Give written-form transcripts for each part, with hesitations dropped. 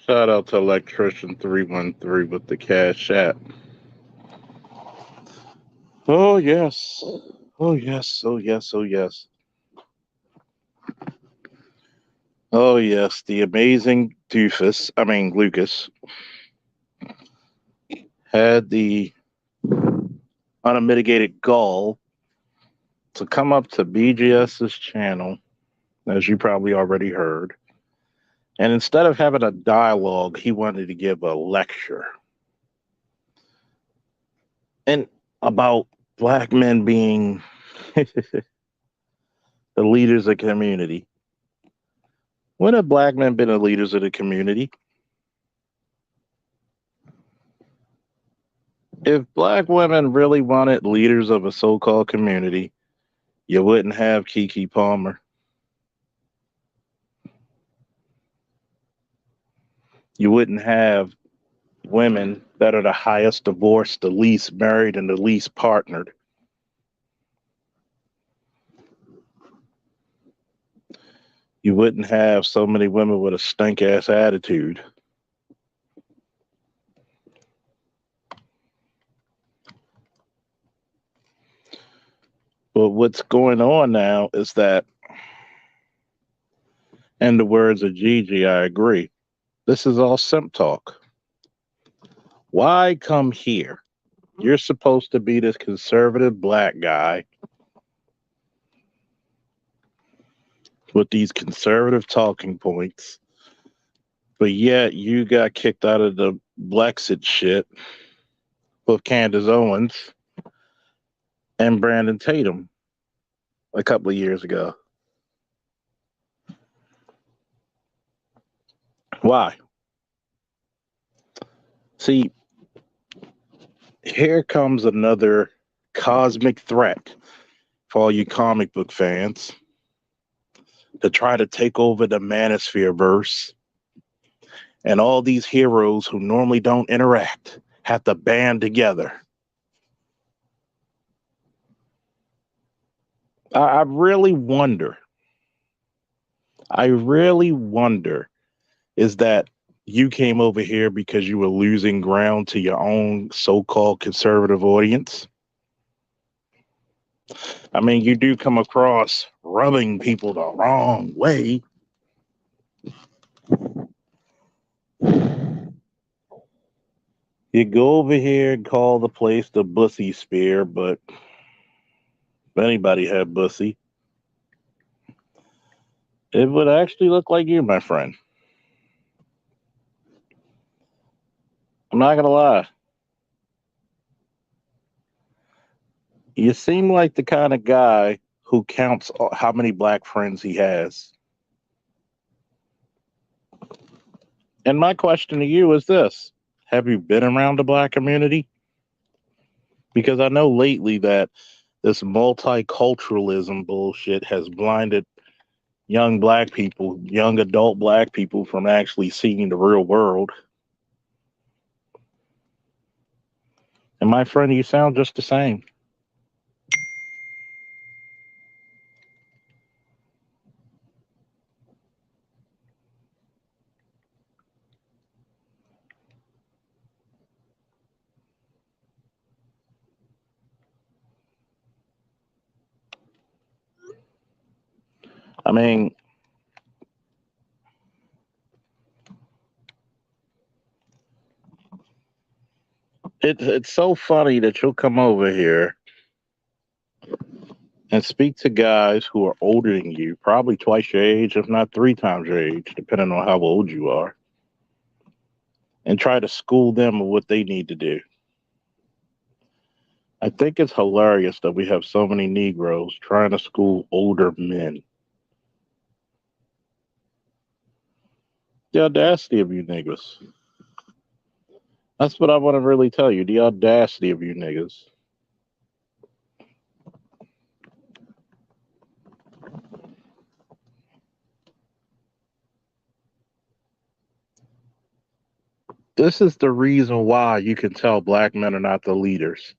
Shout out to Electrician 313 with the cash app. Oh yes. Oh yes. Oh yes. Oh yes. Oh yes. The amazing Doofus, I mean Lucas, had the unmitigated gall to come up to BGS's channel, as you probably already heard. And instead of having a dialogue, he wanted to give a lecture. And about black men being the leaders of the community. When have black men been the leaders of the community? If black women really wanted leaders of a so-called community, you wouldn't have Kiki Palmer. You wouldn't have women that are the highest divorced, the least married, and the least partnered. You wouldn't have so many women with a stink ass attitude. But what's going on now is that, in the words of Gigi, I agree. This is all simp talk. Why come here? You're supposed to be this conservative black guy with these conservative talking points, but yet you got kicked out of the Blexit shit with Candace Owens and Brandon Tatum a couple of years ago. Why? See, here comes another cosmic threat for all you comic book fans to try to take over the manosphere verse, and all these heroes who normally don't interact have to band together. I really wonder, is that you came over here because you were losing ground to your own so-called conservative audience? I mean, you do come across rubbing people the wrong way. You go over here and call the place the Bussy Spear, but if anybody had Bussy, it would actually look like you, my friend. I'm not gonna lie. You seem like the kind of guy who counts how many black friends he has. And my question to you is this: have you been around the black community? Because I know lately that this multiculturalism bullshit has blinded young black people, young adult black people, from actually seeing the real world. And my friend, you sound just the same. I mean, it's so funny that you'll come over here and speak to guys who are older than you, probably twice your age, if not three times your age, depending on how old you are, and try to school them on what they need to do. I think it's hilarious that we have so many Negroes trying to school older men. The audacity of you niggas. That's what I want to really tell you. The audacity of you niggas. This is the reason why you can tell black men are not the leaders.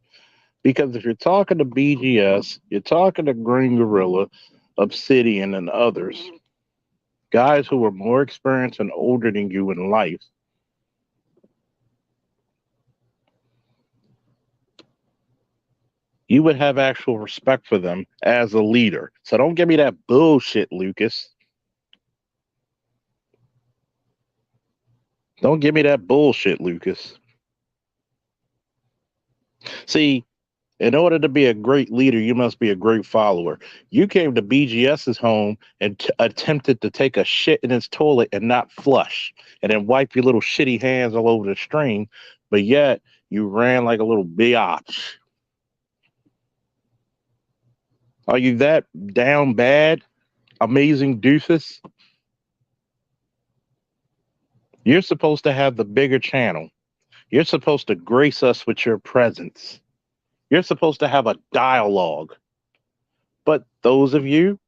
Because if you're talking to BGS, you're talking to Green Gorilla, Obsidian, and others, guys who are more experienced and older than you in life, you would have actual respect for them as a leader. So don't give me that bullshit, Lucas. Don't give me that bullshit, Lucas. See, in order to be a great leader, you must be a great follower. You came to BGS's home and attempted to take a shit in his toilet and not flush, and then wipe your little shitty hands all over the stream, but yet you ran like a little biatch. Are you that down bad, amazing doofus? You're supposed to have the bigger channel. You're supposed to grace us with your presence. You're supposed to have a dialogue. But those of you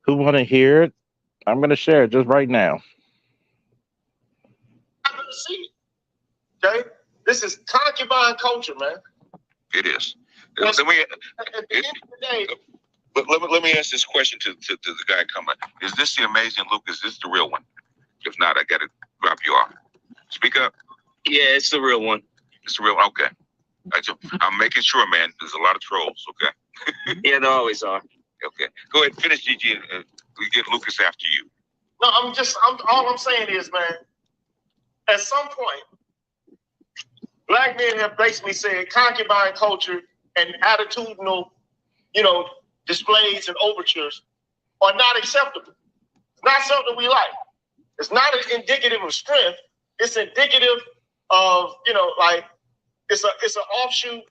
who want to hear it, I'm going to share it just right now. I'm going to see it. Okay? This is concubine culture, man. It is. Let Let me ask this question to the guy coming. Is this the amazing Luke? Is this the real one? If not, I got to drop you off. Speak up. Yeah, it's the real one. It's the real one. Okay. I'm making sure, man. There's a lot of trolls. Okay. Yeah, there always are. Okay. Go ahead. Finish, Gigi. We get Lucas after you. No, all I'm saying is, man, at some point, black men have basically said concubine culture and attitudinal, displays and overtures are not acceptable. It's not something we like. It's not indicative of strength. It's indicative of, it's an offshoot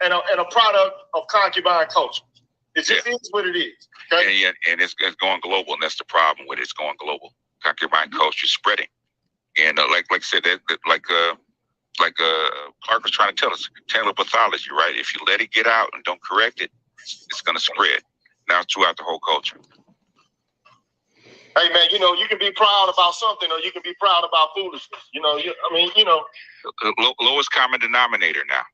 and a product of concubine culture. It just is what it is. Okay? And it's going global, and that's the problem with it. It's going global. Concubine culture is spreading, and like I said, Clark was trying to tell us, Taylor pathology, right? If you let it get out and don't correct it, it's going to spread now throughout the whole culture. Hey man, you can be proud about something, or you can be proud about foolishness. Lowest common denominator now.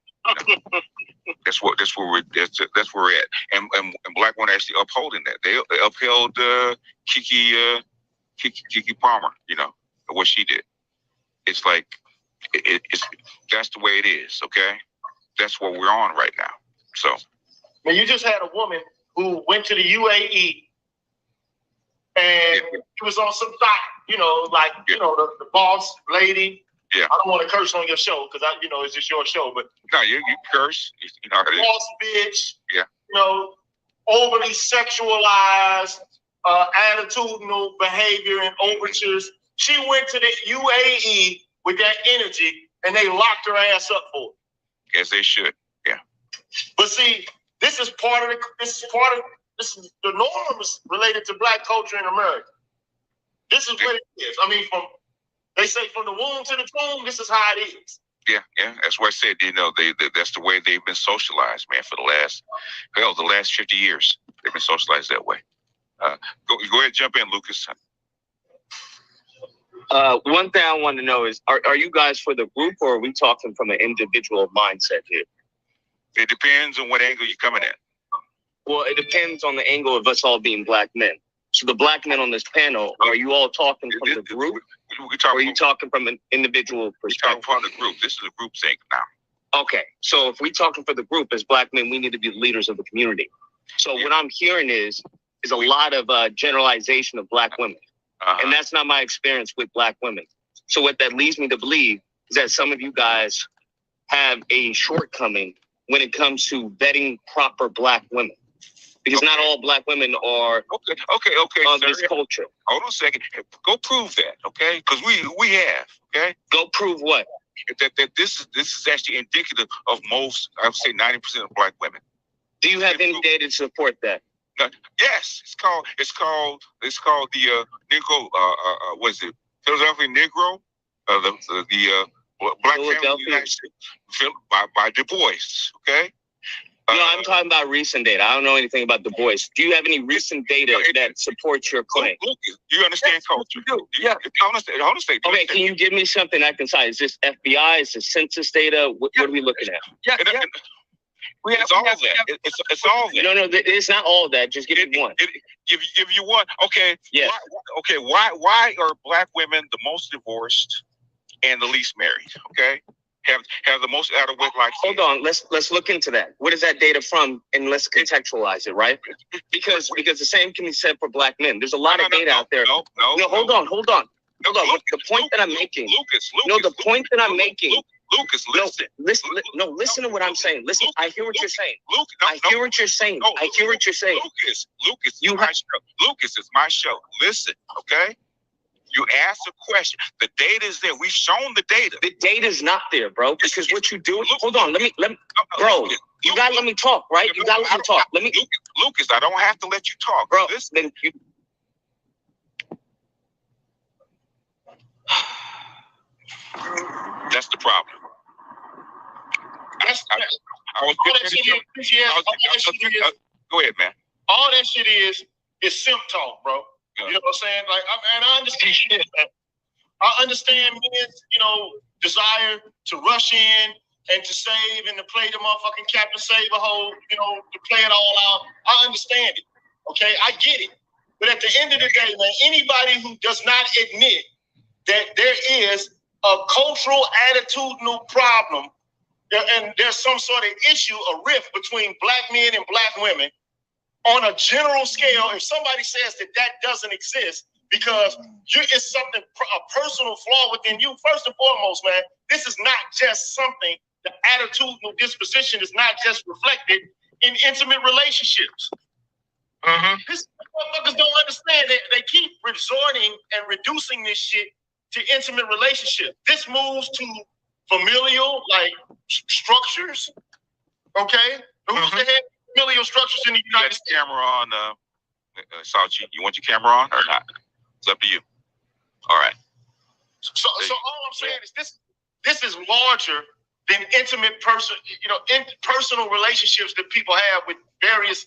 That's where we're at, and black women actually upholding that. They upheld Kiki Palmer, what she did. It's like it's that's the way it is. Okay, that's what we're on right now. So, now you just had a woman who went to the UAE. And she was on some diet, the boss lady. Yeah. I don't want to curse on your show because it's just your show, but no, you curse. Boss bitch. Yeah. Overly sexualized, attitudinal behavior and overtures. She went to the UAE with that energy, and they locked her ass up for it. As they should. Yeah. But see, this is the norms related to black culture in America. This is what it is. They say from the womb to the tomb, this is how it is. Yeah. That's why I said, that's the way they've been socialized, man, for the last 50 years. They've been socialized that way. Go ahead, jump in, Lucas. One thing I want to know is, are you guys for the group, or are we talking from an individual mindset here? It depends on what angle you're coming at. Well, it depends on the angle of us all being black men. So the black men on this panel, are you all talking from the group? Or are you talking from an individual perspective? We're talking from the group. This is a group thing now. Okay. So if we're talking for the group as black men, we need to be the leaders of the community. So what I'm hearing is a lot of generalization of black women. And that's not my experience with black women. So what that leads me to believe is that some of you guys have a shortcoming when it comes to vetting proper black women. Because not all black women are okay, of this culture. Hold on a second. Go prove that, okay? Because we have, okay? Go prove what? That this is actually indicative of most, I would say 90% of black women. Do you have any data to support that? Yes, it's called the Negro. What is it? Philadelphia Negro. The Black Family by Du Bois. Okay. No, I'm talking about recent data. I don't know anything about Du Bois. Do you have any recent data that supports your claim? You understand culture? Yeah. Honestly. Okay, can you give me something I can cite? Is this FBI? Is this census data? What are we looking at? Yeah. It's all that. It's all that. No, it's not all that. Just give me one. Give you one. Okay. Yeah. Why are black women the most divorced and the least married? Okay. have the most out of wedlock. Hold on, let's look into that. What is that data from? And let's contextualize it, right? Because the same can be said for black men. There's a lot of data out there. No, hold on. Lucas, The point that I'm making. Lucas, the point that I'm making. Lucas, listen. Listen to what I'm saying. Listen, I hear what you're saying. I hear what you're saying. Lucas, Lucas, it's my show. Listen, okay? You asked a question. The data is there. We've shown the data. The data's not there, bro. Because what you do. Hold on. Let me. Bro, you gotta let me talk, right? You gotta let me talk. Lucas, I don't have to let you talk, bro. Listen. Then you. That's the problem. Go ahead, man. All that shit is simp talk, bro. You know what I'm saying? Like, I understand it. I understand men's, desire to rush in and to save and to play the motherfucking Captain Save-A-Hole, to play it all out. I understand it. Okay, I get it. But at the end of the day, man, anybody who does not admit that there is a cultural attitudinal problem and there's some sort of issue, a rift between black men and black women on a general scale, if somebody says that doesn't exist because it's something, a personal flaw within you, first and foremost, man, this is not just something, the attitudinal disposition is not just reflected in intimate relationships. This motherfuckers don't understand. They keep resorting and reducing this shit to intimate relationships. This moves to familial, like, structures, okay? Who's the head of familial structures in the United States? Camera on, Sauchi. You want your camera on or not? It's up to you. All right. So all I'm saying is this is larger than intimate personal relationships that people have with various,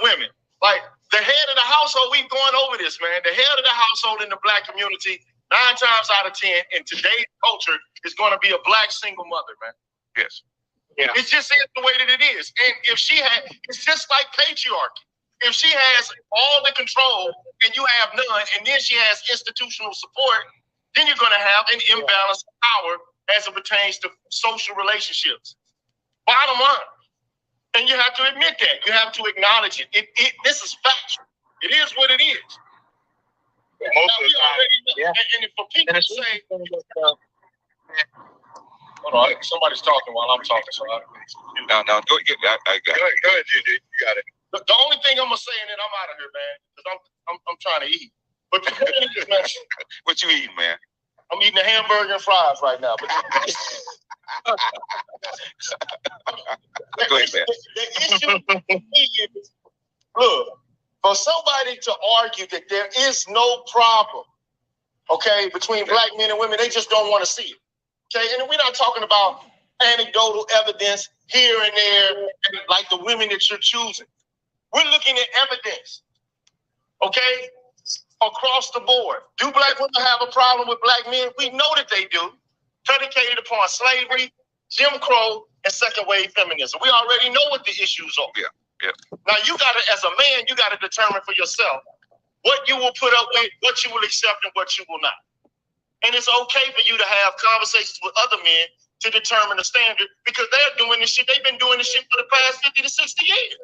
women. Like the head of the household, we've gone over this, man. The head of the household in the black community, 9 times out of 10 in today's culture is going to be a black single mother, man. Yes. Yeah. It just is the way that it is. And if she it's just like patriarchy. If she has all the control and you have none, and then she has institutional support, then you're going to have an imbalance of power as it pertains to social relationships. Bottom line. And you have to admit that. You have to acknowledge it. This is factual. It is what it is. Most of the time. And for people to say, hold on, somebody's talking while I'm talking. So no, go ahead. Go ahead, GD. You got it. The only thing I'm gonna say, and then I'm out of here, man, because I'm trying to eat. But the thing is, man, what you eating, man? I'm eating a hamburger and fries right now. But go ahead, man. The issue is, look, for somebody to argue that there is no problem, okay, between black men and women, they just don't want to see it. Okay, and we're not talking about anecdotal evidence here and there, like the women that you're choosing. We're looking at evidence, okay, across the board. Do black women have a problem with black men? We know that they do, predicated upon slavery, Jim Crow, and second wave feminism. We already know what the issues are. Yeah. Now you gotta, as a man, you gotta determine for yourself what you will put up with, what you will accept, and what you will not. And it's okay for you to have conversations with other men to determine the standard because they're doing this shit. They've been doing this shit for the past 50 to 60 years.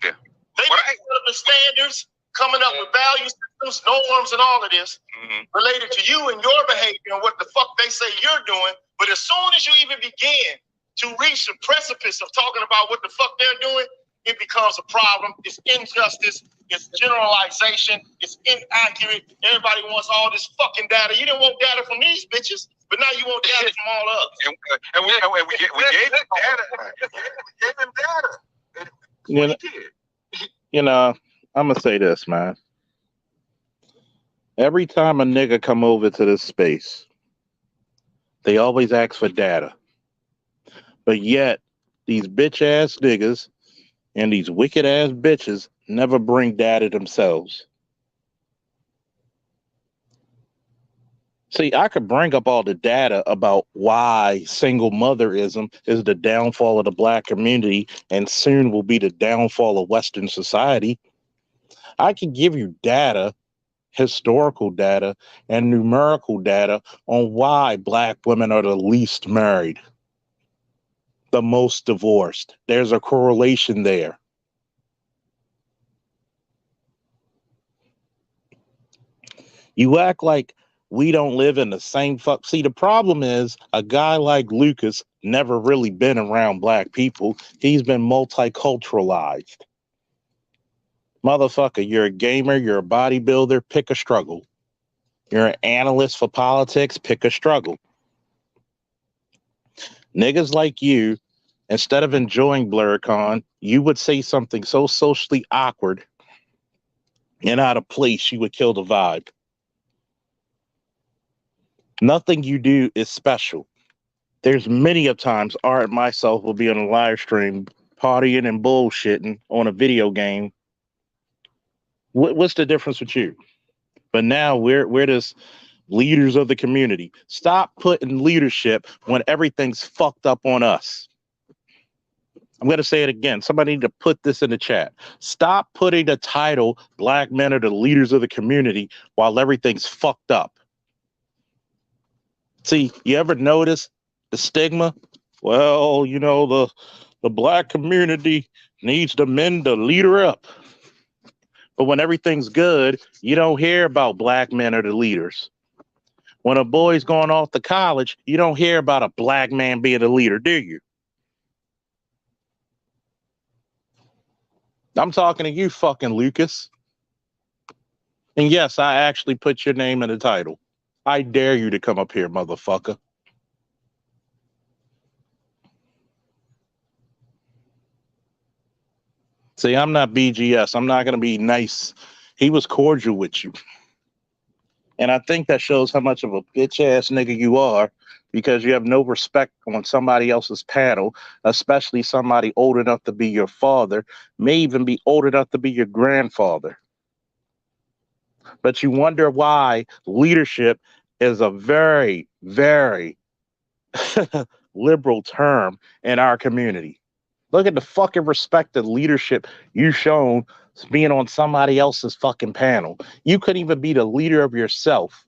Yeah. They've been putting up the standards, coming up with value systems, norms, and all of this related to you and your behavior and what the fuck they say you're doing. But as soon as you even begin to reach the precipice of talking about what the fuck they're doing, it becomes a problem. It's injustice. It's generalization. It's inaccurate. Everybody wants all this fucking data. You didn't want data from these bitches, but now you want data from all of us. And we gave them data. We gave them data. I'm going to say this, man. Every time a nigga come over to this space, they always ask for data. But yet, these bitch-ass niggas and these wicked-ass bitches never bring data themselves. See, I could bring up all the data about why single motherism is the downfall of the black community and soon will be the downfall of Western society. I can give you data historical data and numerical data on why black women are the least married, the most divorced. There's a correlation there. You act like we don't live in the same fuck. See, the problem is a guy like Lucas never really been around black people. He's been multiculturalized. Motherfucker, you're a gamer, you're a bodybuilder, pick a struggle. You're an analyst for politics, pick a struggle. Niggas like you, instead of enjoying BlurCon, you would say something so socially awkward and out of place, you would kill the vibe. Nothing you do is special. There's many of times Art and myself will be on a live stream partying and bullshitting on a video game. What's the difference with you? But now we're this leaders of the community. Stop putting leadership when everything's fucked up on us. I'm going to say it again. Somebody need to put this in the chat. Stop putting the title black men are the leaders of the community while everything's fucked up. See, you ever notice the stigma? Well, you know, the black community needs the men to lead her up. But when everything's good, you don't hear about black men are the leaders. When a boy's going off to college, you don't hear about a black man being a leader, do you? I'm talking to you, fucking Lucas. And yes, I actually put your name in the title. I dare you to come up here, motherfucker. See, I'm not BGS. I'm not going to be nice. He was cordial with you. And I think that shows how much of a bitch-ass nigga you are, because you have no respect on somebody else's panel, especially somebody old enough to be your father, may even be old enough to be your grandfather. But you wonder why leadership is a very, very liberal term in our community. Look at the fucking respect and leadership you've shown being on somebody else's fucking panel. You couldn't even be the leader of yourself.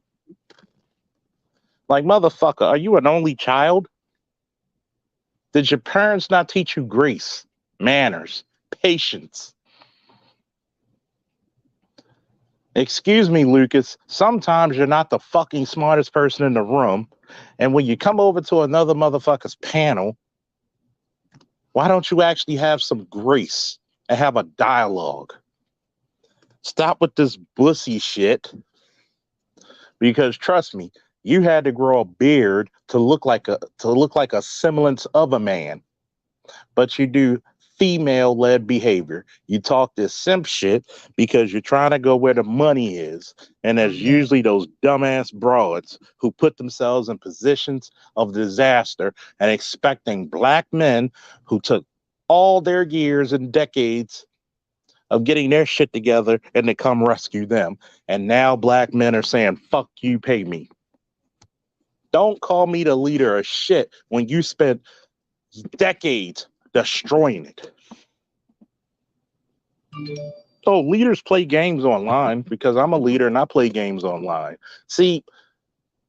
Like, motherfucker, are you an only child? Did your parents not teach you grace, manners, patience? Excuse me, Lucas, sometimes you're not the fucking smartest person in the room. And when you come over to another motherfucker's panel, why don't you actually have some grace and have a dialogue? Stop with this bussy shit. Because trust me, you had to grow a beard to look like a semblance of a man. But you do female-led behavior. You talk this simp shit because you're trying to go where the money is. And there's usually those dumbass broads who put themselves in positions of disaster and expecting black men who took all their years and decades of getting their shit together and to come rescue them. And now black men are saying, fuck you, pay me. Don't call me the leader of shit when you spent decades destroying it. Oh, leaders play games online because I'm a leader and I play games online. See,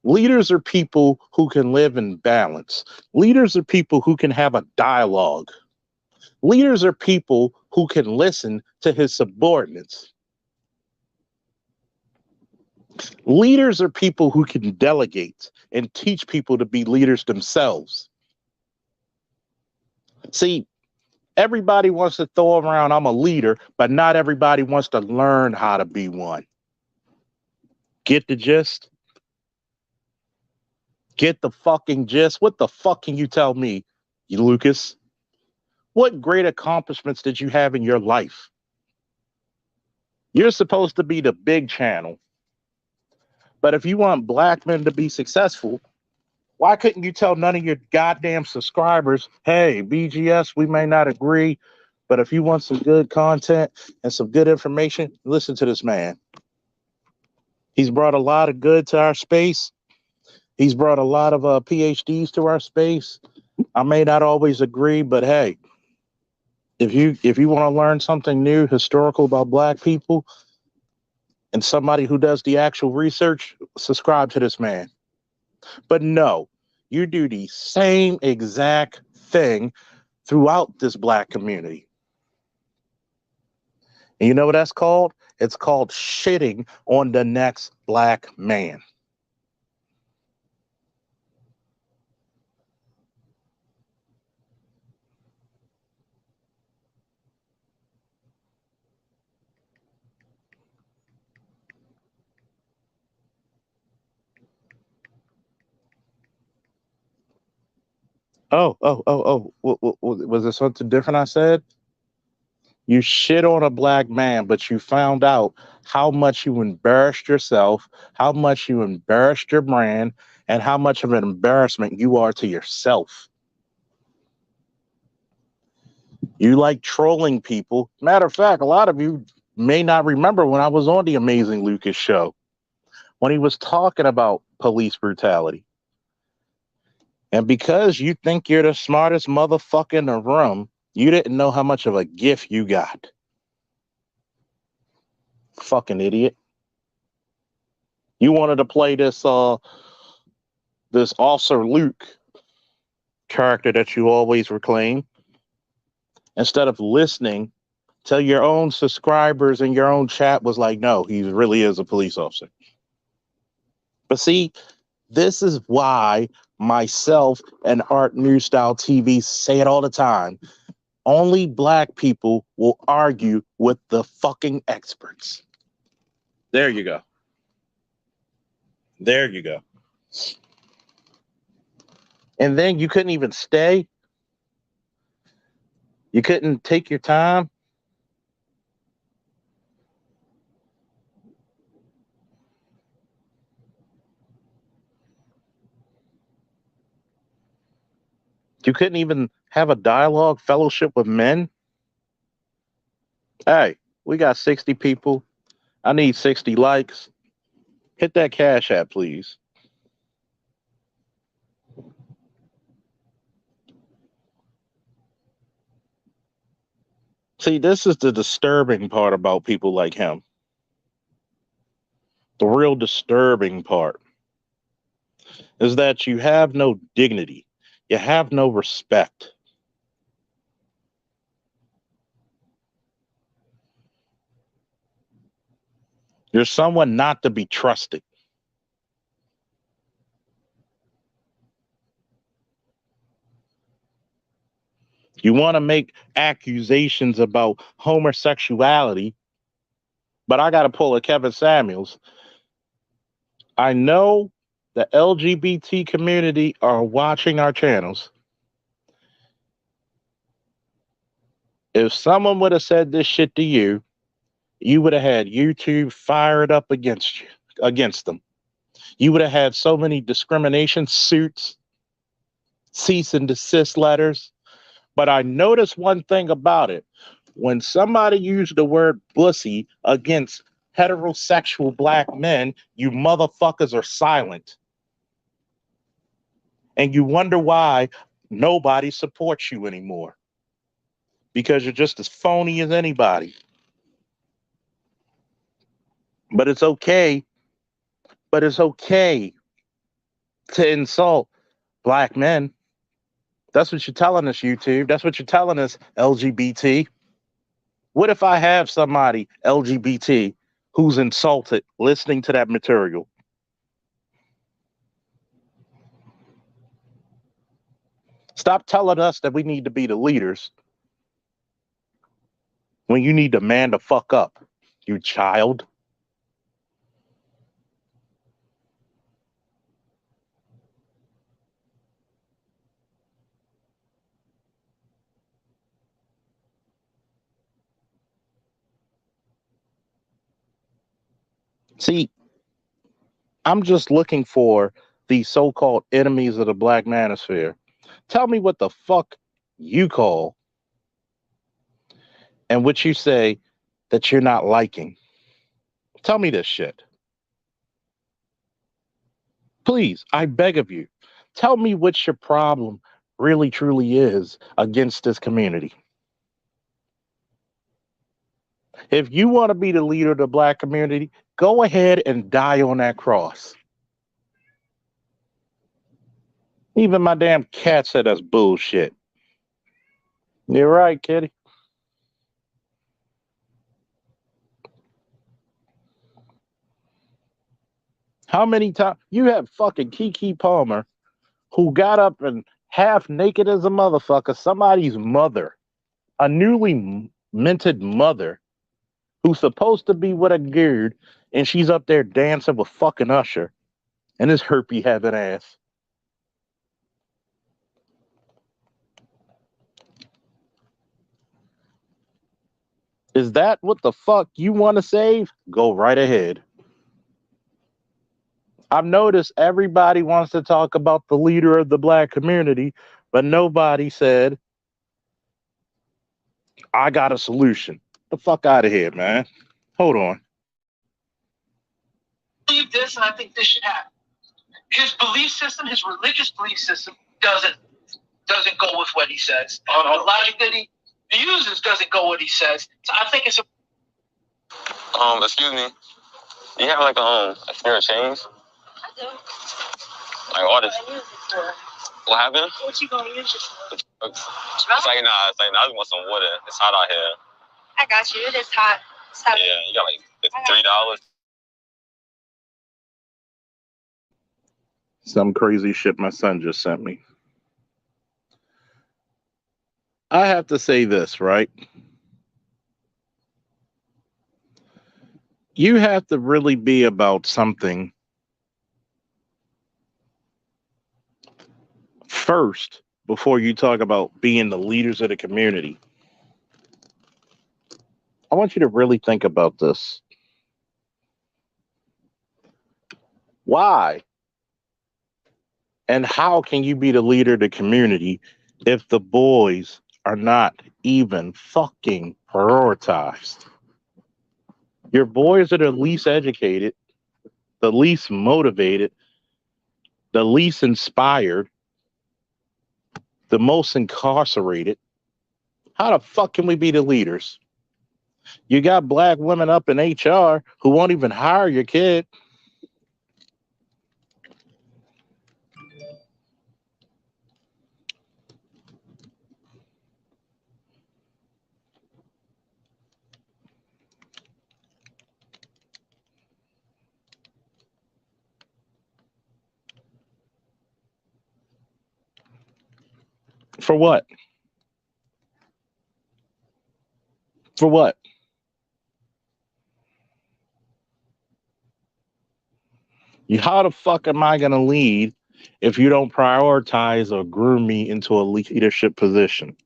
leaders are people who can live in balance. Leaders are people who can have a dialogue. Leaders are people who can listen to his subordinates. Leaders are people who can delegate and teach people to be leaders themselves. See, everybody wants to throw around, I'm a leader, but not everybody wants to learn how to be one. Get the gist? Get the fucking gist? What the fuck can you tell me, you Lucas? What great accomplishments did you have in your life? You're supposed to be the big channel. But if you want black men to be successful, why couldn't you tell none of your goddamn subscribers, hey, BGS, we may not agree, but if you want some good content and some good information, listen to this man. He's brought a lot of good to our space. He's brought a lot of PhDs to our space. I may not always agree, but hey, if you want to learn something new, historical about black people, and somebody who does the actual research, subscribe to this man. But no, you do the same exact thing throughout this black community. And you know what that's called? It's called shitting on the next black man. Oh. Was there something different I said? You shit on a black man, but you found out how much you embarrassed yourself, how much you embarrassed your brand, and how much of an embarrassment you are to yourself. You like trolling people. Matter of fact, a lot of you may not remember when I was on the Amazing Lucas show, when he was talking about police brutality. And because you think you're the smartest motherfucker in the room, you didn't know how much of a gift you got. Fucking idiot. You wanted to play this Officer Luke character that you always reclaim, instead of listening till your own subscribers and your own chat was like, no, he really is a police officer. But see, this is why myself and Art New Style TV say it all the time. Only black people will argue with the fucking experts. There you go. There you go. And then you couldn't even stay. You couldn't take your time. You couldn't even have a dialogue fellowship with men. Hey, we got 60 people. I need 60 likes. Hit that Cash App, please. See, this is the disturbing part about people like him. The real disturbing part is that you have no dignity. You have no respect. You're someone not to be trusted. You want to make accusations about homosexuality, but I got to pull a Kevin Samuels. I know the LGBT community are watching our channels. If someone would have said this shit to you, you would have had YouTube fired up against them. You would have had so many discrimination suits, cease and desist letters. But I noticed one thing about it. When somebody used the word pussy against heterosexual black men, you motherfuckers are silent. And you wonder why nobody supports you anymore. Because you're just as phony as anybody. But it's okay. But it's okay to insult black men. That's what you're telling us, YouTube. That's what you're telling us, LGBT. What if I have somebody LGBT who's insulted listening to that material? Stop telling us that we need to be the leaders when you need to man the fuck up, you child. See, I'm just looking for these so-called enemies of the black manosphere. Tell me what the fuck you call and what you say that you're not liking. Tell me this shit. Please, I beg of you. Tell me what your problem really truly is against this community. If you want to be the leader of the black community, go ahead and die on that cross. Even my damn cat said that's bullshit. You're right, kitty. How many times you have fucking Kiki Palmer who got up and half naked as a motherfucker, somebody's mother, a newly minted mother who's supposed to be with a beard, and she's up there dancing with fucking Usher and his herpy having ass. Is that what the fuck you want to save? Go right ahead. I've noticed everybody wants to talk about the leader of the black community, but nobody said, I got a solution. The fuck out of here, man. Hold on. I believe this, and I think this should happen. His belief system, his religious belief system, doesn't go with what he says. The logic that he uses doesn't go with what he says. So I think it's a. Excuse me. Do you have like a spare change? I do. Like all this. What I use it for? What happened? What you gonna use it for? It's like nah. It's like nah. I just want some water. It's hot out here. I got you. It is hot. It's hot. Yeah, you got like $3. Some crazy shit my son just sent me. I have to say this, right? You have to really be about something first before you talk about being the leaders of the community. I want you to really think about this. Why and how can you be the leader of the community if the boys are not even fucking prioritized? Your boys are the least educated, the least motivated, the least inspired, the most incarcerated. How the fuck can we be the leaders? You got black women up in HR who won't even hire your kid. For what? For what? How the fuck am I going to lead if you don't prioritize or groom me into a leadership position?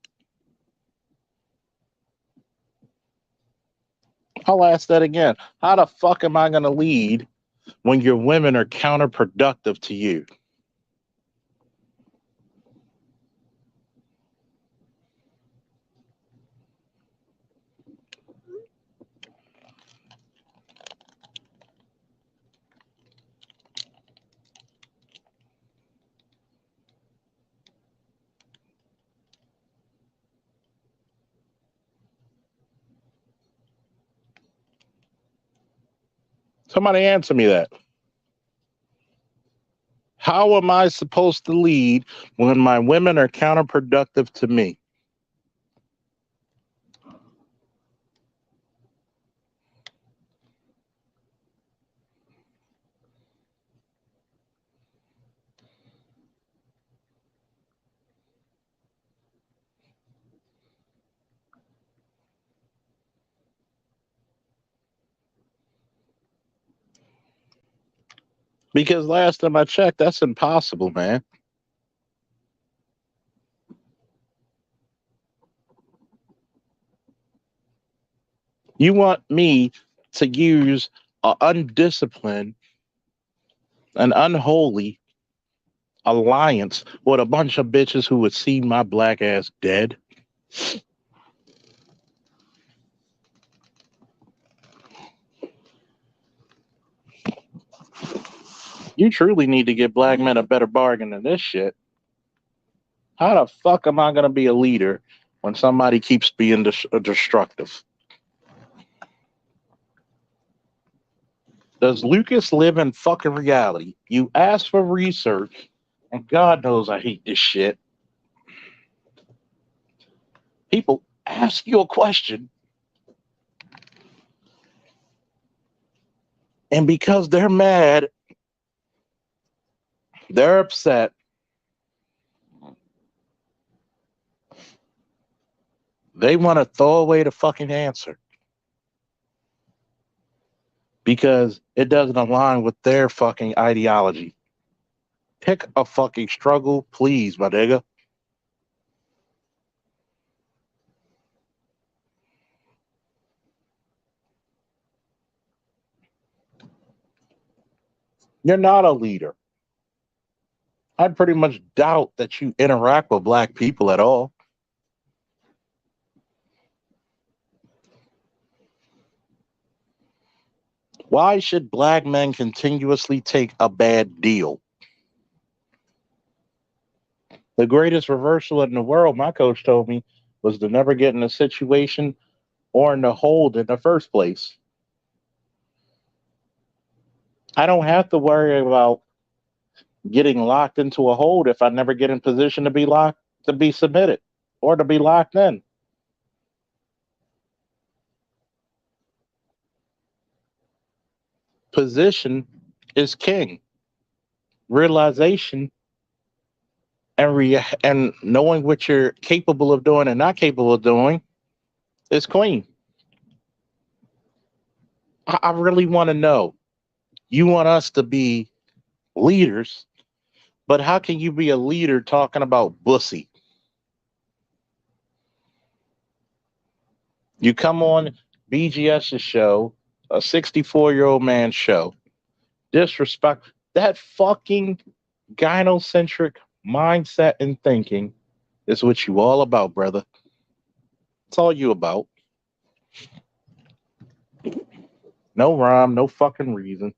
I'll ask that again. How the fuck am I going to lead when your women are counterproductive to you? Somebody answer me that. How am I supposed to lead when my women are counterproductive to me? Because last time I checked, that's impossible, man. You want me to use an undisciplined, an unholy alliance with a bunch of bitches who would see my black ass dead? You truly need to give black men a better bargain than this shit. How the fuck am I going to be a leader when somebody keeps being destructive? Does Lucas live in fucking reality? You ask for research, and God knows I hate this shit. People ask you a question, and because they're mad, they're upset, they want to throw away the fucking answer because it doesn't align with their fucking ideology. Pick a fucking struggle, please, my nigga. You're not a leader. I pretty much doubt that you interact with black people at all. Why should black men continuously take a bad deal? The greatest reversal in the world, my coach told me, was to never get in a situation or in the hold in the first place. I don't have to worry about getting locked into a hold if I never get in position to be locked, to be submitted, or to be locked in. Position is king. Realization and knowing what you're capable of doing and not capable of doing is queen. I really want to know. You want us to be leaders, but how can you be a leader talking about bussy? You come on BGS's show, a 64-year-old man's show, disrespect that fucking gynocentric mindset and thinking is what you all about, brother. It's all you about. No rhyme, no fucking reason.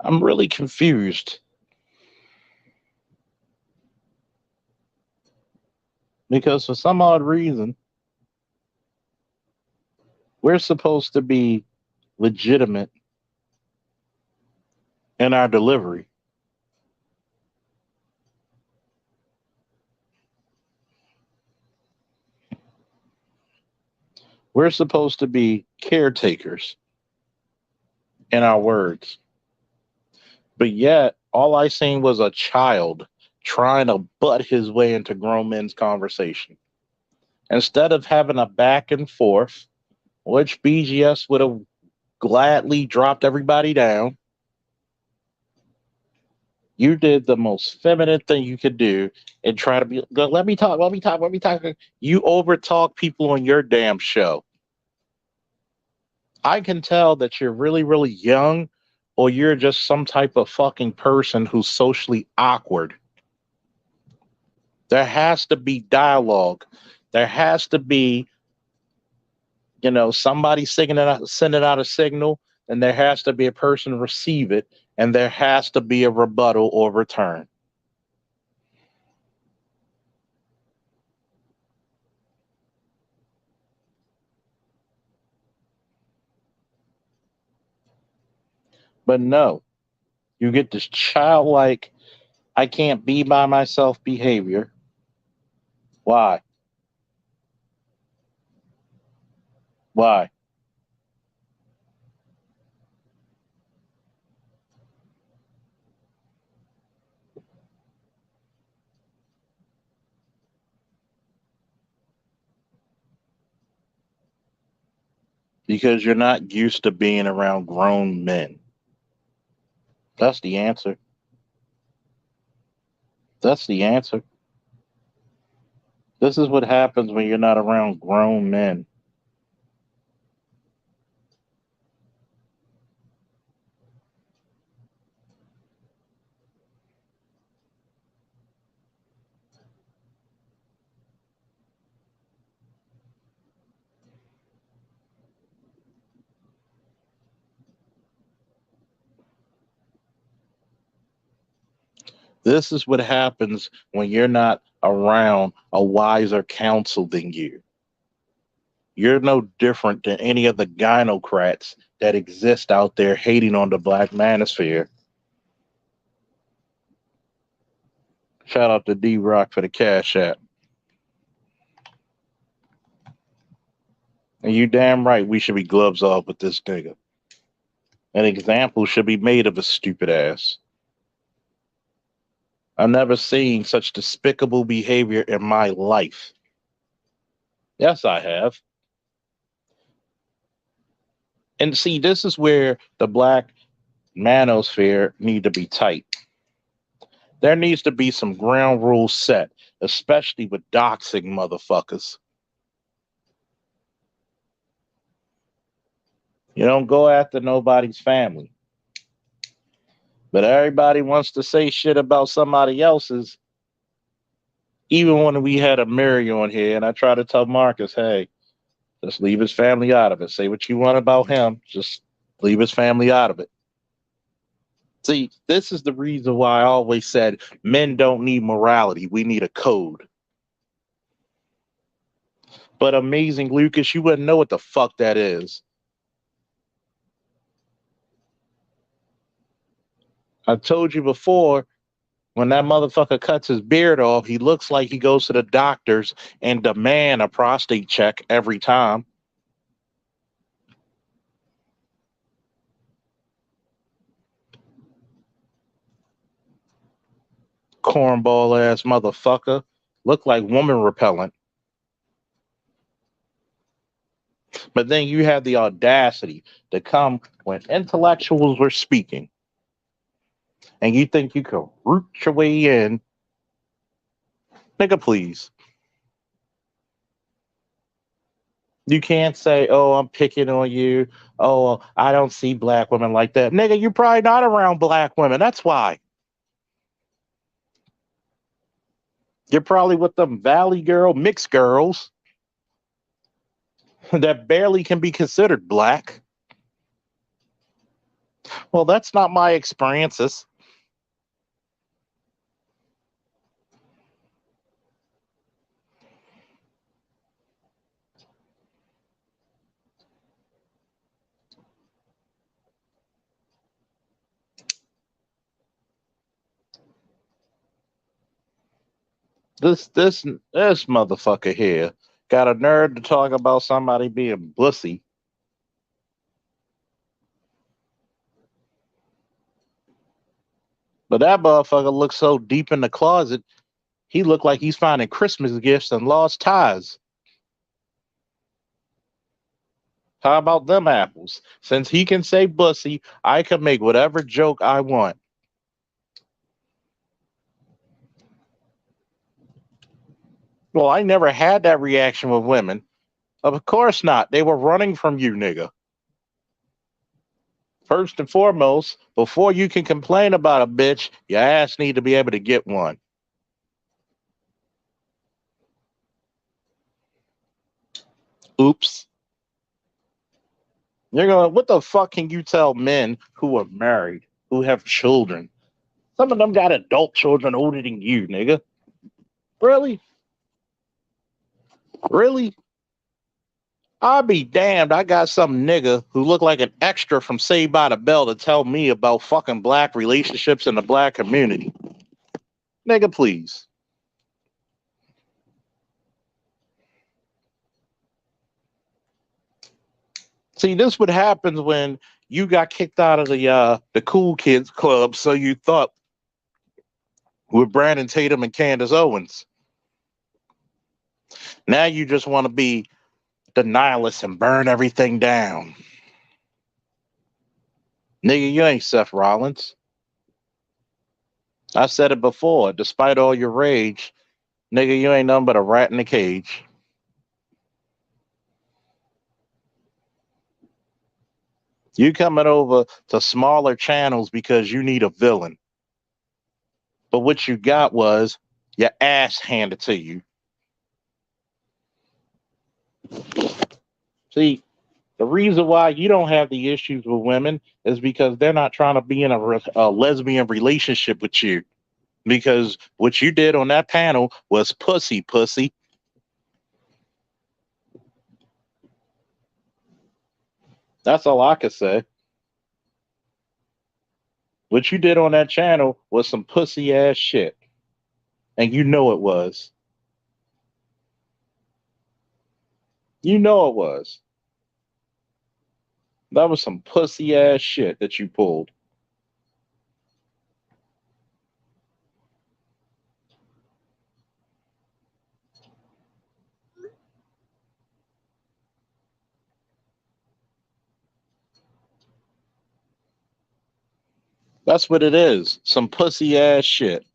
I'm really confused because for some odd reason, we're supposed to be legitimate in our delivery. We're supposed to be caretakers in our words. But yet, all I seen was a child trying to butt his way into grown men's conversation. Instead of having a back and forth, which BGS would have gladly dropped everybody down, you did the most feminine thing you could do and try to be, let me talk, let me talk, let me talk. You overtalk people on your damn show. I can tell that you're really, really young, or you're just some type of fucking person who's socially awkward. There has to be dialogue. There has to be, somebody sending out a signal, and there has to be a person receive it, and there has to be a rebuttal or return. But no, you get this childlike, I can't be by myself behavior. Why? Why? Because you're not used to being around grown men. That's the answer. That's the answer. This is what happens when you're not around grown men. This is what happens when you're not around a wiser counsel than you. You're no different than any of the gynocrats that exist out there hating on the black manosphere. Shout out to D-Rock for the Cash App. And you damn right we should be gloves off with this nigga. An example should be made of his stupid ass. I've never seen such despicable behavior in my life. Yes, I have. And see, this is where the black manosphere need to be tight. There needs to be some ground rules set, especially with doxing motherfuckers. You don't go after nobody's family. But everybody wants to say shit about somebody else's. Even when we had a Mary on here, and I try to tell Marcus, hey, just leave his family out of it. Say what you want about him. Just leave his family out of it. See, this is the reason why I always said men don't need morality. We need a code. But amazing, Lucas, you wouldn't know what the fuck that is. I told you before, when that motherfucker cuts his beard off, he looks like he goes to the doctors and demand a prostate check every time. Cornball ass motherfucker. Look like woman repellent. But then you have the audacity to come when intellectuals were speaking. And you think you can root your way in. Nigga, please. You can't say, oh, I'm picking on you. Oh, I don't see black women like that. Nigga, you're probably not around black women. That's why. You're probably with them Valley girl, mixed girls that barely can be considered black. Well, that's not my experiences. This motherfucker here got a nerve to talk about somebody being bussy. But that motherfucker looks so deep in the closet, he looked like he's finding Christmas gifts and lost ties. How about them apples? Since he can say bussy, I can make whatever joke I want. Well, I never had that reaction with women. Of course not. They were running from you, nigga. First and foremost, before you can complain about a bitch, your ass need to be able to get one. Oops. You're going, what the fuck can you tell men who are married, who have children? Some of them got adult children older than you, nigga. Really? Really? I'll be damned. I got some nigga who looked like an extra from Saved by the Bell to tell me about fucking black relationships in the black community. Nigga, please. See, this what happens when you got kicked out of the cool kids club, so you thought, with Brandon Tatum and Candace Owens. Now you just want to be the nihilists and burn everything down. Nigga, you ain't Seth Rollins. I said it before. Despite all your rage, nigga, you ain't nothing but a rat in a cage. You coming over to smaller channels because you need a villain. But what you got was your ass handed to you. See, the reason why you don't have the issues with women is because they're not trying to be in a lesbian relationship with you. Because what you did on that panel was pussy. That's all I could say. What you did on that channel was some pussy ass shit. And you know it was. You know it was. That was some pussy ass shit that you pulled. That's what it is. Some pussy ass shit.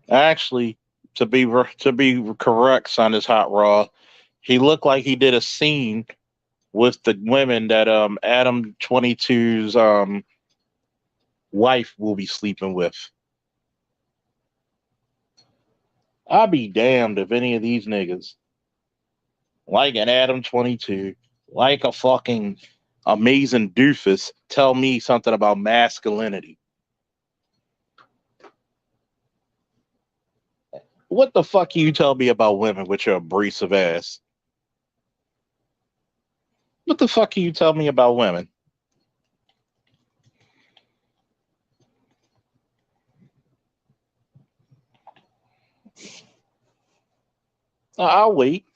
Actually, to be correct, son, is hot raw. He looked like he did a scene with the women that Adam 22's wife will be sleeping with. I'll be damned if any of these niggas, like an Adam 22, like a fucking amazing doofus, tell me something about masculinity. What the fuck can you tell me about women with your abrasive ass? What the fuck can you tell me about women? I'll wait.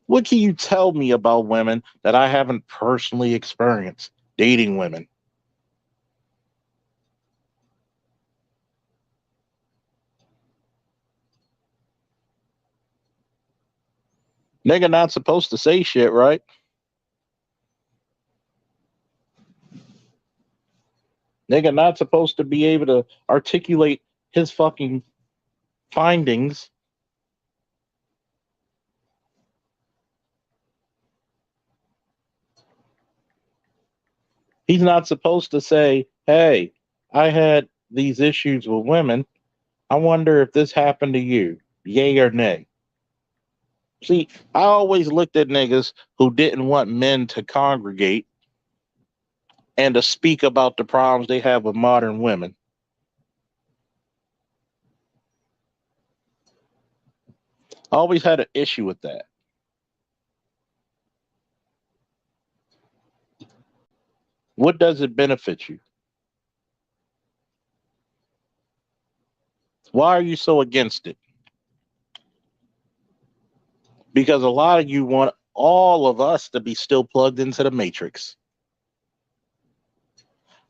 What can you tell me about women that I haven't personally experienced dating women? Nigga not supposed to say shit, right? Nigga not supposed to be able to articulate his fucking findings. He's not supposed to say, hey, I had these issues with women. I wonder if this happened to you. Yay or nay? See, I always looked at niggas who didn't want men to congregate and to speak about the problems they have with modern women. I always had an issue with that. What does it benefit you? Why are you so against it? Because a lot of you want all of us to be still plugged into the matrix.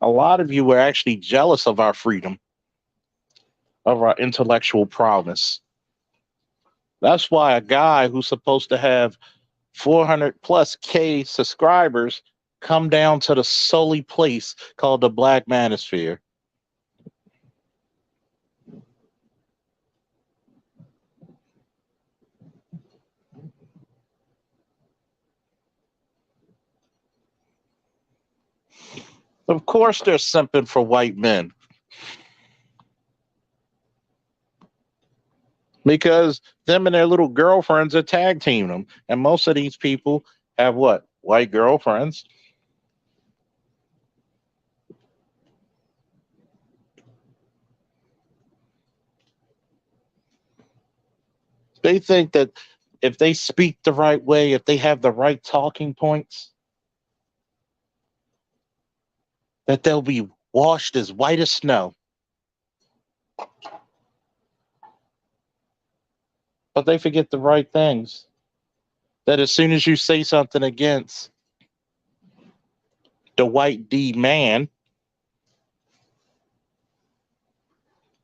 A lot of you were actually jealous of our freedom, of our intellectual prowess. That's why a guy who's supposed to have 400 plus K subscribers come down to the solely place called the Black Manosphere. Of course they're simping for white men. Because them and their little girlfriends are tag teaming them. And most of these people have what? White girlfriends. They think that if they speak the right way, if they have the right talking points, that they'll be washed as white as snow. But they forget the right things. That as soon as you say something against the white D man,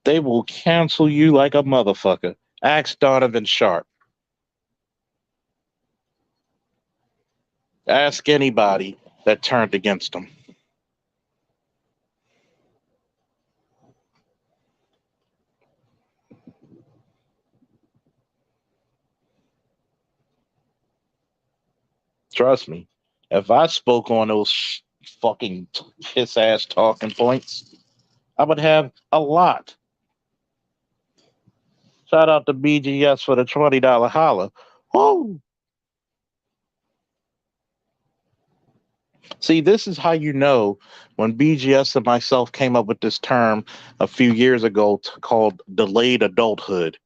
They will cancel you like a motherfucker. Ask Donovan Sharp. Ask anybody that turned against them. Trust me, if I spoke on those fucking piss ass talking points, I would have a lot. Shout out to BGS for the $20 holla. Woo! See, this is how you know when BGS and myself came up with this term a few years ago called delayed adulthood.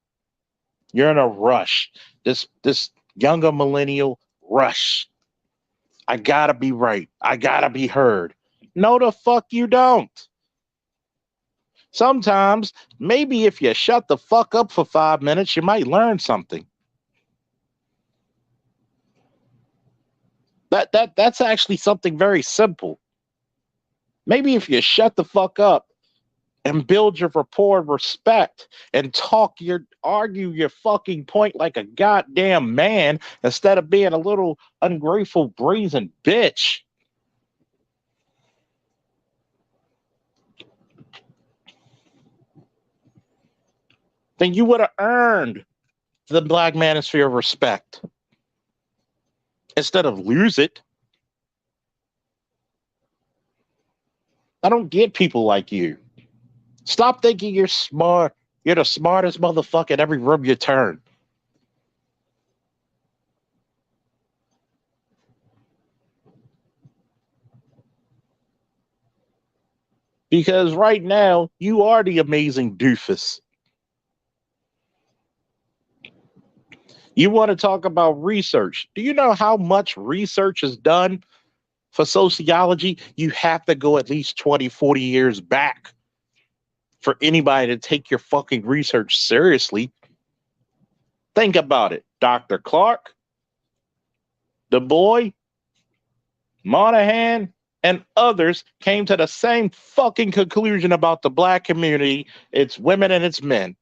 You're in a rush. This younger millennial rush. I gotta be right. I gotta be heard. No, the fuck you don't. Sometimes, maybe if you shut the fuck up for 5 minutes, you might learn something. That's actually something very simple. Maybe if you shut the fuck up and build your rapport and respect and argue your fucking point like a goddamn man instead of being a little ungrateful brazen bitch. Then you would have earned the black manosphere of respect instead of lose it. I don't get people like you. Stop thinking you're smart. You're the smartest motherfucker in every room you turn. Because right now, you are the amazing doofus. You want to talk about research. Do you know how much research is done for sociology? You have to go at least 20, 40 years back for anybody to take your fucking research seriously. Think about it. Dr. Clark, Du Bois, Monahan, and others came to the same fucking conclusion about the black community, its women and its men.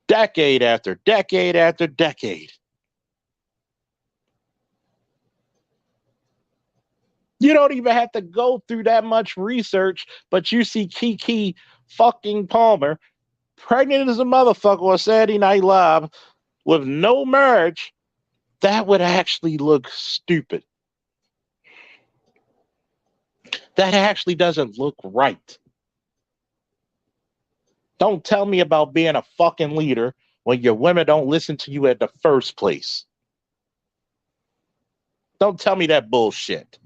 Decade after decade after decade. You don't even have to go through that much research, but you see Keke fucking Palmer pregnant as a motherfucker on Saturday Night Live with no marriage. That would actually look stupid. That actually doesn't look right. Don't tell me about being a fucking leader when your women don't listen to you at the first place. Don't tell me that bullshit.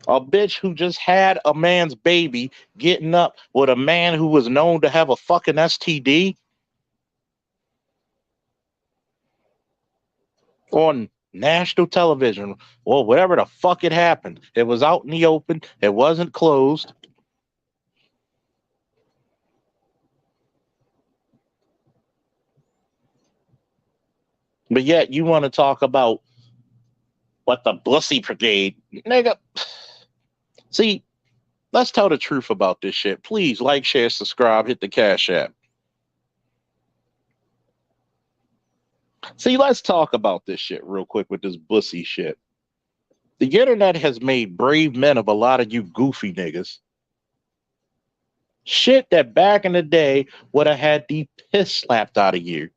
A bitch who just had a man's baby getting up with a man who was known to have a fucking STD on national television or whatever the fuck it happened. It was out in the open. It wasn't closed. But yet you want to talk about what the Bussy Brigade, nigga. See, let's tell the truth about this shit. Please like, share, subscribe, hit the Cash App. See, let's talk about this shit real quick with this Bussy shit. The internet has made brave men of a lot of you goofy niggas. Shit that back in the day would have had the piss slapped out of you.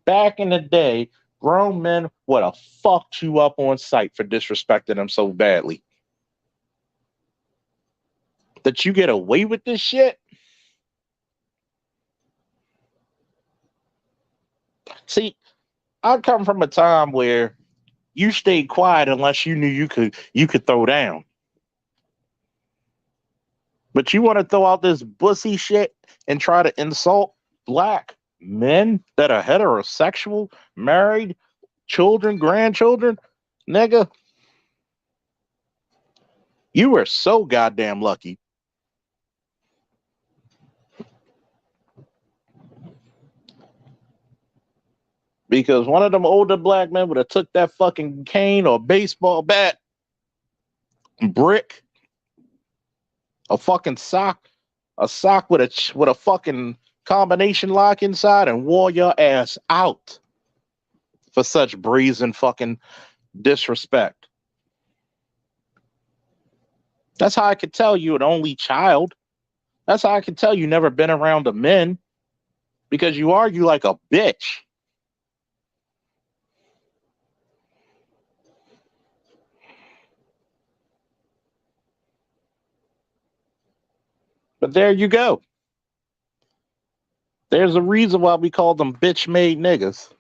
Back in the day, grown men would have fucked you up on sight for disrespecting them so badly. That you get away with this shit? See, I come from a time where you stayed quiet unless you knew you could throw down. But you want to throw out this Bussy shit and try to insult black men that are heterosexual, married, children, grandchildren? Nigga, you were so goddamn lucky. Because one of them older black men would have took that fucking cane or baseball bat, brick, A fucking sock, a sock with a fucking combination lock inside, and wore your ass out for such brazen fucking disrespect. That's how I could tell you an only child. That's how I can tell you never been around the men, because you argue like a bitch. But there you go. There's a reason why we call them bitch-made niggas.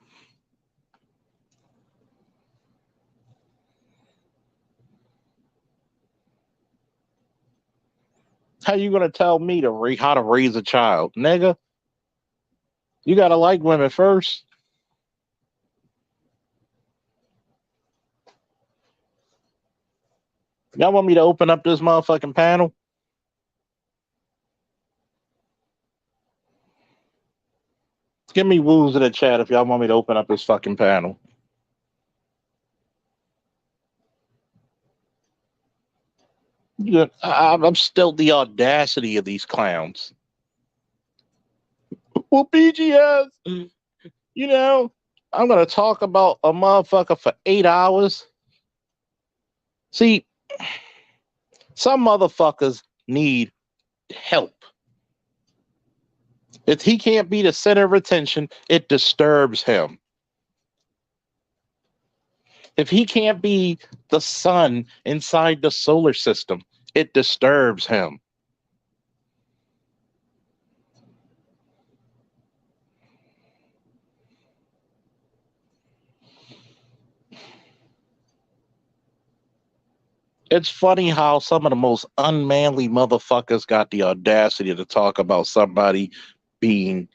How you gonna tell me to how to raise a child, nigga? You gotta like women first. Y'all want me to open up this motherfucking panel? Give me woos in the chat if y'all want me to open up this fucking panel. Yeah, I'm still the audacity of these clowns. Well, BGS, you know, I'm gonna talk about a motherfucker for 8 hours. See, some motherfuckers need help. If he can't be the center of attention, it disturbs him. If he can't be the sun inside the solar system, it disturbs him. It's funny how some of the most unmanly motherfuckers got the audacity to talk about somebody being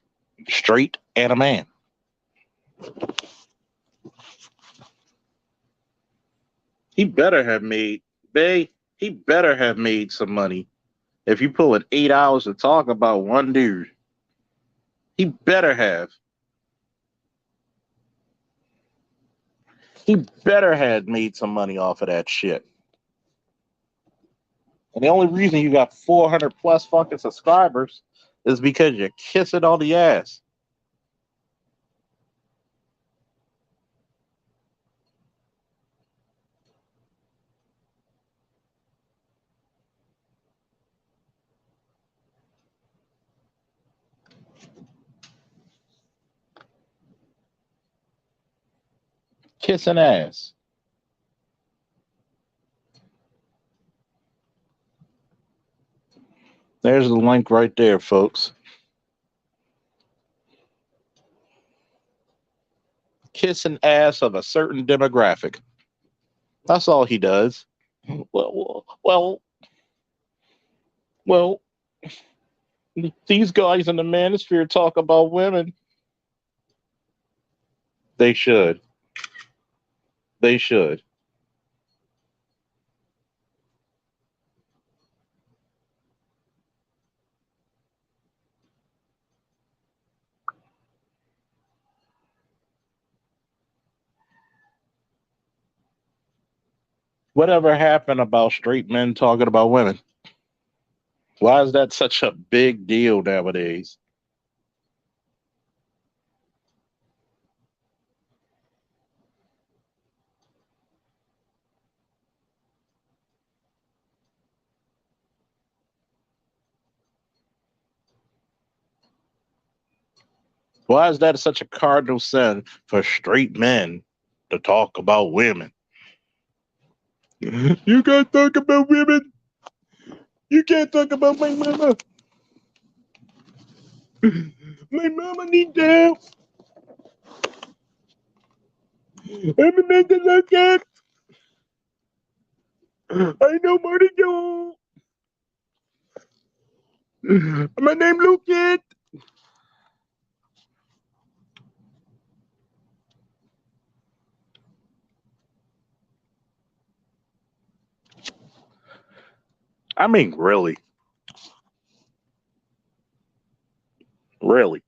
straight and a man. He better have made, he better have made some money. If you pull it 8 hours to talk about one dude, he better have. He better have made some money off of that shit. And the only reason you got 400 plus fucking subscribers is because you're kissing on the ass. Kissing ass. There's the link right there, folks. Kissing ass of a certain demographic. That's all he does. Well, these guys in the manosphere talk about women. They should. They should. Whatever happened about straight men talking about women? Why is that such a big deal nowadays? Why is that such a cardinal sin for straight men to talk about women? You can't talk about women. You can't talk about my mama. My mama needs help. I'm a man to look at. I know more than you. My name Lucas. I mean, really. Really.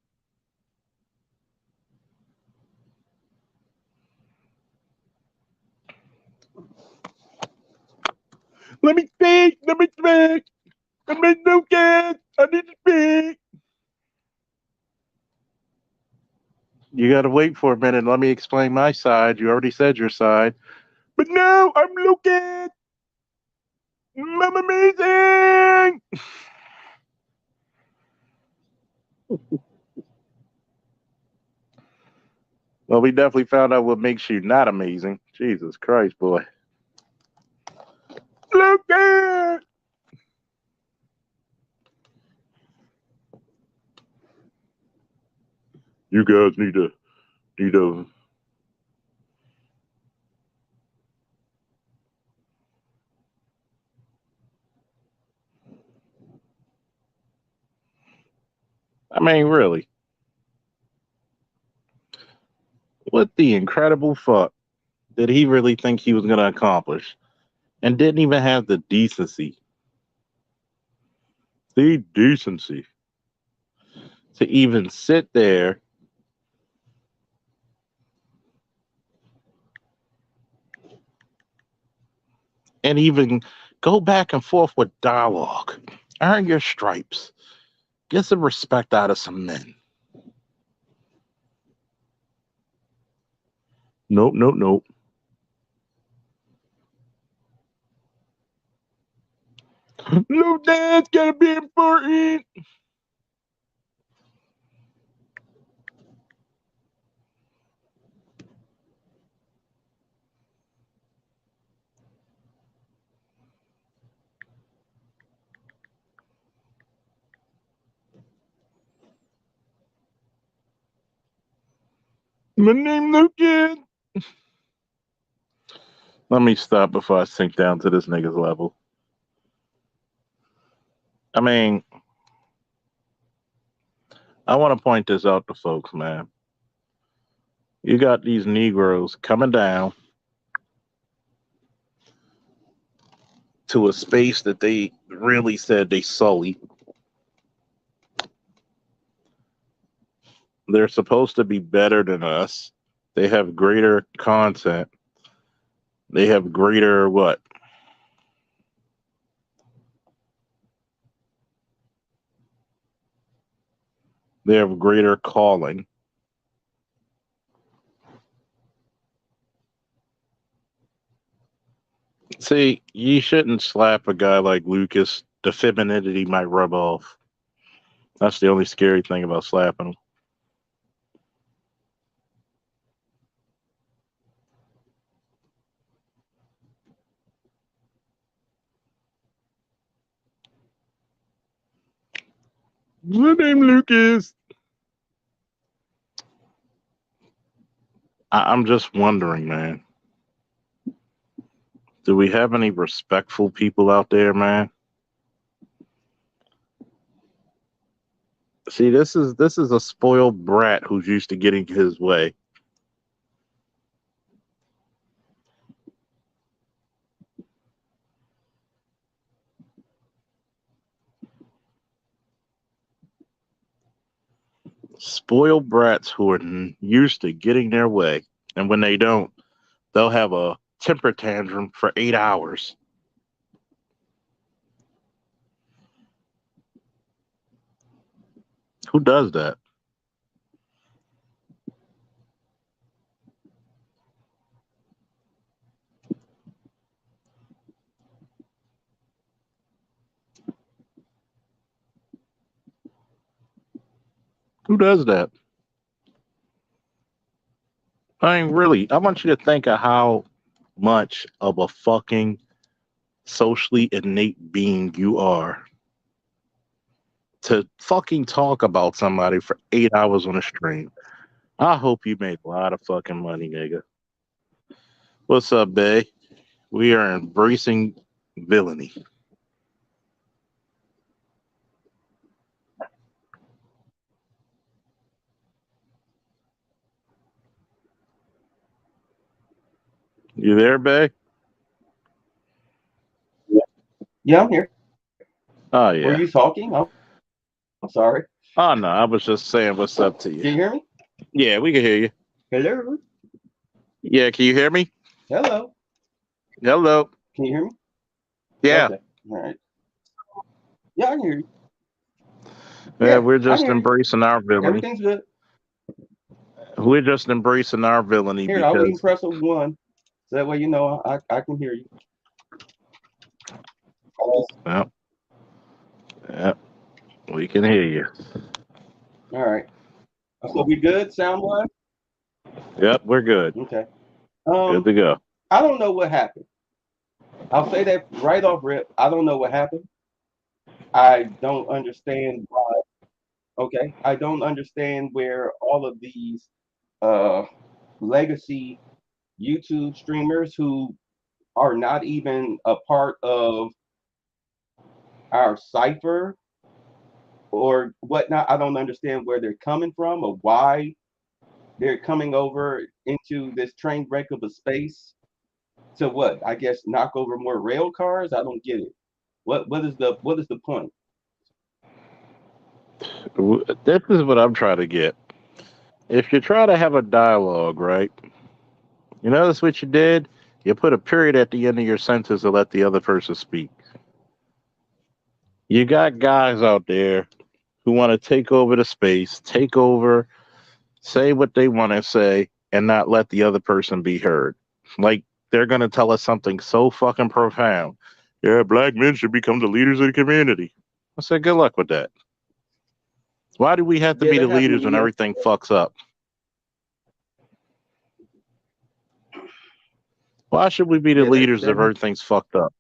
Let me think. I'm like, no, kid. I need to speak. You got to wait for a minute. Let me explain my side. You already said your side. But no, I'm looking. I'm amazing. Well, we definitely found out what makes you not amazing. Jesus Christ, boy. Look at. You guys need to. I mean, really. What the incredible fuck did he really think he was going to accomplish? And didn't even have the decency. The decency to even sit there and even go back and forth with dialogue. Earn your stripes. Get some respect out of some men. Nope, nope, nope. No, that's gotta be important. My name Lucas. Let me stop before I sink down to this nigga's level. I mean, I want to point this out to folks, man. You got these Negroes coming down to a space that they really said they sully. They're supposed to be better than us. They have greater content. They have greater what? They have greater calling. See, you shouldn't slap a guy like Lucas. The femininity might rub off. That's the only scary thing about slapping him. My name Lucas. I'm just wondering, man. Do we have any respectful people out there, man? See, this is a spoiled brat who's used to getting his way. Spoiled brats who are used to getting their way, and when they don't, they'll have a temper tantrum for 8 hours. Who does that? Who does that? I mean, really, I want you to think of how much of a fucking socially innate being you are to fucking talk about somebody for 8 hours on a stream. I hope you made a lot of fucking money, nigga. What's up, bae? We are embracing villainy. You there, bae? Yeah, I'm here. Oh, Were yeah. you talking? I'm sorry. Oh, no, I was just saying what's up to Can you. you hear me? Yeah, we can hear you. Hello? Yeah, can you hear me? Hello? Hello. Can you hear me? Yeah. Okay. All right. Yeah, I can hear you. Yeah, we're I just hear you. embracing our villainy. Everything's good. We're just embracing our villainy Here, I'll even because press a 1. So that way you know I can hear you. yeah, we can hear you. All right. So we good sound wise? Yep, we're good. Okay. Good to go. I don't know what happened. I'll say that right off rip. I don't know what happened. I don't understand why. Okay. I don't understand where all of these uh legacy YouTube streamers who are not even a part of our cipher or whatnot. I don't understand where they're coming from or why they're coming over into this train wreck of a space to what? I guess knock over more rail cars. I don't get it. What is the point? This is what I'm trying to get. If you try to have a dialogue, right? You notice what you did? You put a period at the end of your sentence to let the other person speak. You got guys out there who want to take over the space, take over, say what they want to say, and not let the other person be heard. Like they're going to tell us something so fucking profound. Yeah, black men should become the leaders of the community. I said, good luck with that. Why do we have to Yeah, be the that happened to leaders me when everything fucks up? Why should we be the Yeah, leaders if everything's fucked up?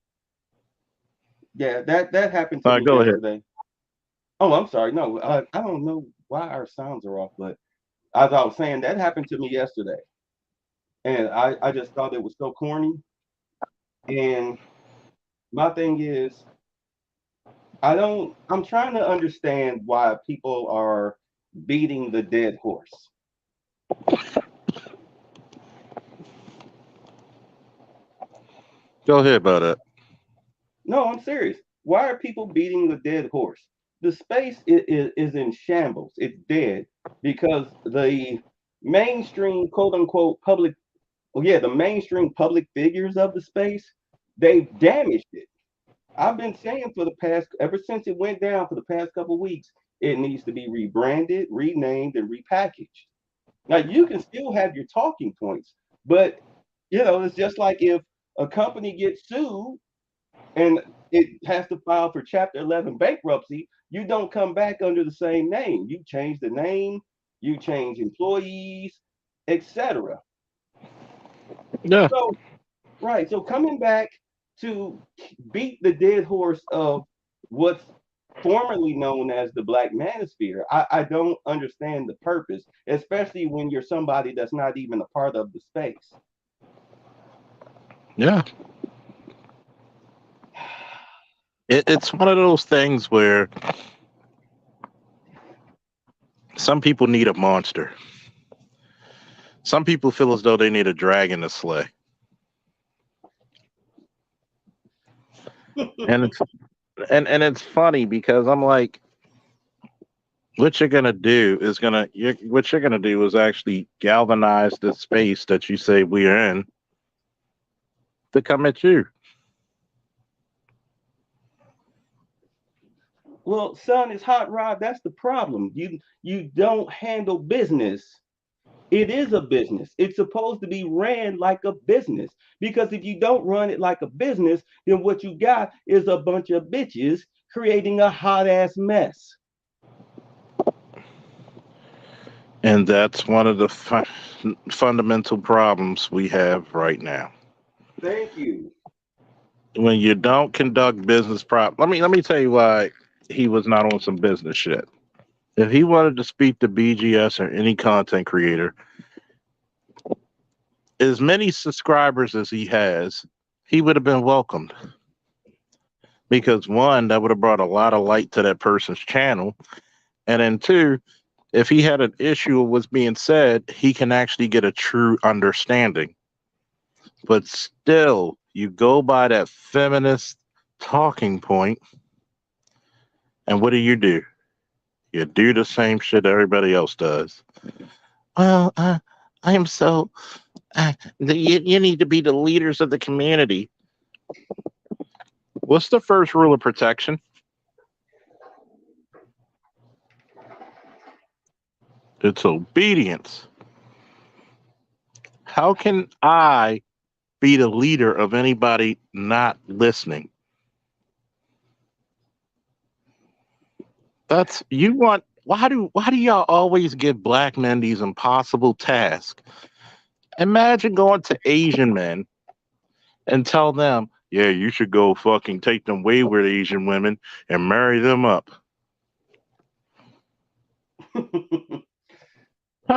yeah, that happened to All me right, go ahead. yesterday. Oh, I'm sorry. No, I don't know why our sounds are off, but as I was saying, that happened to me yesterday, and I just thought it was so corny. And my thing is, I'm trying to understand why people are beating the dead horse. Go ahead about it. No, I'm serious. Why are people beating the dead horse? The space is in shambles. It's dead because the mainstream, quote unquote, public, well, yeah, the mainstream public figures of the space, they've damaged it. I've been saying for the past, ever since it went down for the past couple of weeks, it needs to be rebranded, renamed, and repackaged. Now you can still have your talking points, but it's just like if a company gets sued and it has to file for Chapter 11 bankruptcy, you don't come back under the same name. You change the name, you change employees, etc. Yeah. So, right. So coming back to beat the dead horse of what's formerly known as the Black Manosphere, I don't understand the purpose, especially when you're somebody that's not even a part of the space. Yeah. It's one of those things where some people need a monster. Some people feel as though they need a dragon to slay. And it's and it's funny because I'm like, what you're gonna do is what you're gonna do is actually galvanize the space that you say we are in to come at you. Well, son, it's hot rod. That's the problem. You don't handle business. It is a business. It's supposed to be ran like a business. Because if you don't run it like a business, then what you got is a bunch of bitches creating a hot ass mess. And that's one of the fundamental problems we have right now. Thank you. When you don't conduct business let me tell you why he was not on some business shit. If he wanted to speak to BGS or any content creator, as many subscribers as he has, he would have been welcomed. Because one, that would have brought a lot of light to that person's channel. And then two, if he had an issue with what's being said, he can actually get a true understanding. But still, you go by that feminist talking point, and what do? You do the same shit everybody else does. Well, I am so. You need to be the leaders of the community. What's the first rule of protection? It's obedience. How can I be the leader of anybody not listening? That's you want. Why do y'all always give black men these impossible tasks? Imagine going to Asian men and tell them, yeah, you should go fucking take them wayward Asian women and marry them up.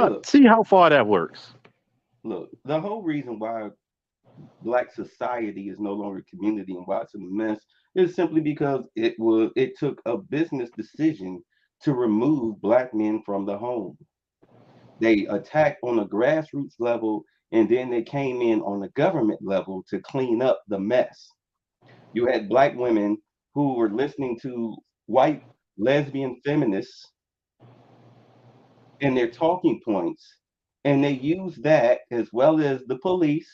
Look, See how far that works. look, the whole reason why black society is no longer a community and why it's a mess is simply because it took a business decision to remove black men from the home. They attacked on a grassroots level and then they came in on the government level to clean up the mess. You had black women who were listening to white lesbian feminists and their talking points, and they use that as well as the police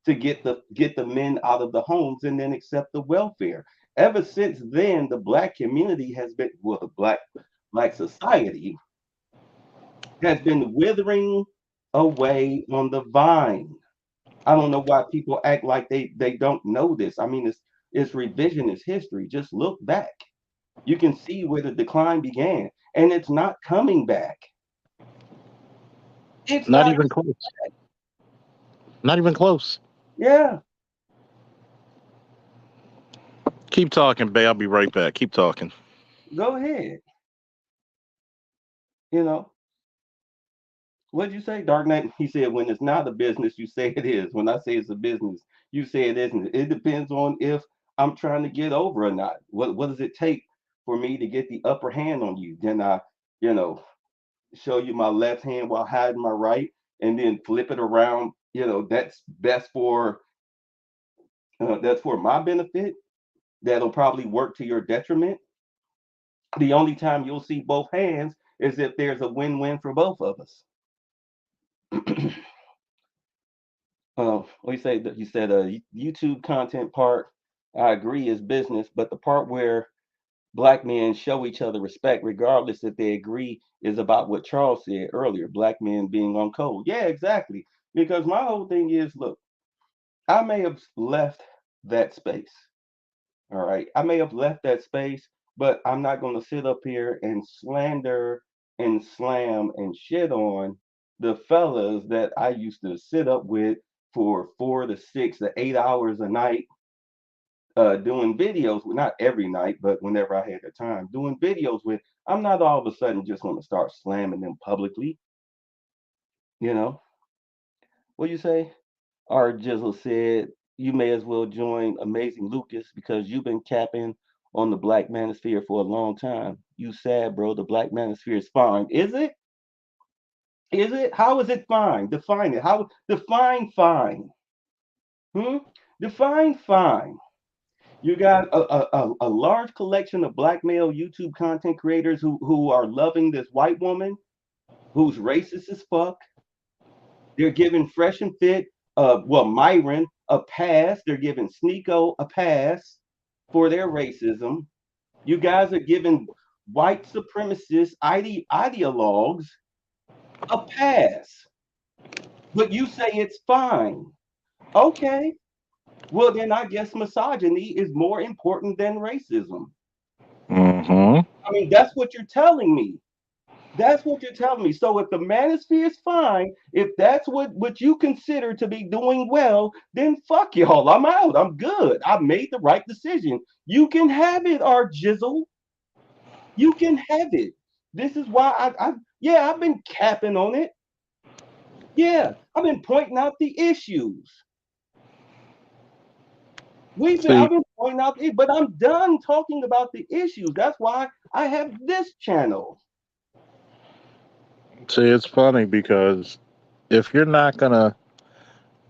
to get the men out of the homes and then accept the welfare. Ever since then, the black community has been, well, the black society has been withering away on the vine. I don't know why people act like they don't know this. I mean, it's revisionist history. Just look back. You can see where the decline began, and it's not coming back. It's Not not. even close. Not even close. Yeah, Keep talking, Bay. I'll be right back. Keep talking. go ahead. You know, what'd you say, Dark Knight? He said, when it's not a business, you say it is. When I say it's a business, you say it isn't. It depends on if I'm trying to get over or not. What does it take for me to get the upper hand on you? Then I, you know, show you my left hand while hiding my right, and then flip it around. That's for my benefit. That'll probably work to your detriment. The only time you'll see both hands is if there's a win-win for both of us. What you say? That you said YouTube content part. I agree is business, but the part where black men show each other respect, regardless if they agree, is about what Charles said earlier. Black men being on code. Yeah, exactly. Because my whole thing is, look, I may have left that space. All right. I may have left that space, but I'm not going to sit up here and slander and slam and shit on the fellas that I used to sit up with for 4 to 6 to 8 hours a night doing videos. Well, not every night, but whenever I had the time, doing videos with. I'm not all of a sudden just going to start slamming them publicly. You know, what you say? R. Jizzle said, you may as well join Amazing Lucas because you've been capping on the black manosphere for a long time. You sad, bro. The black manosphere is fine. Is it? Is it? How is it fine? Define it. How define fine? Hmm? Define fine. You got a large collection of black male YouTube content creators who are loving this white woman who's racist as fuck. They're giving Fresh and Fit, Myron a pass. They're giving Sneeko a pass for their racism. You guys are giving white supremacist ideologues a pass, but you say it's fine. Okay, well then I guess misogyny is more important than racism. Mm-hmm. I mean, that's what you're telling me. That's what you're telling me. So if the manosphere is fine, if that's what you consider to be doing well, then fuck y'all. I'm out. I'm good. I made the right decision. You can have it, our jizzle. You can have it. This is why yeah, I've been capping on it. Yeah, I've been pointing out the issues. I've See, been pointing out it, but I'm done talking about the issues. That's why I have this channel. it's funny because if you're not gonna,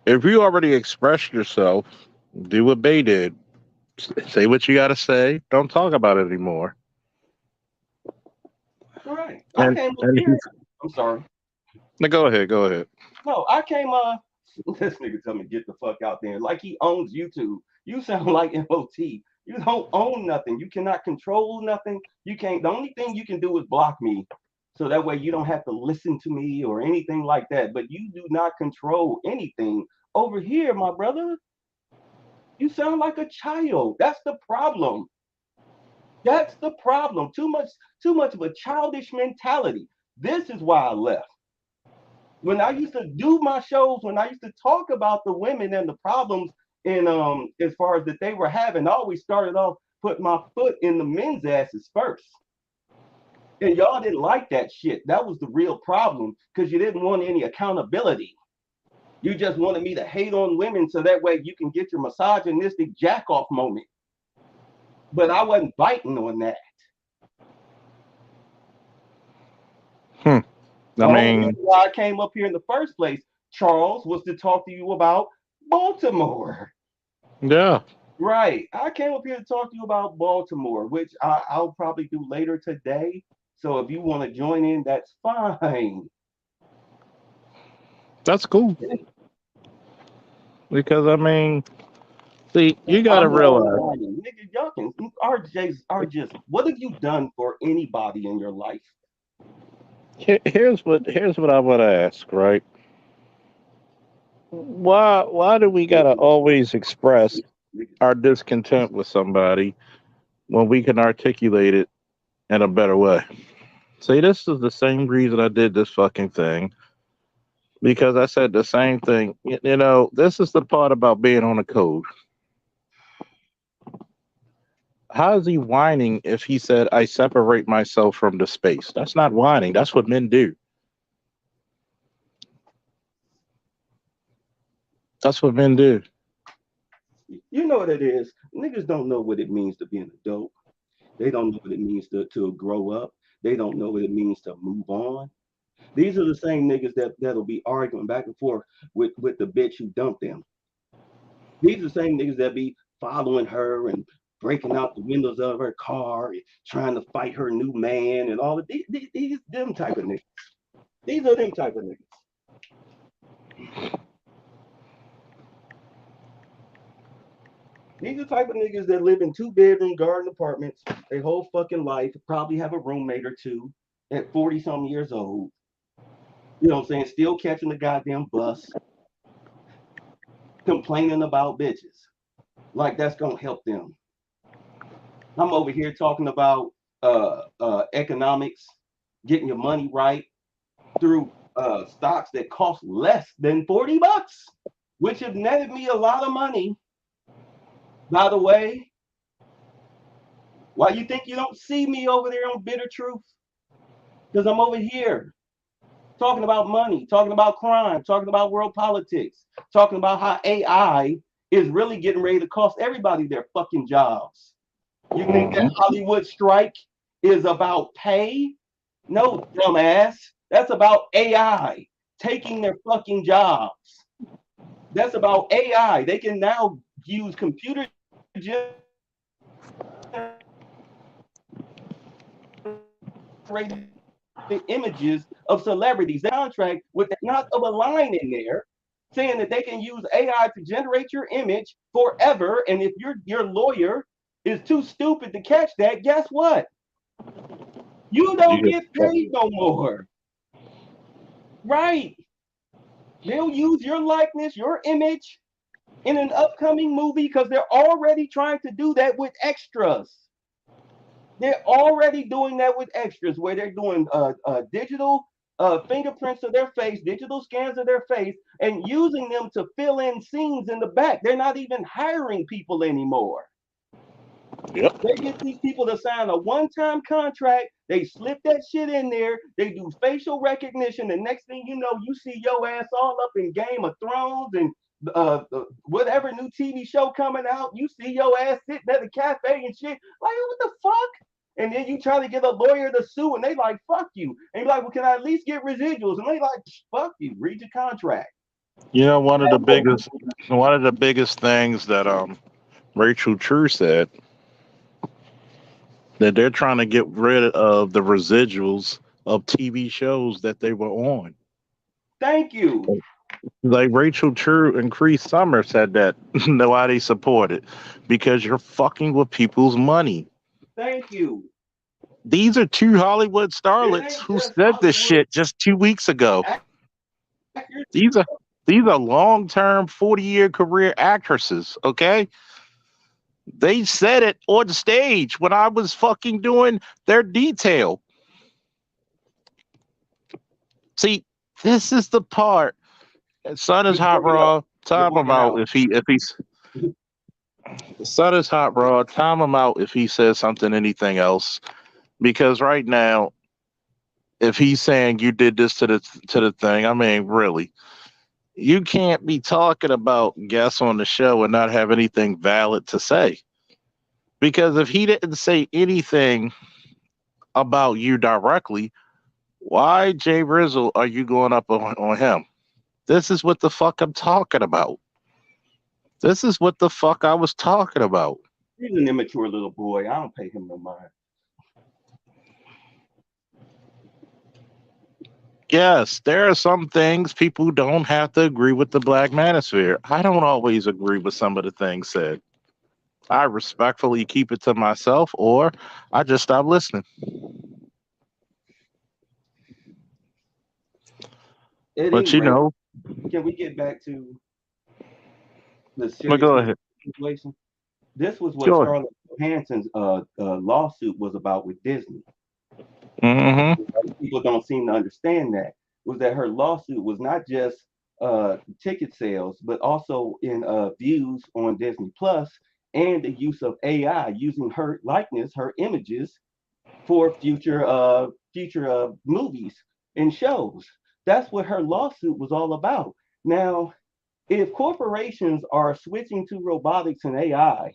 if you already expressed yourself, do what Bay did. Say what you got to say. Don't talk about it anymore. All right. I And came up and here. I'm sorry. now go ahead. Go ahead. No, I came this nigga tell me get the fuck out there. Like he owns YouTube. You sound like MOT. You don't own nothing. You cannot control nothing. You can't the only thing you can do is block me So that way you don't have to listen to me or anything like that. But you do not control anything over here, my brother. You sound like a child. That's the problem. That's the problem. Too much of a childish mentality. This is why I left. When I used to do my shows, when I used to talk about the women and the problems in as far as that they were having, I always started off put my foot in the men's asses first. And y'all didn't like that shit. That was the real problem because you didn't want any accountability. You just wanted me to hate on women so that way you can get your misogynistic jack off moment. But I wasn't biting on that. I mean, why I came up here in the first place, Charles, was to talk to you about Baltimore. yeah. Right. I came up here to talk to you about Baltimore, which I'll probably do later today. So if you want to join in, that's fine. That's cool. Because I mean, see, you gotta realize, nigga, y'all can RJs are just. What have you done for anybody in your life? here's what I want to ask, right? Why do we gotta always express our discontent with somebody when we can articulate it in a better way? See, this is the same reason I did this fucking thing. Because I said the same thing. You know, this is the part about being on a code. How is he whining if he said, I separate myself from the space? That's not whining. That's what men do. That's what men do. You know what it is. Niggas don't know what it means to be an adult. They don't know what it means to grow up. They don't know what it means to move on. These are the same niggas that'll be arguing back and forth with the bitch who dumped them. These are the same niggas that be following her and breaking out the windows of her car and trying to fight her new man and all of these them type of niggas. These are them type of niggas. These are the type of niggas that live in 2-bedroom garden apartments their whole fucking life, probably have a roommate or two at 40-something years old. You know what I'm saying? Still catching the goddamn bus, complaining about bitches. Like that's gonna help them. I'm over here talking about economics, getting your money right through stocks that cost less than $40, which have netted me a lot of money. By the way, why you think you don't see me over there on Bitter Truth? Because I'm over here talking about money, talking about crime, talking about world politics, talking about how AI is really getting ready to cost everybody their fucking jobs. You think that Hollywood strike is about pay? No, dumbass. That's about AI taking their fucking jobs. That's about AI. They can now use computer generated images of celebrities. They contract with not of a line in there saying that they can use AI to generate your image forever. And if your lawyer is too stupid to catch that, guess what? You don't get paid no more. Right. They'll use your likeness, your image in an upcoming movie because they're already trying to do that with extras. They're already doing that with extras where they're doing digital fingerprints of their face, digital scans of their face, and using them to fill in scenes in the back. They're not even hiring people anymore. Yep. They get these people to sign a one-time contract. They slip that shit in there. They do facial recognition. The next thing you know, you see your ass all up in Game of Thrones and whatever new TV show coming out. You see your ass sitting at the cafe and shit. Like, what the fuck? And then you try to get a lawyer to sue, and they like, fuck you. And you're like, well, can I at least get residuals? And they like, fuck you. Read your contract. You know, one of the biggest things that Rachel True said, that they're trying to get rid of the residuals of TV shows that they were on. Thank you. Like Rachel True and Cree Summer said that nobody supported because you're fucking with people's money. Thank you. These are two Hollywood starlets who said this shit just 2 weeks ago. These are long-term 40-year career actresses, okay? They said it on stage when I was fucking doing their detail. See, this is the part. Sun is hot raw. Time him out if he's the sun is hot raw. Time him out if he says something anything else. Because right now, if he's saying you did this to the thing, I mean, really, you can't be talking about guests on the show and not have anything valid to say. Because if he didn't say anything about you directly, why, Jay Rizzle, are you going up on him? This is what the fuck I'm talking about. This is what the fuck I was talking about. He's an immature little boy. I don't pay him no mind. Yes, there are some things people don't have to agree with the black manosphere. I don't always agree with some of the things said. I respectfully keep it to myself, or I just stop listening. But you know, can we get back to the go ahead. situation? This was what Scarlett Johansson's lawsuit was about with Disney. Mm-hmm. People don't seem to understand that. Was that her lawsuit was not just ticket sales, but also in views on Disney Plus and the use of AI using her likeness, her images for future movies and shows. That's what her lawsuit was all about. Now, if corporations are switching to robotics and AI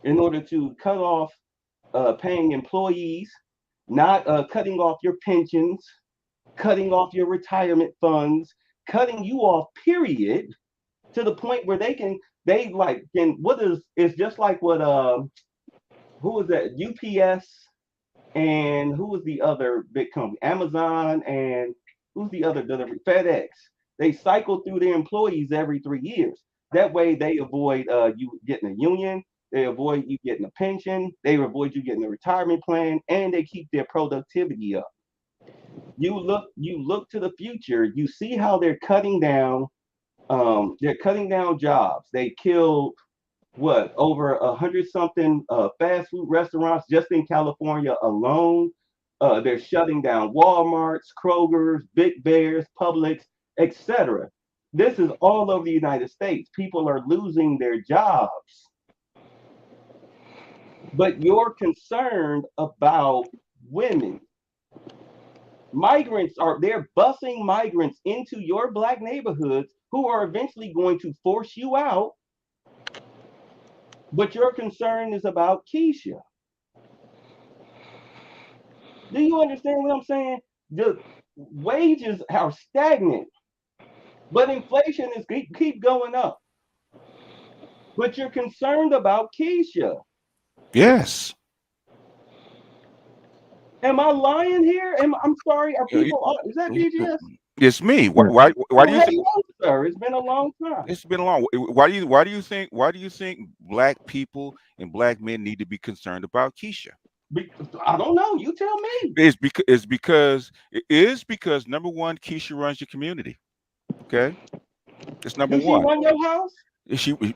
in order to cut off paying employees, not cutting off your pensions, cutting off your retirement funds, cutting you off, period, to the point where it's just like what who was that? UPS and who was the other big company? Amazon, and who's the other delivery? FedEx. They cycle through their employees every 3 years. That way they avoid you getting a union, they avoid you getting a pension, they avoid you getting a retirement plan, and they keep their productivity up. You look to the future, you see how they're cutting down jobs. They killed over 100-something fast food restaurants just in California alone. They're shutting down Walmarts, Kroger's, Big Bears, Publix, etc. This is all over the United States. People are losing their jobs. But you're concerned about women. They're busing migrants into your black neighborhoods who are eventually going to force you out. But your concern is about Keisha. Do you understand what I'm saying? The wages are stagnant, but inflation is keep going up. But you're concerned about Keisha. Yes. Am I lying here? I'm sorry. Are people? Is that BGS? It's me. Why do you think? Sir, it's been a long time. It's been a long. Why do you think black people and black men need to be concerned about Keisha? I don't know. You tell me. It's because number one, Keisha runs your community. Okay, it's number one. Does she run your house?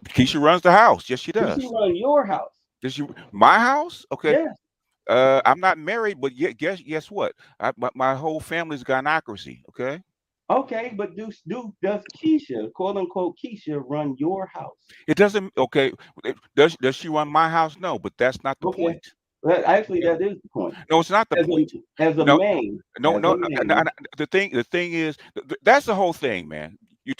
Keisha runs the house. Yes, she does. Does she run your house? My house? Okay. Yes. I'm not married, but guess what? My whole family's gynocracy. Okay. Okay, but does Keisha, quote unquote Keisha, run your house? It doesn't. Okay. Does she run my house? No, but that's not the point. Actually, that is the point. No, it's not the point. As a man. No. The thing is, that's the whole thing, man. You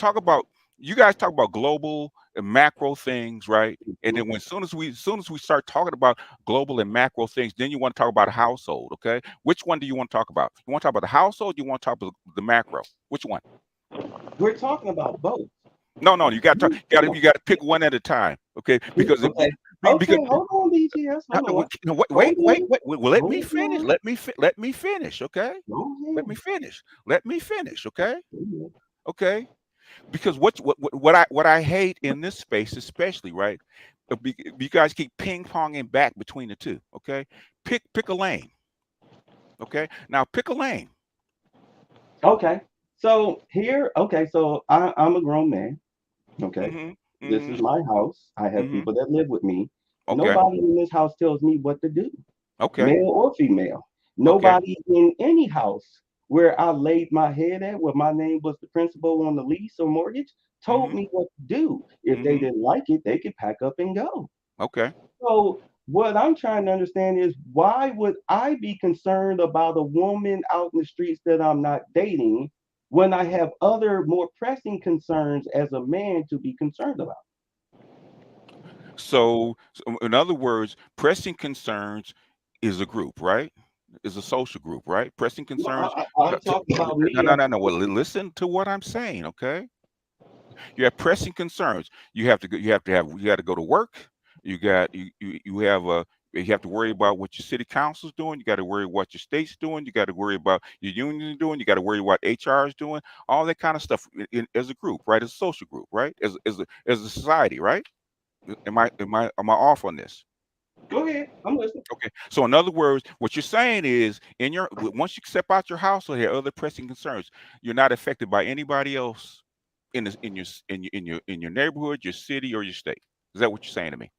guys talk about global and macro things, right? And then as soon as we start talking about global and macro things, then you want to talk about a household, okay? Which one do you want to talk about? You want to talk about the household? You want to talk about the macro? Which one? We're talking about both. No, you got to pick one at a time, okay? Because hold on, BGS. Wait. Well, let me finish. Let me finish, okay? Let me finish, okay? Okay. Because what I hate in this space, especially, right? You guys keep ping-ponging back between the two, okay? Pick a lane. Okay. Now pick a lane. Okay. So here, okay, so I'm a grown man. Okay. Mm-hmm. This is Mm-hmm. my house. I have Mm-hmm. people that live with me. Okay. Nobody in this house tells me what to do, Okay. male or female. Okay. Nobody in any house where I laid my head at, where my name was the principal on the lease or mortgage, told Mm-hmm. me what to do. If they Mm-hmm. didn't like it, they could pack up and go. Okay. So what I'm trying to understand is why would I be concerned about a woman out in the streets that I'm not dating when I have other more pressing concerns as a man to be concerned about? So in other words, pressing concerns is a group, right? Is a social group, right? Pressing No, concerns. I'm talking about me No, no, as no, a no. Well, man. listen to what I'm saying, okay? You have pressing concerns. You have to go, you got to go to work. You have you have to worry about what your city council's doing. You got to worry what your state's doing. You got to worry about your union doing. You got to worry what HR is doing. All that kind of stuff as a group, right? As a social group, right? As a society, right? Am I off on this? Go ahead, I'm listening. Okay. So in other words, what you're saying is once you step out your house or have other pressing concerns, you're not affected by anybody else in your neighborhood, your city, or your state. Is that what you're saying to me?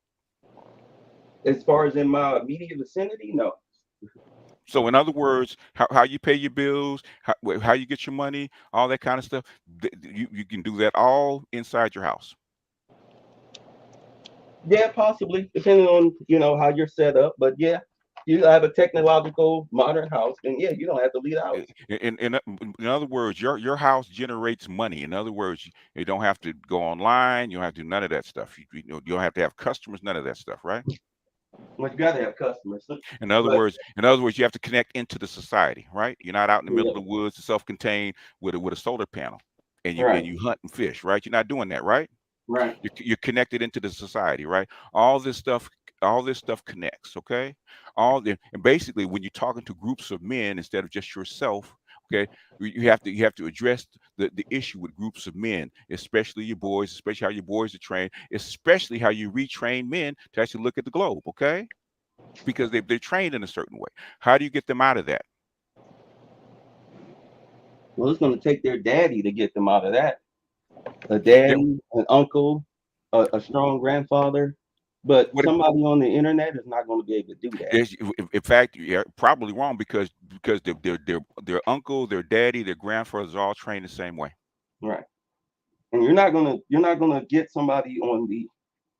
As far as in my immediate vicinity, no. So in other words, how you pay your bills, how you get your money, all that kind of stuff, you can do that all inside your house. Yeah, possibly, depending on how you're set up. But yeah, you have a technological modern house, then yeah, you don't have to leave the house. In other words, your house generates money. In other words, you don't have to go online. You don't have to do none of that stuff. You don't have to have customers. None of that stuff, right? Well, you gotta have customers. But In other words, you have to connect into the society, right? You're not out in the middle yeah, of the woods, self-contained with a solar panel, and you right, and you hunt and fish, right? You're not doing that, right? right. You're connected into the society, right? All this stuff connects, okay? And basically when you're talking to groups of men instead of just yourself, okay, you have to address the issue with groups of men, especially your boys, especially how your boys are trained, especially how you retrain men to actually look at the globe, okay? Because they're trained in a certain way. How do you get them out of that? Well, it's gonna take their daddy to get them out of that. A Yeah, daddy, an uncle, a strong grandfather. But what somebody on the internet is not going to be able to do that. in fact, you're probably wrong because their uncle, their daddy, their grandfathers are all trained the same way. Right. And you're not gonna get somebody on the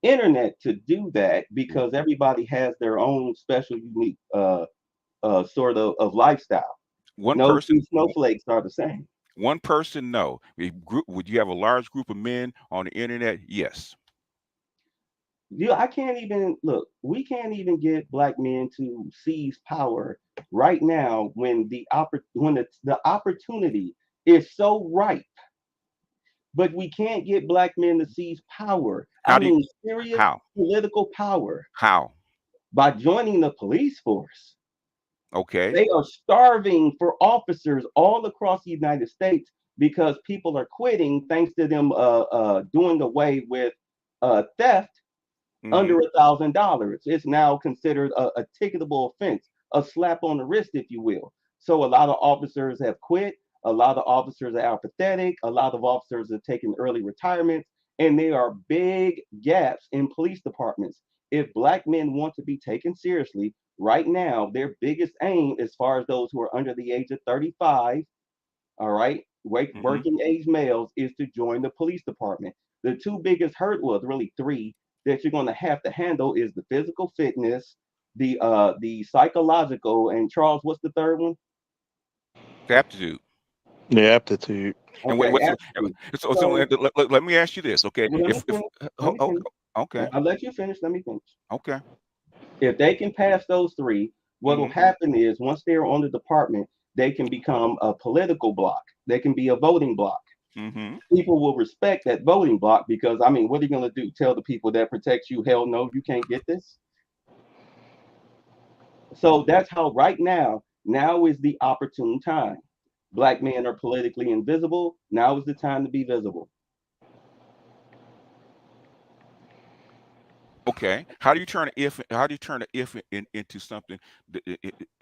internet to do that Yeah. because everybody has their own special unique sort of lifestyle. One No person, two snowflakes are the same. one person, no. Would you have a large group of men on the internet? Yes. I can't even look. We can't even get black men to seize power right now when the opportunity is so ripe, but we can't get black men to seize power. I How do you? mean, serious How? political power How? by joining the police force. Okay. They are starving for officers all across the United States because people are quitting thanks to them doing away with theft Mm-hmm. under $1,000. It's now considered a ticketable offense, a slap on the wrist, if you will. So a lot of officers have quit. A lot of officers are apathetic. A lot of officers are taking early retirements, and there are big gaps in police departments. If black men want to be taken seriously, right now, their biggest aim, as far as those who are under the age of 35, all right, Mm-hmm. working age males, is to join the police department. The two biggest well, really three that you're going to handle is the physical fitness, the psychological, and Charles, what's the third one? Aptitude. The aptitude. And what, Okay, what's aptitude. so So let me ask you this, okay? well, let me If finish. Let oh, me oh, finish. okay, I'll let you finish. Let me finish. okay. If they can pass those three, what will Mm-hmm. happen is once they're on the department, they can become a political block. They can be a voting block. Mm-hmm. People will respect that voting block because I mean, what are you going to do? Tell the people that protect you, hell no, you can't get this. So that's how right now is the opportune time. Black men are politically invisible. Now is the time to be visible. Okay. How do you turn an if? How do you turn an if into something?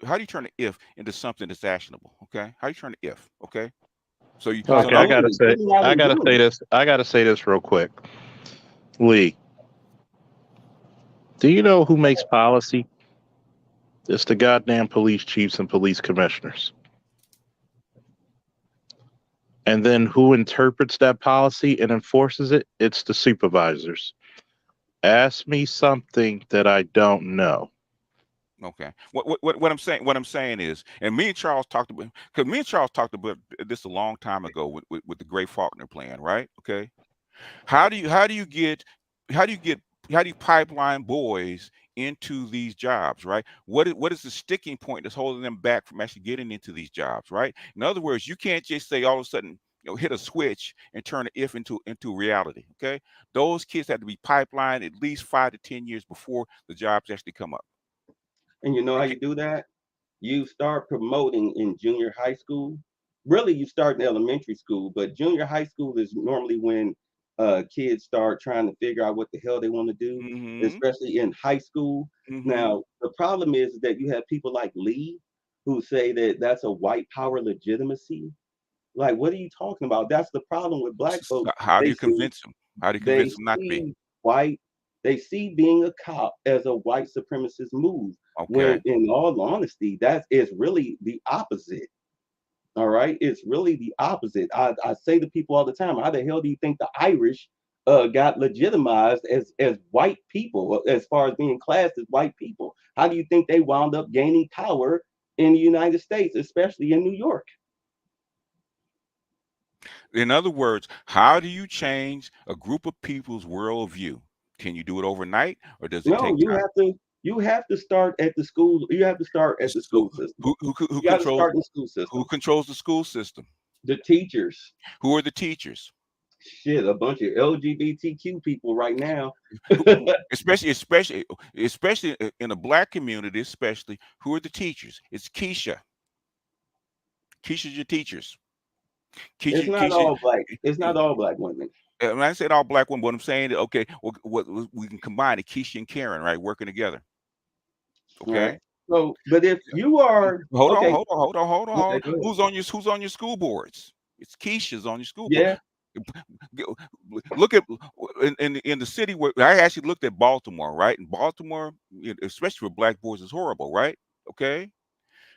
How do you turn an if into something that's actionable? Okay. How do you turn an if? Okay. So you. So Okay, now. I gotta say this real quick. Lee, do you know who makes policy? It's the goddamn police chiefs and police commissioners. And then who interprets that policy and enforces it? It's the supervisors. Ask me something that I don't know. Okay. What I'm saying is, and me and Charles talked about, because me and Charles talked about this a long time ago with the Gray Faulkner plan, right? Okay. How do you get how do you pipeline boys into these jobs, right? What is the sticking point that's holding them back from actually getting into these jobs, right? In other words, you can't just say all of a sudden, hit a switch and turn an if into reality. Okay. Those kids have to be pipelined at least 5 to 10 years before the jobs actually come up. And you know how Okay. you do that? You start promoting in junior high school. Really, you start in elementary school, but junior high school is normally when kids start trying to figure out what the hell they want to do, Mm-hmm. especially in high school. Mm-hmm. Now, the problem is that you have people like Lee who say that that's a white power legitimacy. Like, what are you talking about? That's the problem with black So folks. how do They you see convince them? How do you they convince them not to be? see white, they see being a cop as a white supremacist move. When Okay. in all honesty, that is really the opposite. All right. It's really the opposite. I say to people all the time, how the hell do you think the Irish got legitimized as white people, as far as being classed as white people? How do you think they wound up gaining power in the United States, especially in New York? In other words, how do you change a group of people's worldview? Can you do it overnight, or does it No, take time? you have to start at the school. You have to start at the So school system. who You got to controls start in the school system. the school system? The teachers, Who are the teachers? shit, a bunch of LGBTQ people right now. Especially in the black community, especially who are the teachers? It's Keisha. Keisha's your teachers. It's Keisha, not Keisha. all black. It's not all black women. When I said all black women, what I'm saying, okay, what we can combine it, Keisha and Karen, right, working together. Right. Okay. So, but if you are Hold on, okay, hold on. okay, go ahead. Who's on your school boards? It's Keisha's on your school board. Yeah, Look at in the city where I actually looked at Baltimore, right? In Baltimore, especially for black boys, is horrible, right? Okay.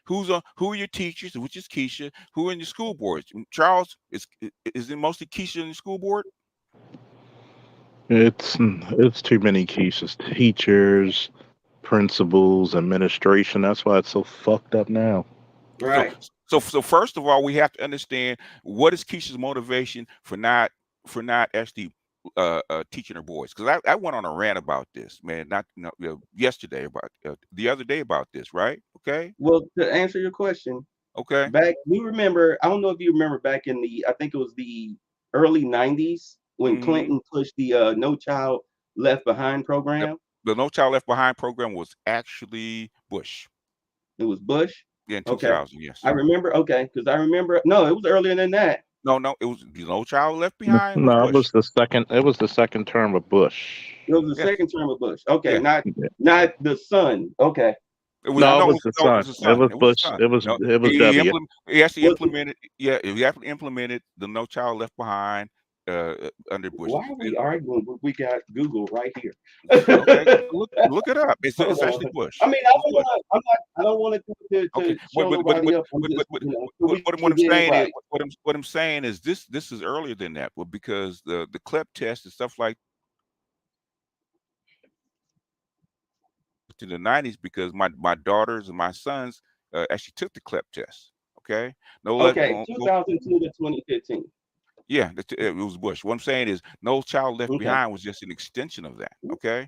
Who are your teachers, which is Keisha? Who are in your school boards? Charles, is it mostly Keisha in the school board? It's too many Keisha's. Teachers, principals, administration. That's why it's so fucked up now. So, right. so first of all, we have to understand what is Keisha's motivation for not actually teaching her boys. Because I went on a rant about this, man. Not yesterday about the other day about this, right? Okay, Well, to answer your question, okay. back we remember, I don't know if you remember back in the I think it was the early 90s when Mm-hmm. Clinton pushed the No Child Left Behind program. The No Child Left Behind program was actually Bush. It was Bush. Yeah, in Okay. 2000. Yes. I remember, okay, because I remember no, it was earlier than that. No, it was the No Child Left Behind was No, it Bush. was the second. It was the second term of Bush. It was the Yeah, second term of Bush. Okay, yeah. not the son. Okay. It was No, it no, was the it son. was the It son. was It was the Bush. son. No, It was W. he actually Was it, implemented. Yeah, he actually implemented the No Child Left Behind under Bush. why are we arguing when we got Google right here? Okay, look it up. Hold It's actually on. Bush. I mean, I It's don't Bush. want to. I don't want Okay, to show nobody up. I'm just, so we what can I'm get it saying is right. what I'm saying is this is earlier than that, but because the CLEP test and stuff like to the 90s, because my daughters and my sons actually took the CLEP test. Okay, no less. Okay, 2002 to 2015. Yeah, it was Bush. What I'm saying is, No Child Left Okay, Behind was just an extension of that. Okay,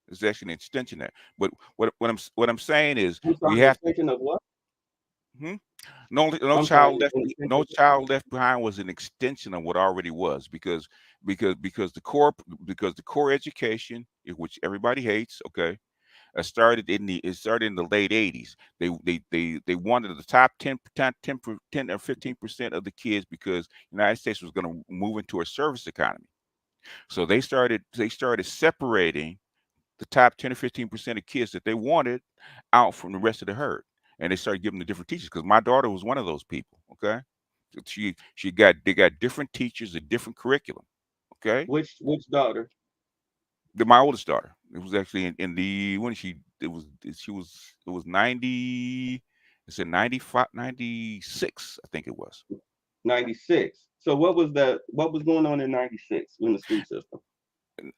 it's actually an extension of that. But what I'm saying is, I'm we sorry. have Extension of what? hmm? I'm sorry. An No extension. Child Left Behind was an extension of what already was, because the core education, which everybody hates, okay, it started in the late 80s. They wanted the top 10 or 15% of the kids, because the United States was going to move into a service economy. So they started separating the top 10 or 15% of kids that they wanted out from the rest of the herd, and they started giving them different teachers. Because my daughter was one of those people. Okay, they got different teachers, a different curriculum. Okay, Which daughter? my oldest daughter. It was actually in the when she it was 90. It's in 95, 96, I think it was. 96. So what was going on in 96 in the school system?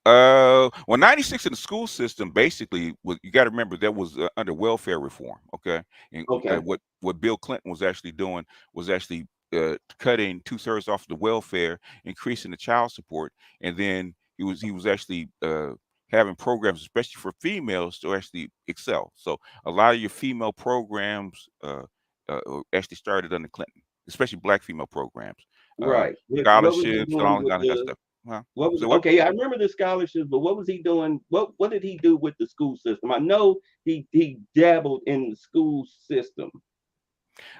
Well, 96 in the school system basically you got to remember that was under welfare reform. Okay, and Okay. What Bill Clinton was actually doing was actually cutting 2/3 off the welfare, increasing the child support, and then he was actually having programs, especially for females, to actually excel. So a lot of your female programs actually started under Clinton, especially black female programs, Right. What was he scholarships, and doing all with that kind of the stuff. Huh? what was So what? okay, I remember the scholarships, but what was he doing? What did he do with the school system? I know he dabbled in the school system.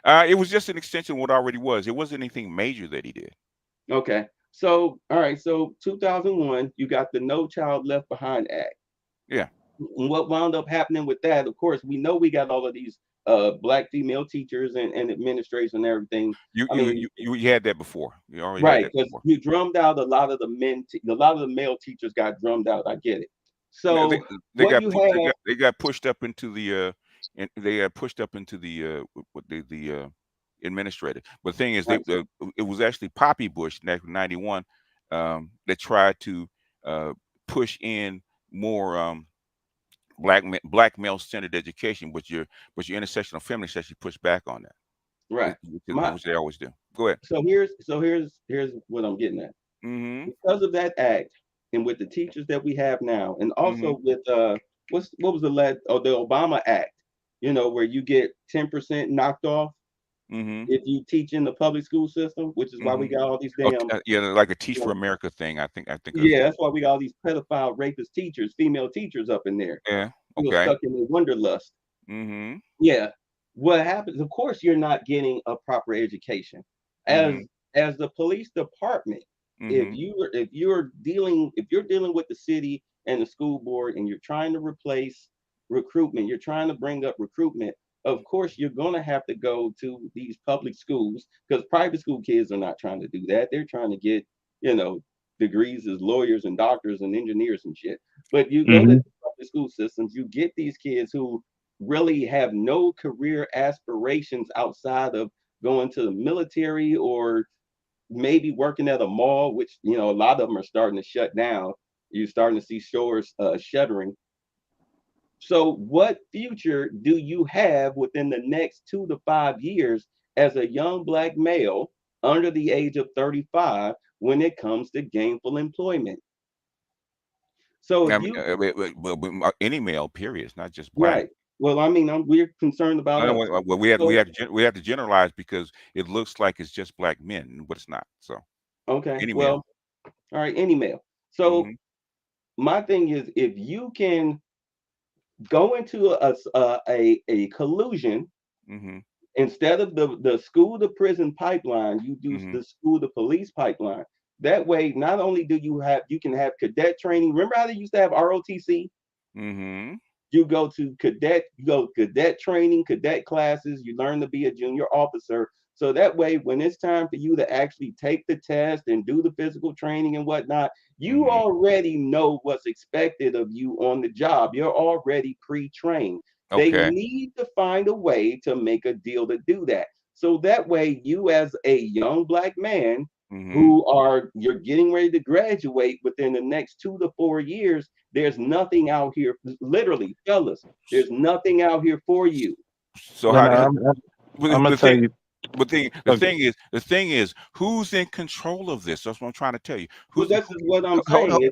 It was just an extension of what already was. It wasn't anything major that he did. Okay. So, all right. So 2001, you got the No Child Left Behind Act. Yeah. And what wound up happening with that, of course, we know we got all of these black female teachers and administration and everything. You had that before. You already had Right, that because before. you drummed out a lot of the a lot of the male teachers got drummed out. I get it. Yeah, So they what got you pu- have, they got pushed up into the and they got pushed up into the administrative. But the thing is, right, it was actually Poppy Bush in 91 that tried to push in more black male centered education, but your intersectional feminists actually pushed back on that, right. which they always do. Go ahead. So here's what I'm getting at. Mm-hmm. Because of that act, and with the teachers that we have now, and also with what was the Obama Act, where you get 10% knocked off if you teach in the public school system, which is why we got all these damn Yeah, like a Teach for America thing. I think that's yeah, that's why we got all these pedophile rapist teachers, female teachers up in there. yeah. Still Okay. stuck in the wanderlust. Mm-hmm. Yeah. What happens? Of course, you're not getting a proper education. As the police department, if you're dealing with the city and the school board and you're trying to replace recruitment, you're trying to bring up recruitment, of course you're gonna have to go to these public schools, because private school kids are not trying to do that. They're trying to get, degrees as lawyers and doctors and engineers and shit. But you go to the public school systems, you get these kids who really have no career aspirations outside of going to the military or maybe working at a mall, which a lot of them are starting to shut down. You're starting to see stores shuttering. So what future do you have within the next 2 to 5 years as a young black male under the age of 35 when it comes to gainful employment? So if you any male, period. It's not just black. right. Well, I mean, we're concerned about us. Well, we have to generalize because it looks like it's just black men, but it's not. So Okay. any Well, male. all right, any male. So my thing is, if you can go into a collusion instead of the school to prison pipeline, you do the school to police pipeline. That way, not only do you can have cadet training. Remember how they used to have ROTC? You go cadet training, cadet classes, you learn to be a junior officer. So that way, when it's time for you to actually take the test and do the physical training and whatnot, you already know what's expected of you on the job. You're already pre-trained. They need to find a way to make a deal to do that. So that way, you as a young black man you're getting ready to graduate within the next 2 to 4 years, there's nothing out here, literally, fellas, there's nothing out here for you. So I'm gonna tell you. But the thing is, who's in control of this? That's what I'm trying to tell you. This is what I'm saying.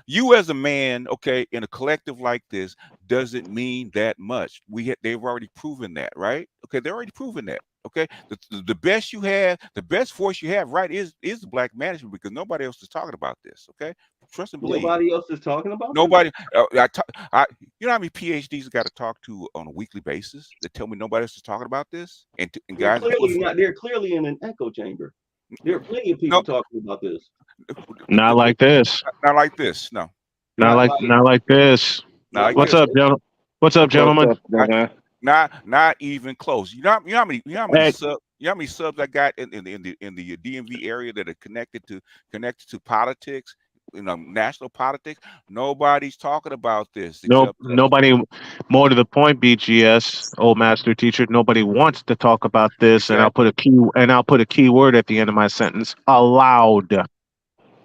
You as a man, okay, in a collective like this doesn't mean that much. They've already proven that, right? Okay, they're already proven that. Okay, the best you have, the best force you have, right, is the black management, because nobody else is talking about this. Okay, trust and believe. Nobody else is talking about nobody. You know how many PhDs I got to talk to on a weekly basis that tell me nobody else is talking about this? And guys, they're clearly in an echo chamber. There are plenty of people talking about this. Not like this. Not like this. No. Not like like not like this. Not like What's this. up, gentlemen? What's up, gentlemen? Not even close. You know how many Hey, subs I got in the DMV area that are connected to politics, national politics. Nobody's talking about this no, except nobody. More to the point, BGS, old master teacher. Nobody wants to talk about this, and exactly I'll put a key word at the end of my sentence. Allowed.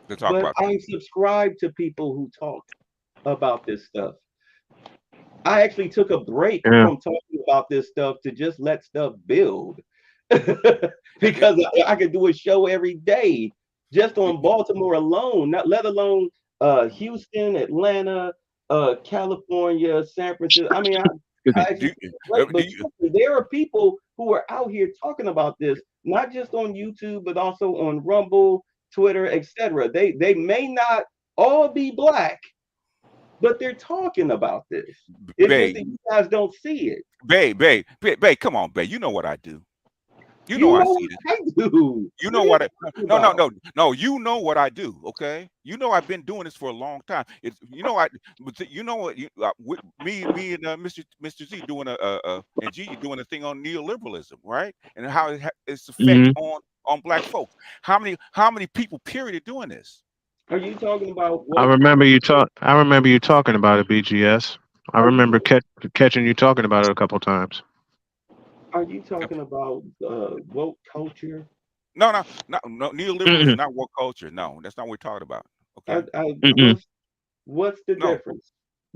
to talk but about this. I subscribe to people who talk about this stuff. I actually took a break Yeah. from talking about this stuff to just let stuff build. Because I could do a show every day just on Baltimore alone, not let alone Houston, Atlanta, California, San Francisco. I mean, I actually took a break, but there are people who are out here talking about this, not just on YouTube, but also on Rumble, Twitter, etc. They may not all be black, but they're talking about this. It's just that you guys don't see it. Babe, come on, babe. You know what I do. You know I see this. I do. You know what? No. You know what I do. Okay. You know I've been doing this for a long time. It's you know what? Me and Mr. Z doing and G doing a thing on neoliberalism, right? And how its effect on black folks. How many people period are doing this? Are you talking about? I remember you talking about it, BGS. I remember catching you talking about it a couple times. Are you talking about woke culture? No. Neoliberalism is not woke culture. No, that's not what we're talking about. Okay. What's the difference?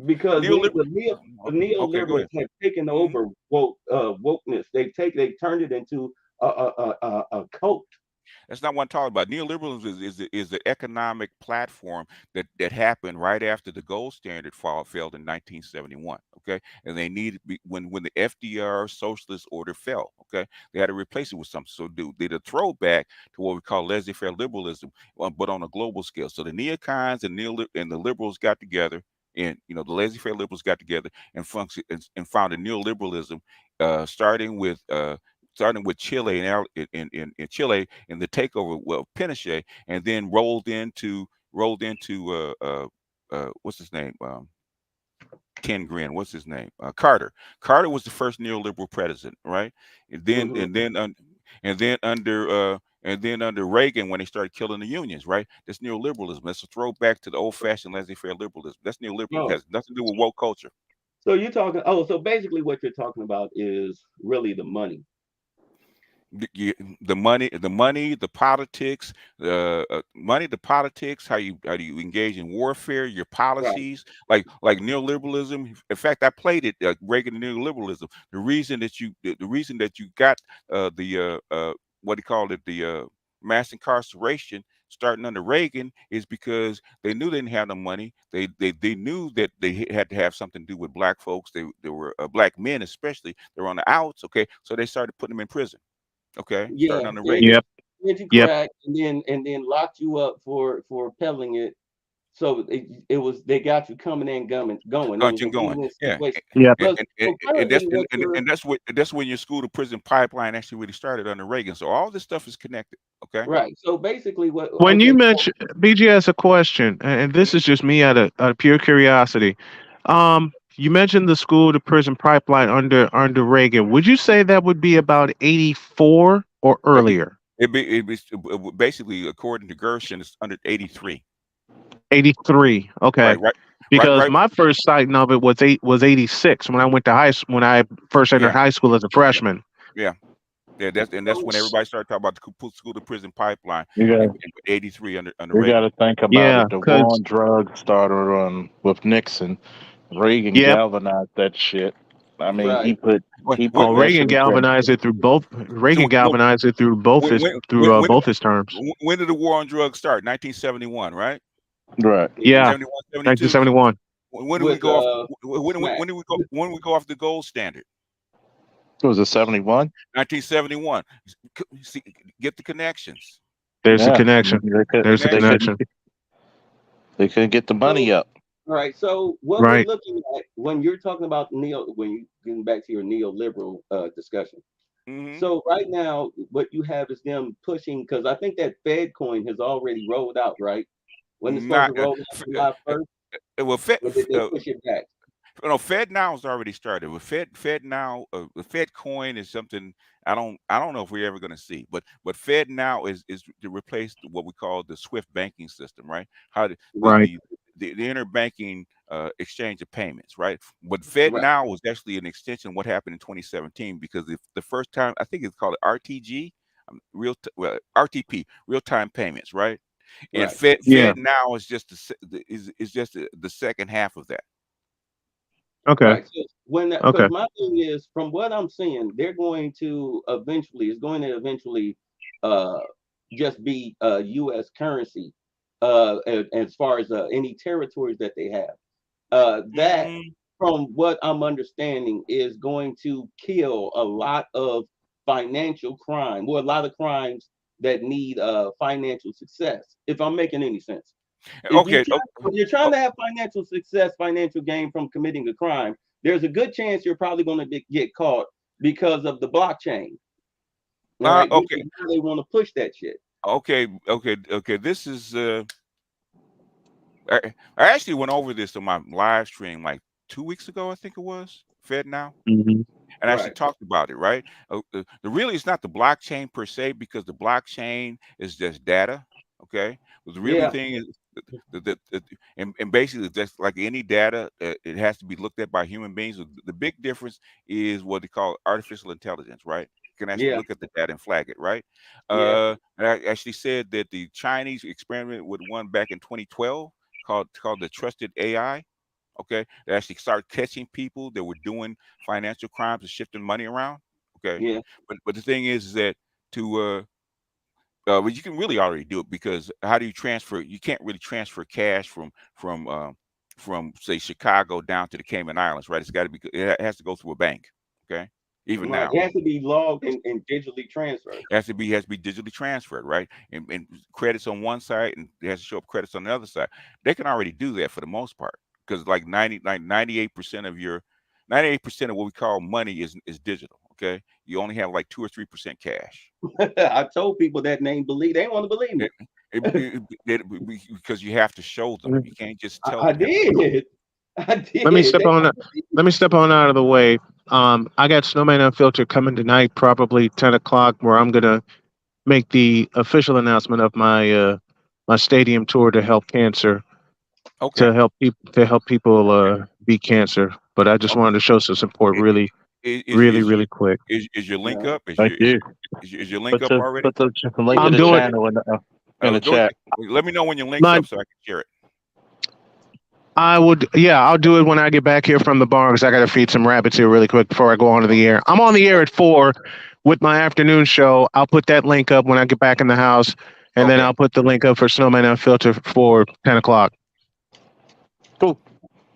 Because the neoliberals have taken over wokeness. They turned it into a cult. That's not what I'm talking about. Neoliberalism is the economic platform that happened right after the gold standard failed in 1971. Okay, and they needed when the FDR socialist order fell. Okay, they had to replace it with something. So they did a throwback to what we call laissez-faire liberalism, but on a global scale. So the neocons and the liberals got together. And the laissez-faire liberals got together and founded neoliberalism, starting with Chile in Chile in the takeover of Pinochet, and then rolled into what's his name? Ken Grin, what's his name? Carter. Carter was the first neoliberal president, right? And then under Reagan, when they started killing the unions, right? That's neoliberalism. That's a throwback to the old-fashioned laissez-faire liberalism. That's neoliberalism. It has nothing to do with woke culture. So you're talking. So basically, what you're talking about is really the money. The money, the politics, the politics, how you engage in warfare, your policies, like neoliberalism. In fact, I played it, Reagan and neoliberalism. The reason that you got what do you call it, the mass incarceration starting under Reagan is because they knew they didn't have no money. They knew that they had to have something to do with black folks. They were black men, especially. They were on the outs. Okay, so they started putting them in prison. Okay, starting on the Reagan. Crack, and then locked you up for peddling it. So they got you coming and going. Yeah. And that's when your school to prison pipeline actually really started under Reagan. So all this stuff is connected. Okay. Right. So basically, when you mention BG has a question, and this is just me out of pure curiosity. You mentioned the school to prison pipeline under Reagan. Would you say that would be about 84 or earlier? It basically, according to Gershon, it's under 83. 83. Okay. Right. Because my first sighting of it was 86 when I went to when I first entered high school as a freshman. Yeah. That's when everybody started talking about the school to prison pipeline. 83 under Reagan. You got to think about it. The war on drugs started with Nixon. Reagan galvanized that shit. I mean, Reagan galvanized it through both. Reagan galvanized it through both his terms. When did the war on drugs start? 1971, right? Right. Yeah. 1971. When did we go off? When we go off the gold standard? It was a 71. 1971. See, get the connections. There's a connection. There's a connection. They couldn't get the money up. All right. So what we're looking at when you're talking about when you getting back to your neoliberal discussion. Mm-hmm. So right now, what you have is them pushing, because I think that Fed coin has already rolled out, right? When it's supposed to roll out July 1st. Well, or did they push it back? Fed Now has already started. With Fed Now, the Fed coin is something I don't know if we're ever going to see. But Fed Now is to replace what we call the SWIFT banking system, right? How Right. the interbanking exchange of payments, right? But Fed Right. Now was actually an extension of what happened in 2017 because the first time I think it's called RTG, RTP, real time payments, right? And Right. Yeah. Fed Now is just is just the second half of that. Okay. Right. So because Okay. my thing is, from what I'm seeing, they're going to eventually, it's going to eventually uh just be US currency as far as any territories that they have. That, Mm, from what I'm understanding, is going to kill a lot of financial crime, or a lot of crimes that need financial success, if I'm making any sense. If okay. you're trying to have financial success, financial gain from committing a crime, there's a good chance you're probably going to get caught because of the blockchain. All right, which Okay. is how they want to push that shit. Okay. This is I actually went over this on my live stream like 2 weeks ago, I think it was, Fed Now, Hmm. and actually Right. talked about it, right? The really it's not the blockchain per se because the blockchain is just data, okay? But the really Yeah. thing is and basically just like any data, it has to be looked at by human beings. The big difference is what they call artificial intelligence, right? You can actually Yeah. look at the data and flag it, right? Yeah. And I actually said that the Chinese experimented with one back in 2012 called the trusted AI. Okay, they actually started catching people that were doing financial crimes and shifting money around. Okay, Yeah. but the thing is that to but you can really already do it because how do you transfer? You can't really transfer cash from say Chicago down to the Cayman Islands, right? It's got to be. It has to go through a bank. Okay, even Right. now. It has to be logged and digitally transferred. It has to be digitally transferred, right? And credits on one side, and it has to show up credits on the other side. They can already do that for the most part because like 98% of your 98% of what we call money is digital. Okay, you only have like 2 or 3% cash. I told people that name believe they didn't want to believe me. Because you have to show them. You can't just tell I them. You have to show them. did. I Let me did. step They on. don't believe Let me. me step on out of the way. I got Snowman Unfiltered coming tonight, probably 10 o'clock, where I'm gonna make the official announcement of my stadium tour to help cancer, Okay. to help people beat cancer. But I just Okay. wanted to show some support, I- really, Is really, is your really quick. is your link No. up? Thank you. Is your link up already? Put the link to I'm the doing. channel in the Go. chat. Let me know when your link's My up so I can share it. I would, yeah, I'll do it when I get back here from the barn because I got to feed some rabbits here really quick before I go on to the air. I'm on the air at 4 with my afternoon show. I'll put that link up when I get back in the house, and then Okay. I'll put the link up for Snowman Unfiltered for 10 o'clock. Cool.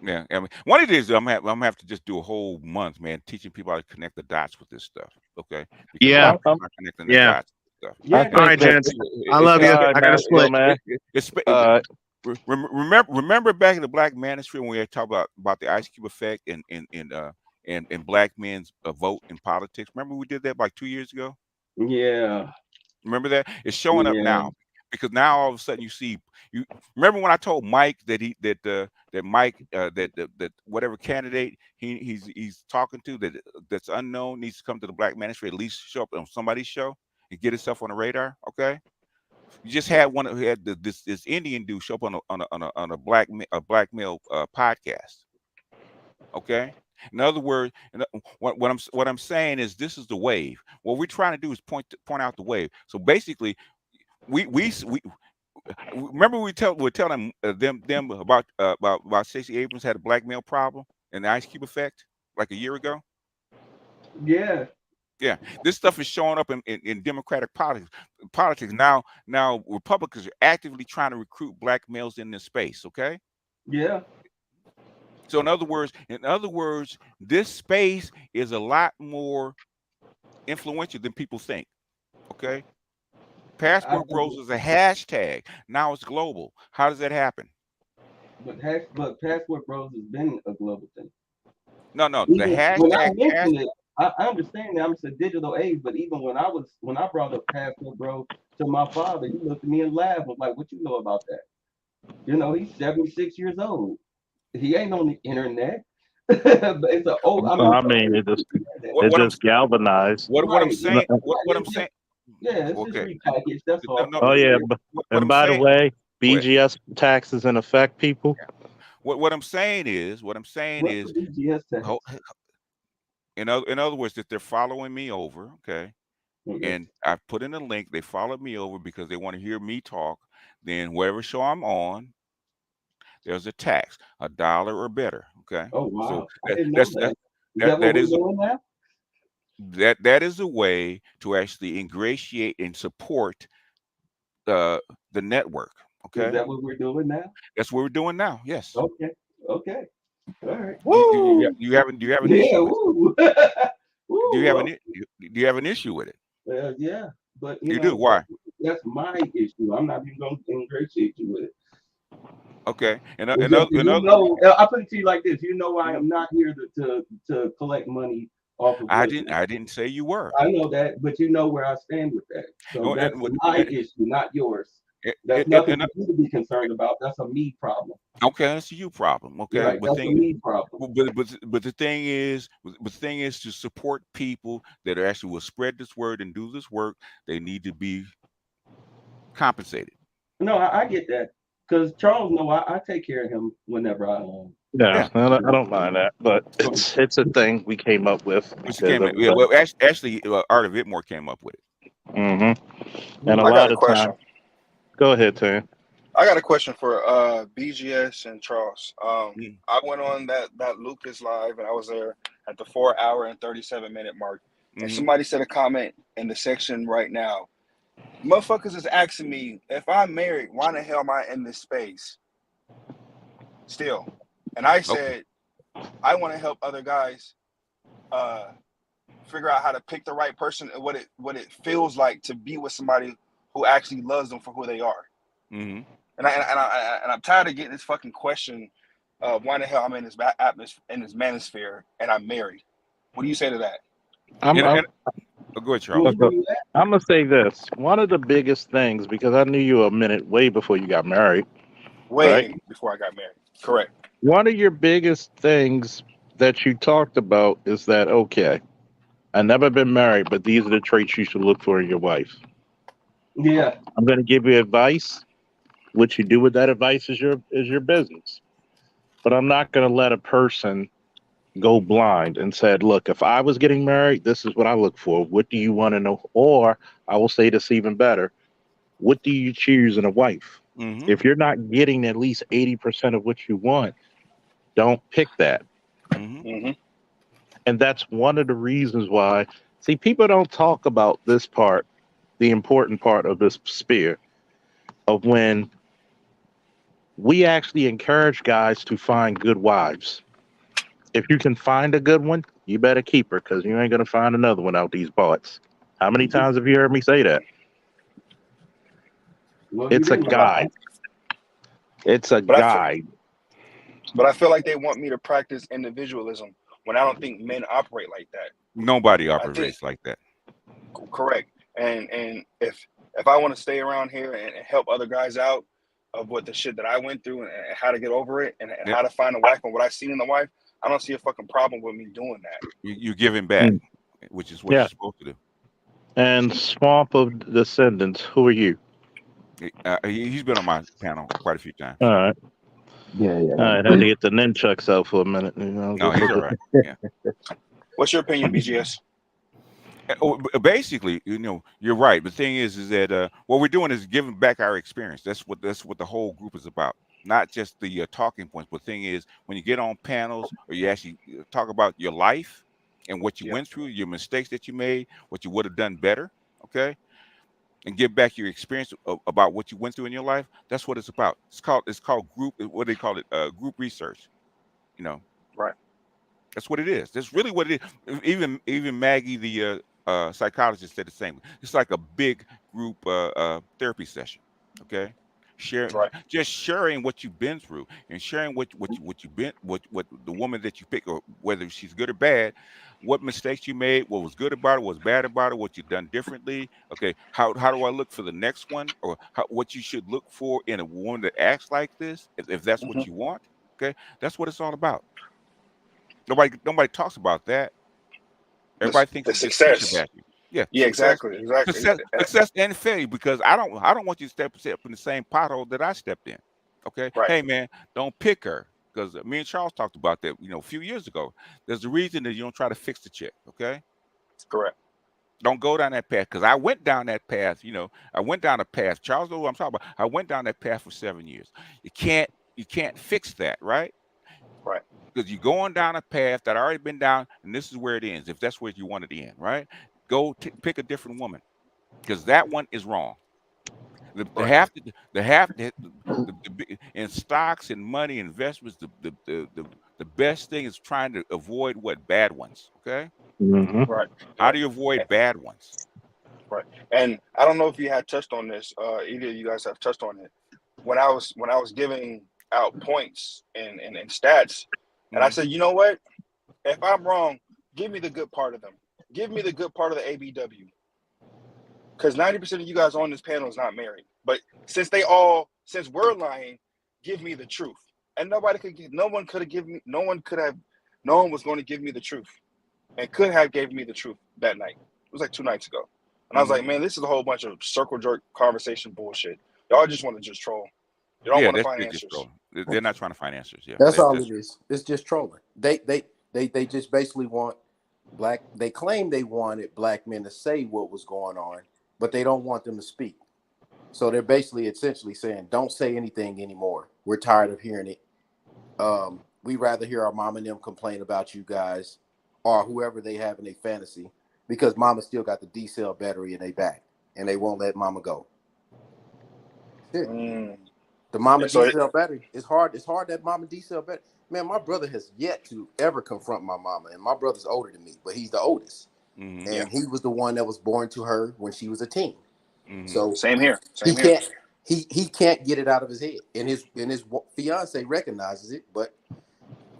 Yeah. I mean, one of these I'm gonna have to just do a whole month, man, teaching people how to connect the dots with this stuff. Okay. Because a Yeah, lot of people are connecting the yeah. dots with stuff. I Yeah, All they think right, that. gents. I It's love you. All right, I got to Master split. Man. remember back in the Black Manosphere when we had talked about the Ice Cube effect and black men's vote in politics. Remember we did that like 2 years ago. Yeah. Remember that? It's showing up Yeah. now because now all of a sudden you remember when I told Mike that that Mike that whatever candidate he's talking to that's unknown needs to come to the Black Manosphere, at least show up on somebody's show and get himself on the radar. Okay. You just had one who had this Indian dude show up on a black male podcast. Okay. In other words, what I'm saying is this is the wave. What we're trying to do is point out the wave. So basically, we remember we're telling them about Stacey Abrams had a black male problem and the Ice Cube effect like a year ago. Yeah. Yeah, this stuff is showing up in Democratic politics now. Now Republicans are actively trying to recruit black males in this space. Okay. Yeah. So in other words, this space is a lot more influential than people think. Okay. I Passport think, Bros is a hashtag. Now it's global. How does that happen? but Passport Bros has been a global thing. No, the Even when I hashtag mentioned it, I understand that it's a digital age, but even when I brought up Passport Bros to my father, he looked at me and laughed, was like, "What you know about that?" You know, he's 76 years old. He ain't on the internet. It's a oh, I mean, I mean, it just What, it what I'm just galvanized. what I'm right. saying what It's I'm saying. just, yeah, it's just Okay. repackaged. That's No, all. no, Oh yeah, what and I'm by the saying. way, Go ahead. BGS taxes in effect, people. What I'm saying is What's the BGS tax? in other words, that they're following me over, okay, Okay. and I put in a link. They followed me over because they want to hear me talk. Then whatever show I'm on, there's a tax, $1 or better. Okay, Oh so wow, I didn't know that. Is that what that we're is doing now? that is a way to actually ingratiate and support uh, the network. Is Okay, that what we're doing now? that's what we're doing now. Yes. Okay. Okay. All right. Do you have an Yeah. issue with Woo. do you Woo. have an do you have an issue with it? Yeah. But You do. Why? that's my issue. I'm not even going to ingratiate you with it. Okay. And It's just that I put it to you like this. You know, I am not here to collect money off of I women. didn't say you were. I know that, but you know where I stand with that. So Oh, that's my issue, not yours. That's nothing for you to be concerned about. That's a me problem. Okay, that's a you problem. Okay, Right. That's a me problem. but the thing is to support people that actually will spread this word and do this work. They need to be compensated. No, I get that. Because Charles, no, I take care of him whenever I Yeah, Yeah. I don't mind that, but it's a thing we came up with Which because came everybody. well, actually, Art of Itmore came up with it. And a I got lot a of time. question. Go ahead, Tim. I got a question for BGS and Charles. Mm. I went on that Lucas live and I was there at the 4 hour and 37 minute mark. And Mhm. somebody said a comment in the section right now. Motherfuckers is asking me if I'm married, why the hell am I in this space still? And I Okay. said I want to help other guys figure out how to pick the right person and what it feels like to be with somebody who actually loves them for who they are. Mhm. And I'm tired of getting this fucking question of why the hell I'm in this atmosphere, in this manosphere, and I'm married. What do you say to that? I'm And, I'm, and go ahead, Charles. I'm gonna say this. One of the biggest things, because I knew you a minute way before you got married, right? Way before I got married. Correct. One of your biggest things that you talked about is that okay, I never been married, but these are the traits you should look for in your wife. Yeah. I'm gonna give you advice. What you do with that advice is your business. But I'm not gonna let a person go blind and said, look, if I was getting married, this is what I look for. What do you want to know? Or I will say this even better. What do you choose in a wife? Mhm. If you're not getting at least 80% of what you want, don't pick that. Mhm. And that's one of the reasons why, see, people don't talk about this part, the important part of this sphere of when we actually encourage guys to find good wives. If you can find a good one, you better keep her because you ain't gonna find another one out these parts. How many times have you heard me say that? Well, It's a guide. It's a guide. But I feel like they want me to practice individualism when I don't think men operate like that. Nobody I think operates like that. correct. And if I want to stay around here and help other guys out of what the shit that I went through and how to get over it and Yep. how to find a wife and what I seen in the wife, I don't see a fucking problem with me doing that. You're giving back, which is what Yeah. you're supposed to do. And Swamp of Descendants, who are you? He's been on my panel quite a few times. All right. Yeah. All right. Had to get the nunchucks out for a minute. You know, No, he's all right. Yeah. What's your opinion, BGS? Basically, you're right. The thing is that what we're doing is giving back our experience. That's what the whole group is about. Not just the talking points, but the thing is when you get on panels or you actually talk about your life and what you went through, your mistakes that you made, what you would have done better, okay, and give back your experience about what you went through in your life. That's what it's about. It's called group. What do they call it? Group research. Right. That's what it is. That's really what it is. Even Maggie, the psychologist, said the same. It's like a big group therapy session. Okay, just sharing what you've been through and sharing what you've been what the woman that you pick or whether she's good or bad, what mistakes you made, what was good about it, what was bad about it, what you've done differently. Okay, how do I look for the next one or what you should look for in a woman that acts like this if that's what you want. Okay, that's what it's all about. Nobody talks about that. Everybody thinks The it's just pushing success. back. Yeah, Yeah, exactly. success and failure. Because I don't want you to step in the same pothole that I stepped in. Okay, Right. hey man, don't pick her. Because me and Charles talked about that, a few years ago. There's a reason that you don't try to fix the chick. Okay, Correct. don't go down that path. Because I went down that path. I went down a path. Charles knows what I'm talking about. I went down that path for 7 years. You can't fix that, right? Right. Because you're going down a path that already been down, and this is where it ends. If that's where you want it to end, right? Go pick a different woman, because that one is wrong. In stocks and money investments, the best thing is trying to avoid bad ones. Okay. Mm-hmm. Right. How do you avoid bad ones? Right. And I don't know if you had touched on this. Either of you guys have touched on it. When I was giving out points and stats, and I said, you know what? If I'm wrong, give me the good part of them. Give me the good part of the ABW. Because 90% of you guys on this panel is not married. But since we're lying, give me the truth. And no one was going to give me the truth. And could have gave me the truth that night. It was like 2 nights ago. And I was like, man, this is a whole bunch of circle jerk conversation bullshit. Y'all just want to just troll. You don't want to find answers. They're not trying to find answers. Yeah, that's all it is. It's just trolling. They just basically want they claim they wanted black men to say what was going on, but they don't want them to speak. So they're essentially saying, don't say anything anymore. We're tired of hearing it. We rather hear our mom and them complain about you guys or whoever they have in a fantasy, because mama still got the D-cell battery in their back and they won't let mama go. The mama D-cell battery. It's hard that mama D-cell battery. Man, my brother has yet to ever confront my mama, and my brother's older than me, but he's the oldest. Mm-hmm. And he was the one that was born to her when she was a teen. Mm-hmm. So same here. He can't get it out of his head, and his fiance recognizes it. But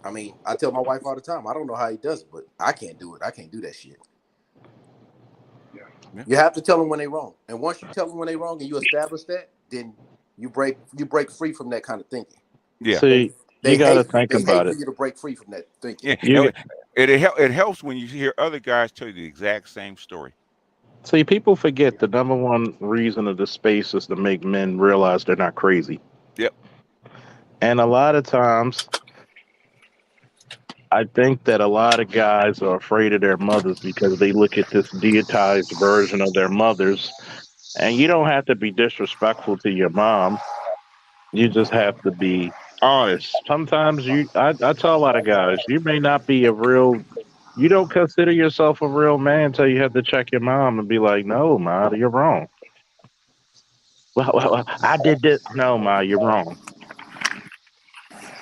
I mean, I tell my wife all the time, I don't know how he does it, but I can't do it. I can't do that shit. Yeah. You have to tell them when they're wrong, and once you tell them when they're wrong and you establish that, then you break free from that kind of thinking. Yeah. See, you got to think about it. For you to break free from that thinking. Yeah. It helps when you hear other guys tell you the exact same story. See, people forget the number one reason of the space is to make men realize they're not crazy. Yep. And a lot of times, I think that a lot of guys are afraid of their mothers because they look at this deitized version of their mothers. And you don't have to be disrespectful to your mom. You just have to be honest. Sometimes I tell a lot of guys, you may not be you don't consider yourself a real man until you have to check your mom and be like, no, Ma, you're wrong. Well, I did this. No, Ma, you're wrong.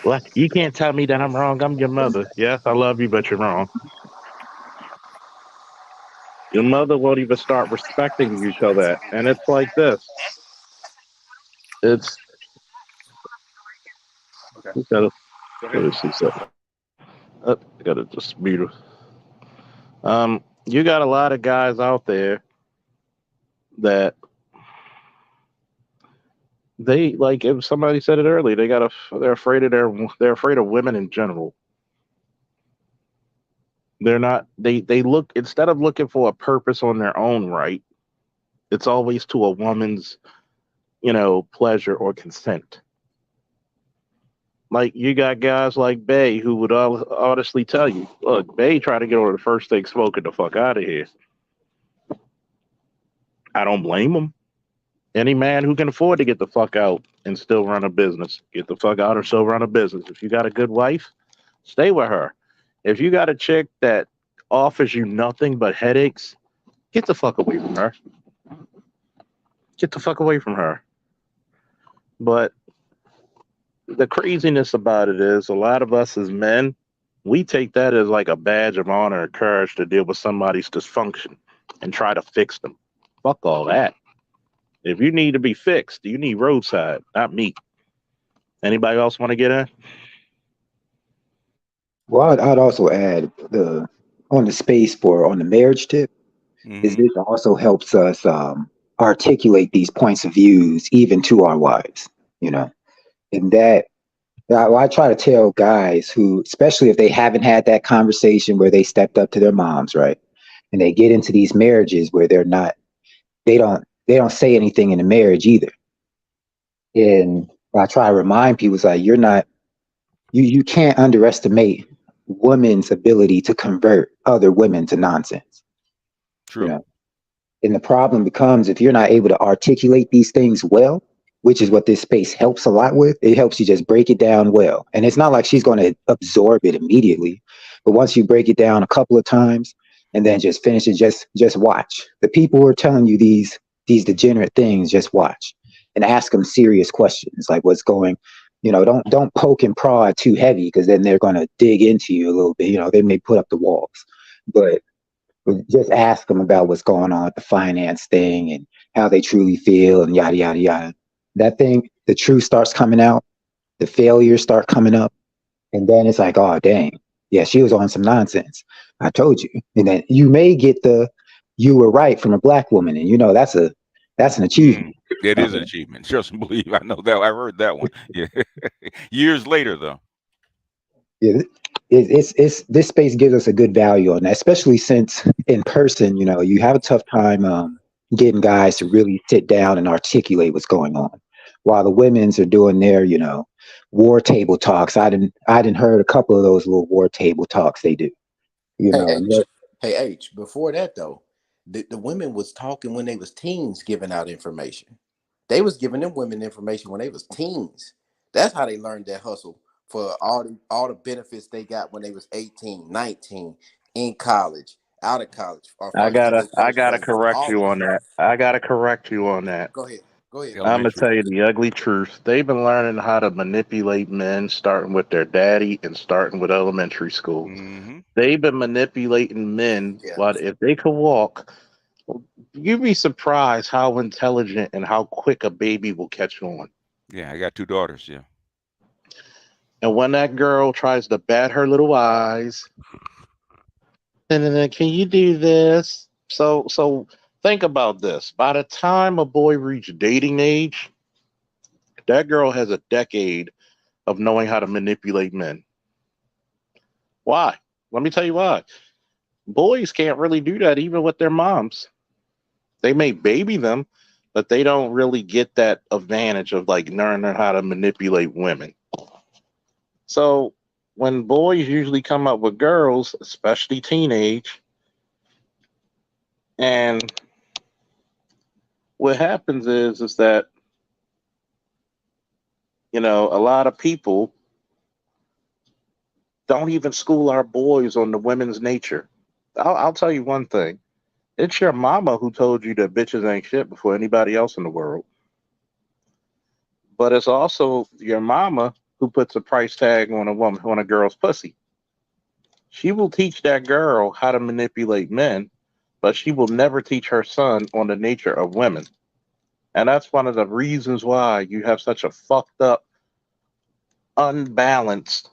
Well, you can't tell me that I'm wrong. I'm your mother. Yes, I love you, but you're wrong. Your mother won't even start respecting you till that. And it's like this. It's... Okay. I gotta just mute her. You got a lot of guys out there that they, like, if somebody said it earlier, they're afraid of women in general. They're not, they look, instead of looking for a purpose on their own right, it's always to a woman's, pleasure or consent. Like, you got guys like Bay who would honestly tell you, look, Bay tried to get over the first thing smoking the fuck out of here. I don't blame him. Any man who can afford to get the fuck out and still run a business, get the fuck out or still run a business. If you got a good wife, stay with her. If you got a chick that offers you nothing but headaches, get the fuck away from her. Get the fuck away from her. But the craziness about it is a lot of us as men, we take that as like a badge of honor and courage to deal with somebody's dysfunction and try to fix them. Fuck all that. If you need to be fixed, you need roadside, not me. Anybody else want to get in? Well, I'd also add on the marriage tip, is this also helps us articulate these points of views even to our wives, and that I try to tell guys who, especially if they haven't had that conversation where they stepped up to their moms, right? And they get into these marriages where they don't say anything in the marriage either. And I try to remind people, it's like, you can't underestimate women's ability to convert other women to nonsense. True. You know, and the problem becomes if you're not able to articulate these things well, which is what this space helps a lot with. It helps you just break it down well. And it's not like she's going to absorb it immediately, but once you break it down a couple of times and then just finish it, just watch. The people who are telling you these degenerate things, just watch and ask them serious questions like what's going, don't poke and prod too heavy because then they're going to dig into you a little bit. They may put up the walls, but just ask them about what's going on with the finance thing and how they truly feel and yada, yada, yada. That thing, the truth starts coming out, the failures start coming up. And then it's like, oh, dang. Yeah, she was on some nonsense. I told you. And then you may get you were right from a black woman. And that's an achievement. It is an achievement. Trust and believe. I know that. I heard that one. Yeah. Years later, though. Yeah, it's this space gives us a good value on that, especially since in person, you have a tough time getting guys to really sit down and articulate what's going on, while the women's are doing their, war table talks. I didn't heard a couple of those little war table talks they do. Hey H. Before that though, the women was talking when they was teens, giving out information. They was giving them women information when they was teens. That's how they learned that hustle for all the benefits they got when they was 18, 19, in college, out of college. I gotta correct you on that. Go ahead. I'm gonna tell you the ugly truth. They've been learning how to manipulate men, starting with their daddy and starting with elementary school. Mm-hmm. They've been manipulating men. But if they could walk, you'd be surprised how intelligent and how quick a baby will catch on. Yeah, I got 2 daughters. Yeah. And when that girl tries to bat her little eyes, and then can you do this? So think about this. By the time a boy reaches dating age, that girl has a decade of knowing how to manipulate men. Why? Let me tell you why. Boys can't really do that even with their moms. They may baby them, but they don't really get that advantage of like learning how to manipulate women. So when boys usually come up with girls, especially teenage, and what happens is that, a lot of people don't even school our boys on the women's nature. I'll tell you one thing. It's your mama who told you that bitches ain't shit before anybody else in the world. But it's also your mama who puts a price tag on a girl's pussy. She will teach that girl how to manipulate men, but she will never teach her son on the nature of women. And that's one of the reasons why you have such a fucked up, unbalanced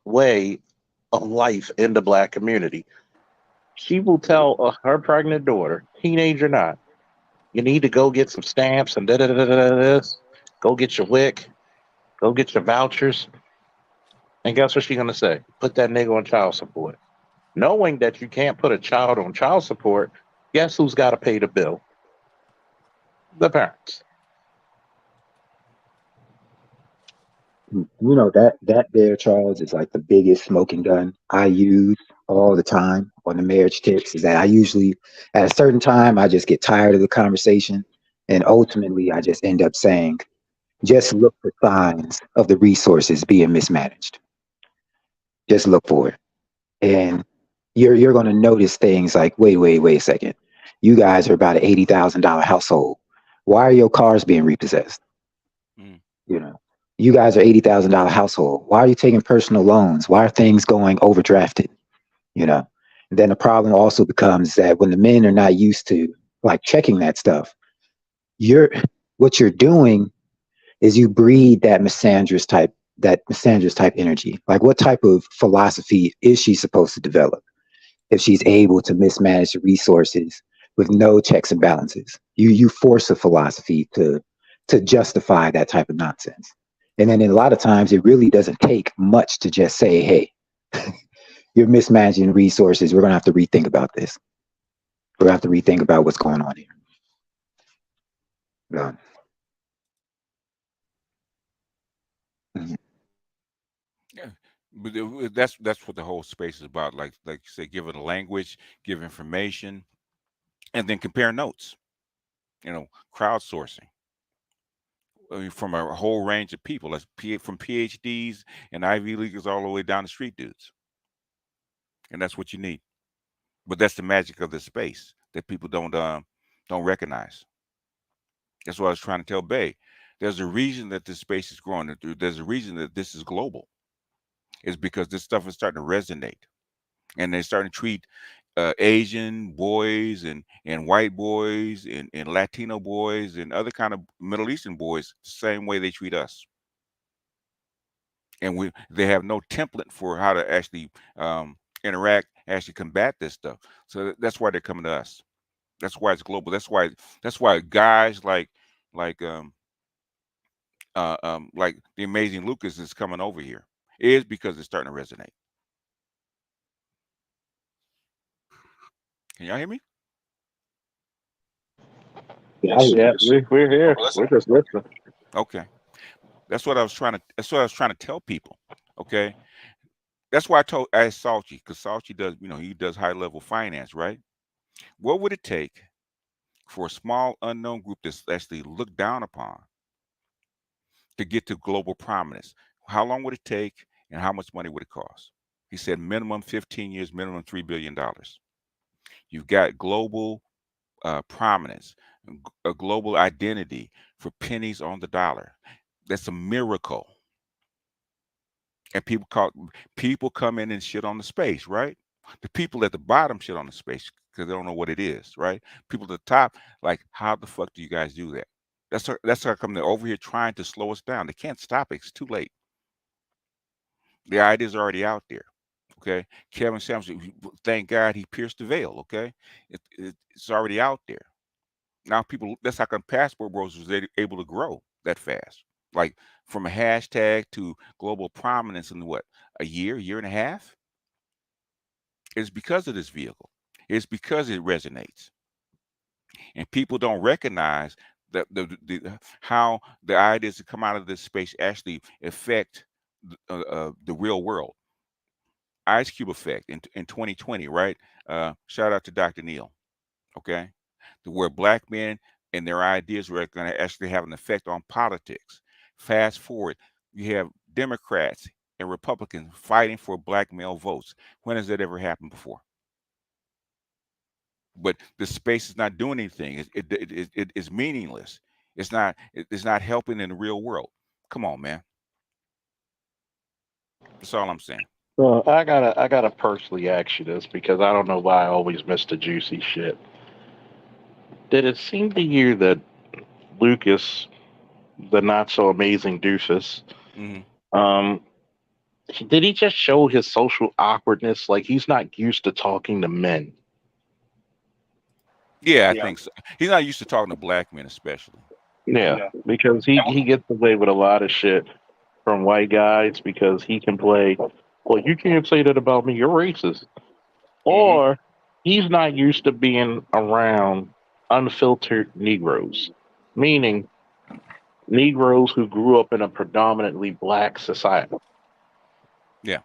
way of life in the black community. She will tell her pregnant daughter, teenage or not, you need to go get some stamps and this. Go get your WIC. Go get your vouchers. And guess what she's going to say? Put that nigga on child support. Knowing that you can't put a child on child support, guess who's got to pay the bill? The parents. That there, Charles, is like the biggest smoking gun I use all the time on the marriage tips. Is that I usually, at a certain time, I just get tired of the conversation, and ultimately, I just end up saying, just look for signs of the resources being mismanaged. Just look for it, and you're going to notice things like, wait a second, you guys are about an $80,000 household. Why are your cars being repossessed? You guys are $80,000 household. Why are you taking personal loans? Why are things going overdrafted? And then the problem also becomes that when the men are not used to like checking that stuff, what you're doing is you breed that misandrous type energy. Like, what type of philosophy is she supposed to develop if she's able to mismanage the resources with no checks and balances? You force a philosophy to justify that type of nonsense. And then a lot of times it really doesn't take much to just say, hey, you're mismanaging resources. We're going to have to rethink about this. We're going to have to rethink about what's going on here. Yeah, but that's what the whole space is about. Like you say, give it a language, give information, and then compare notes. Crowdsourcing. I mean, from a whole range of people. That's from PhDs and Ivy Leaguers all the way down the street dudes. And that's what you need. But that's the magic of this space that people don't recognize. That's what I was trying to tell Bay. There's a reason that this space is growing. There's a reason that this is global. It's because this stuff is starting to resonate, and they're starting to treat Asian boys and white boys and Latino boys and other kind of Middle Eastern boys the same way they treat us. And they have no template for how to actually interact, actually combat this stuff. So that's why they're coming to us. That's why it's global. That's why guys like the amazing Lucas is coming over here. It is because it's starting to resonate. Can y'all hear me? Yeah, we're here. We're just listening. Okay. That's what I was trying to tell people. Okay. That's why I asked Salchi, because Salchi does, he does high level finance, right? What would it take for a small unknown group that's actually looked down upon to get to global prominence? How long would it take and how much money would it cost? He said minimum 15 years, minimum $3 billion. You've got global prominence, a global identity for pennies on the dollar. That's a miracle. And people come in and shit on the space, right? The people at the bottom shit on the space because they don't know what it is, right? People at the top, like, how the fuck do you guys do that? That's how come they're over here trying to slow us down. They can't stop it. It's too late. The idea's already out there. Okay. Kevin Samuelson, thank God he pierced the veil. Okay. It's already out there. Now that's how come Passport Bros was able to grow that fast. Like from a hashtag to global prominence in what, a year and a half? It's because of this vehicle. It's because it resonates. And people don't recognize that how the ideas that come out of this space actually affect the real world. Ice Cube effect in 2020, right? Shout out to Dr. Neil. Okay. Where black men and their ideas were going to actually have an effect on politics. Fast forward, you have Democrats and Republicans fighting for black male votes. When has that ever happened before? But the space is not doing anything. It is meaningless. It's not helping in the real world. Come on, man. That's all I'm saying. Well, I gotta personally ask you this because I don't know why I always miss the juicy shit. Did it seem to you that Lucas, the not so amazing Doofus, did he just show his social awkwardness? Like he's not used to talking to men. Yeah, I think so. He's not used to talking to black men, especially. Yeah, because he gets away with a lot of shit from white guys because he can play. Well, you can't say that about me. You're racist. Or he's not used to being around unfiltered Negroes, meaning Negroes who grew up in a predominantly black society. Yeah.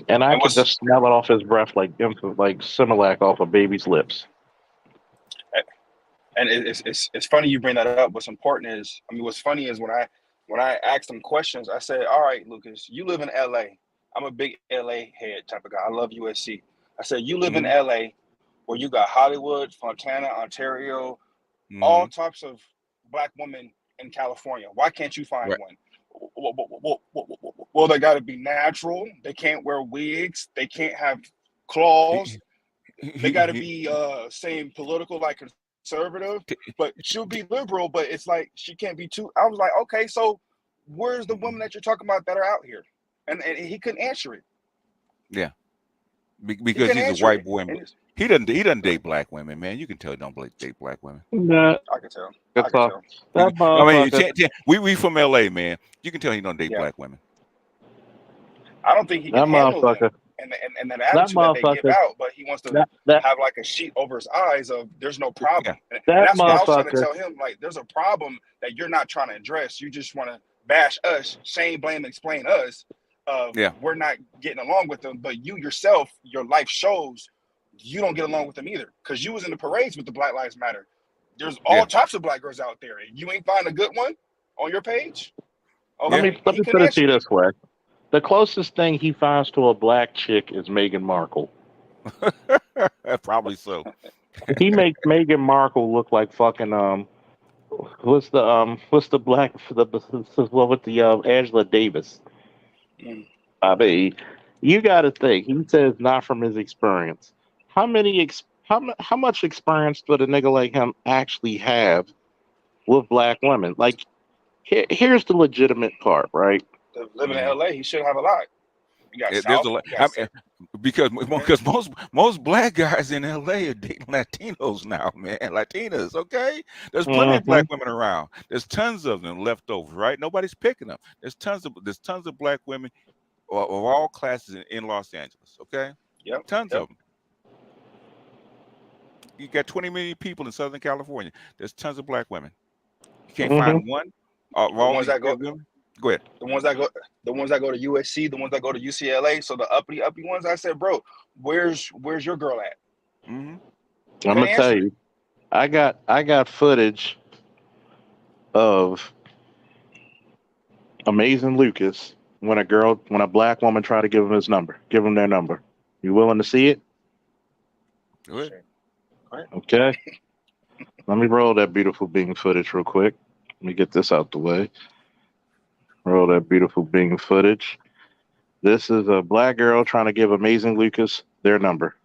And I could just smell it off his breath like Similac off a baby's lips. And it's funny you bring that up. What's important is, what's funny is when I asked him questions, I said, all right, Lucas, you live in LA. I'm a big LA head type of guy. I love USC. I said, you live in LA where you got Hollywood, Fontana, Ontario, all types of black women in California. Why can't you find one? Well, they got to be natural. They can't wear wigs. They can't have claws. They got to be same political, like conservative, but she'll be liberal, but it's like she can't be too. I was like, okay, so where's the women that you're talking about that are out here? And he couldn't answer it. Yeah. because he's a answer white it. boy. And He doesn't date black women, man. You can tell he don't date black women. Nah, I can tell. that's all. I That mean, motherfucker. we from LA, man. You can tell he don't date Yeah. black women. I don't think he can That handle them motherfucker. and that That attitude that they give motherfucker. out, but he wants to That have like a sheet over his eyes of there's no problem. And that that's what I was trying to motherfucker. tell him. Like, there's a problem that you're not trying to address. You just want to bash us, shame, blame, explain us. We're not getting along with them, but you yourself, your life shows you don't get along with them either. Because you was in the parades with the Black Lives Matter. There's all types of black girls out there. You ain't find a good one on your page? Okay, Let me put it to you this way. The closest thing he finds to a black chick is Meghan Markle. Probably so. He makes Meghan Markle look like fucking what's the black with the Angela Davis. I mean, you got to think. He says not from his experience. How much experience would a nigga like him actually have with black women? Like, here's the legitimate part, right? Living in LA, he should have a lot. You got There's South, a lot. you got Because most black guys in LA are dating Latinos now, man. Latinas, okay? There's plenty of black women around. There's tons of them left over, right? Nobody's picking them. There's tons of black women of all classes in Los Angeles, okay? Yep. Tons of them. You got 20 million people in Southern California. There's tons of black women. You can't find one. The ones that go. Go ahead. The ones that go to USC, the ones that go to UCLA. So the uppity ones. I said, bro, where's your girl at? I'm gonna tell you, I got footage of Amazing Lucas when a black woman tried to give him their number. You willing to see it? Go ahead. Okay. Let me roll that beautiful Bing footage real quick. Let me get this out the way. Roll that beautiful Bing footage. This is a black girl trying to give Amazing Lucas their number.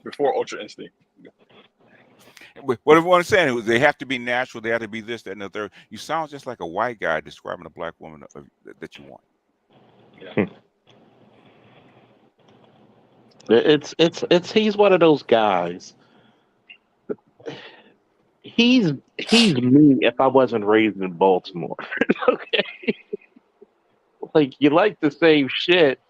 Before Ultra Instinct. What everyone's saying is they have to be natural. They have to be this, that, and the third. You sound just like a white guy describing a black woman that you want. Yeah. He's one of those guys. He's me if I wasn't raised in Baltimore. Okay. Like, you like the same shit,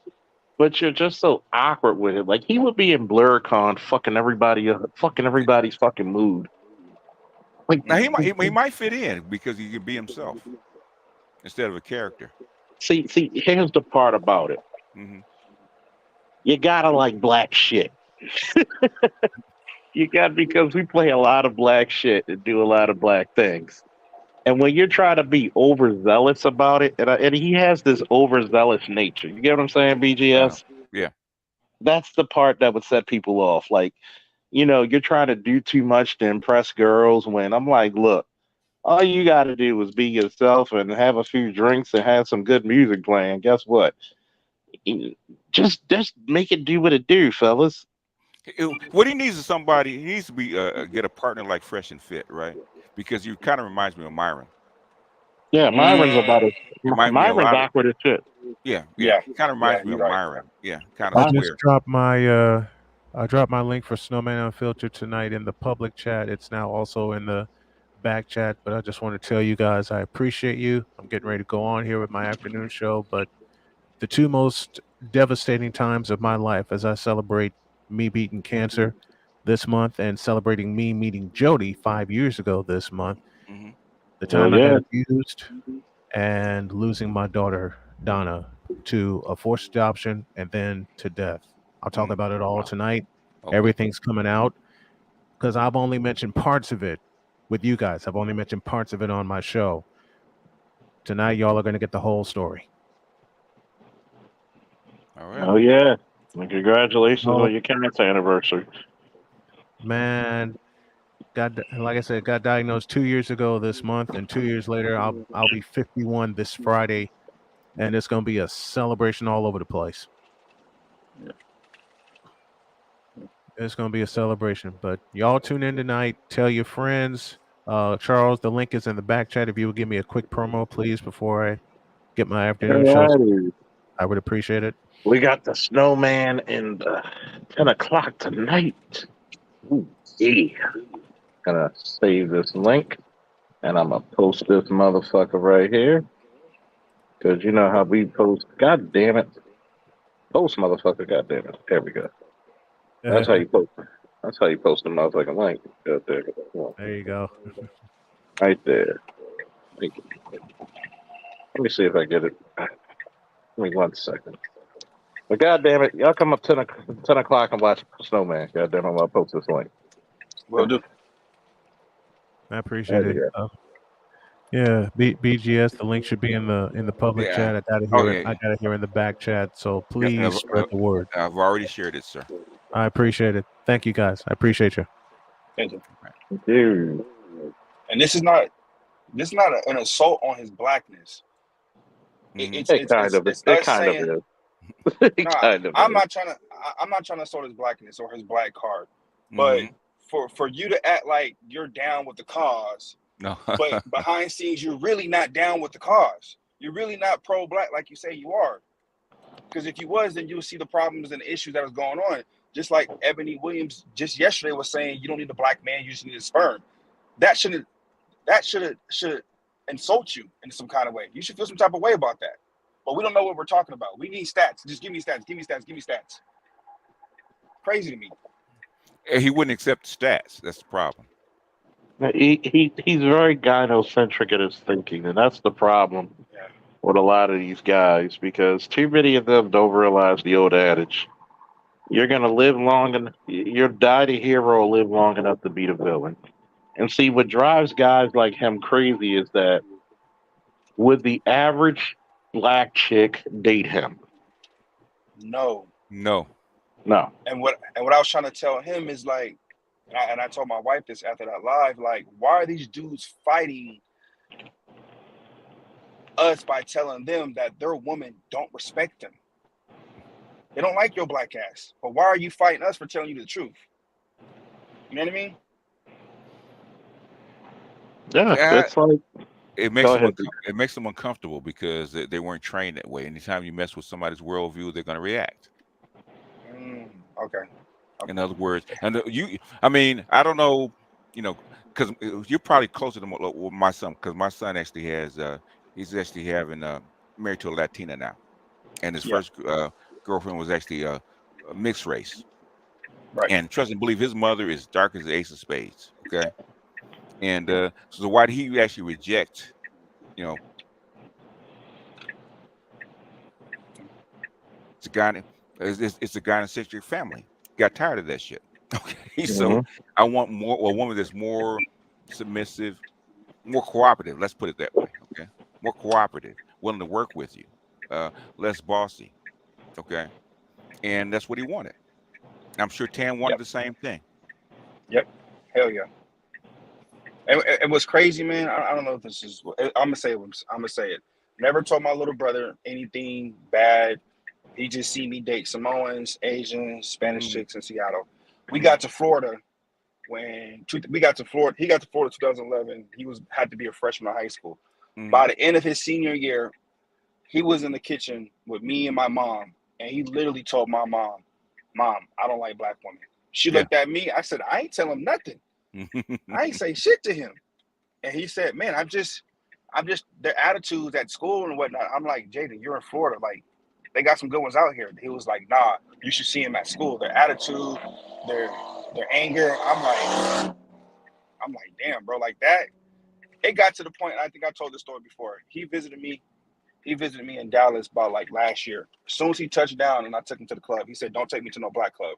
but you're just so awkward with it. Like, he would be in BlurCon fucking everybody's fucking mood. Like, now he might fit in because he can be himself instead of a character. See, here's the part about it. You gotta like black shit. You got, because we play a lot of black shit and do a lot of black things. And when you're trying to be overzealous about it, and he has this overzealous nature. You get what I'm saying, BGS? Yeah. That's the part that would set people off. Like, you're trying to do too much to impress girls, when I'm like, look, all you got to do is be yourself and have a few drinks and have some good music playing. Guess what? Just make it do what it do, fellas. What he needs is somebody. He needs to be get a partner like Fresh and Fit, right? Because you kind of reminds me of Myron. Yeah, Myron's Myron's awkward as shit. Yeah. Kind of reminds me of Myron. Yeah, kind I of just weird. dropped my link for Snowman Unfiltered tonight in the public chat. It's now also in the back chat, but I just want to tell you guys I appreciate you. I'm getting ready to go on here with my afternoon show, but the two most devastating times of my life as I celebrate me beating cancer this month and celebrating me meeting Jody 5 years ago this month. The time I got abused and losing my daughter Donna to a forced adoption and then to death. I'll talk about it all tonight. Everything's coming out because I've only mentioned parts of it with you guys. I've only mentioned parts of it on my show. Tonight, y'all are going to get the whole story. All right. Oh yeah! And congratulations on your cancer anniversary. Man, like I said, got diagnosed 2 years ago this month, and 2 years later, I'll be 51 this Friday, and it's going to be a celebration all over the place. Yeah. It's going to be a celebration. But y'all tune in tonight. Tell your friends. Charles, the link is in the back chat. If you would give me a quick promo, please, before I get my afternoon show. I would appreciate it. We got the snowman in the 10 o'clock tonight. Ooh, yeah. Gonna save this link and I'm gonna post this motherfucker right here. Cause you know how we post. God damn it. Post motherfucker, god damn it. There we go. That's how you post. That's how you post a motherfucking link. God damn it. There you go. Right there. Let me see if I get it. Give me 1 second. But god damn it, y'all come up 10 o'clock and watch Snowman. God damn it, I'm gonna post this link. Will do. I appreciate it. Yeah, BGS. The link should be in the public chat. I gotta hear it. I gotta hear in the back chat. So please spread the word. I've already shared it, sir. I appreciate it. Thank you, guys. I appreciate you. Thank you. Dude. And this is not an assault on his blackness. It's kind of us kind saying, of is. I'm not trying to assault his blackness or his black card, but for you to act like you're down with the cause, no, but behind scenes you're really not down with the cause. You're really not pro-black like you say you are. Because if you was, then you would see the problems and the issues that was going on. Just like Ebony Williams just yesterday was saying, you don't need a black man, you just need a sperm. That should insult you in some kind of way. You should feel some type of way about that. But we don't know what we're talking about. We need stats. Just give me stats. Give me stats. Give me stats. Crazy to me. He wouldn't accept stats. That's the problem. He's very gynocentric in his thinking, and that's the problem with a lot of these guys, because too many of them don't realize the old adage: you're gonna live long and you'll die the hero, live long enough to be the villain. And see, what drives guys like him crazy is that would the average black chick date him? No. No. And what I was trying to tell him is like, and I told my wife this after that live, like, why are these dudes fighting us by telling them that their women don't respect them? They don't like your black ass. But why are you fighting us for telling you the truth? You know what I mean? Yeah, it's like it makes them uncomfortable because they weren't trained that way. Anytime you mess with somebody's worldview, they're going to react. Okay. In other words, and I mean, I don't know, because you're probably closer to my son, because my son actually has, he's actually married to a Latina now, and his first girlfriend was actually a mixed race. Right. And trust and believe, his mother is dark as the ace of spades. Okay. And so why did he actually reject, it's a gynocentric family. Got tired of that shit. Okay. So I want a woman that's more submissive, more cooperative. Let's put it that way. Okay. More cooperative, willing to work with you, less bossy. Okay. And that's what he wanted. I'm sure Tan wanted the same thing. Yep. Hell yeah. And what's crazy, man, I don't know if this is, I'm gonna say it. Never told my little brother anything bad. He just see me date Samoans, Asians, Spanish chicks in Seattle. We got to Florida he got to Florida 2011. He had to be a freshman in high school. By the end of his senior year, he was in the kitchen with me and my mom, and he literally told my mom, I don't like black women. She looked at me. I said, I ain't tell him nothing. I ain't say shit to him. And he said, man, I'm just their attitudes at school and whatnot. I'm like, Jaden, you're in Florida. Like, they got some good ones out here. He was like, nah, you should see him at school. Their attitude, their anger. I'm like, damn, bro, like that. It got to the point, I think I told this story before. He visited me in Dallas about like last year. As soon as he touched down and I took him to the club, he said, don't take me to no black club.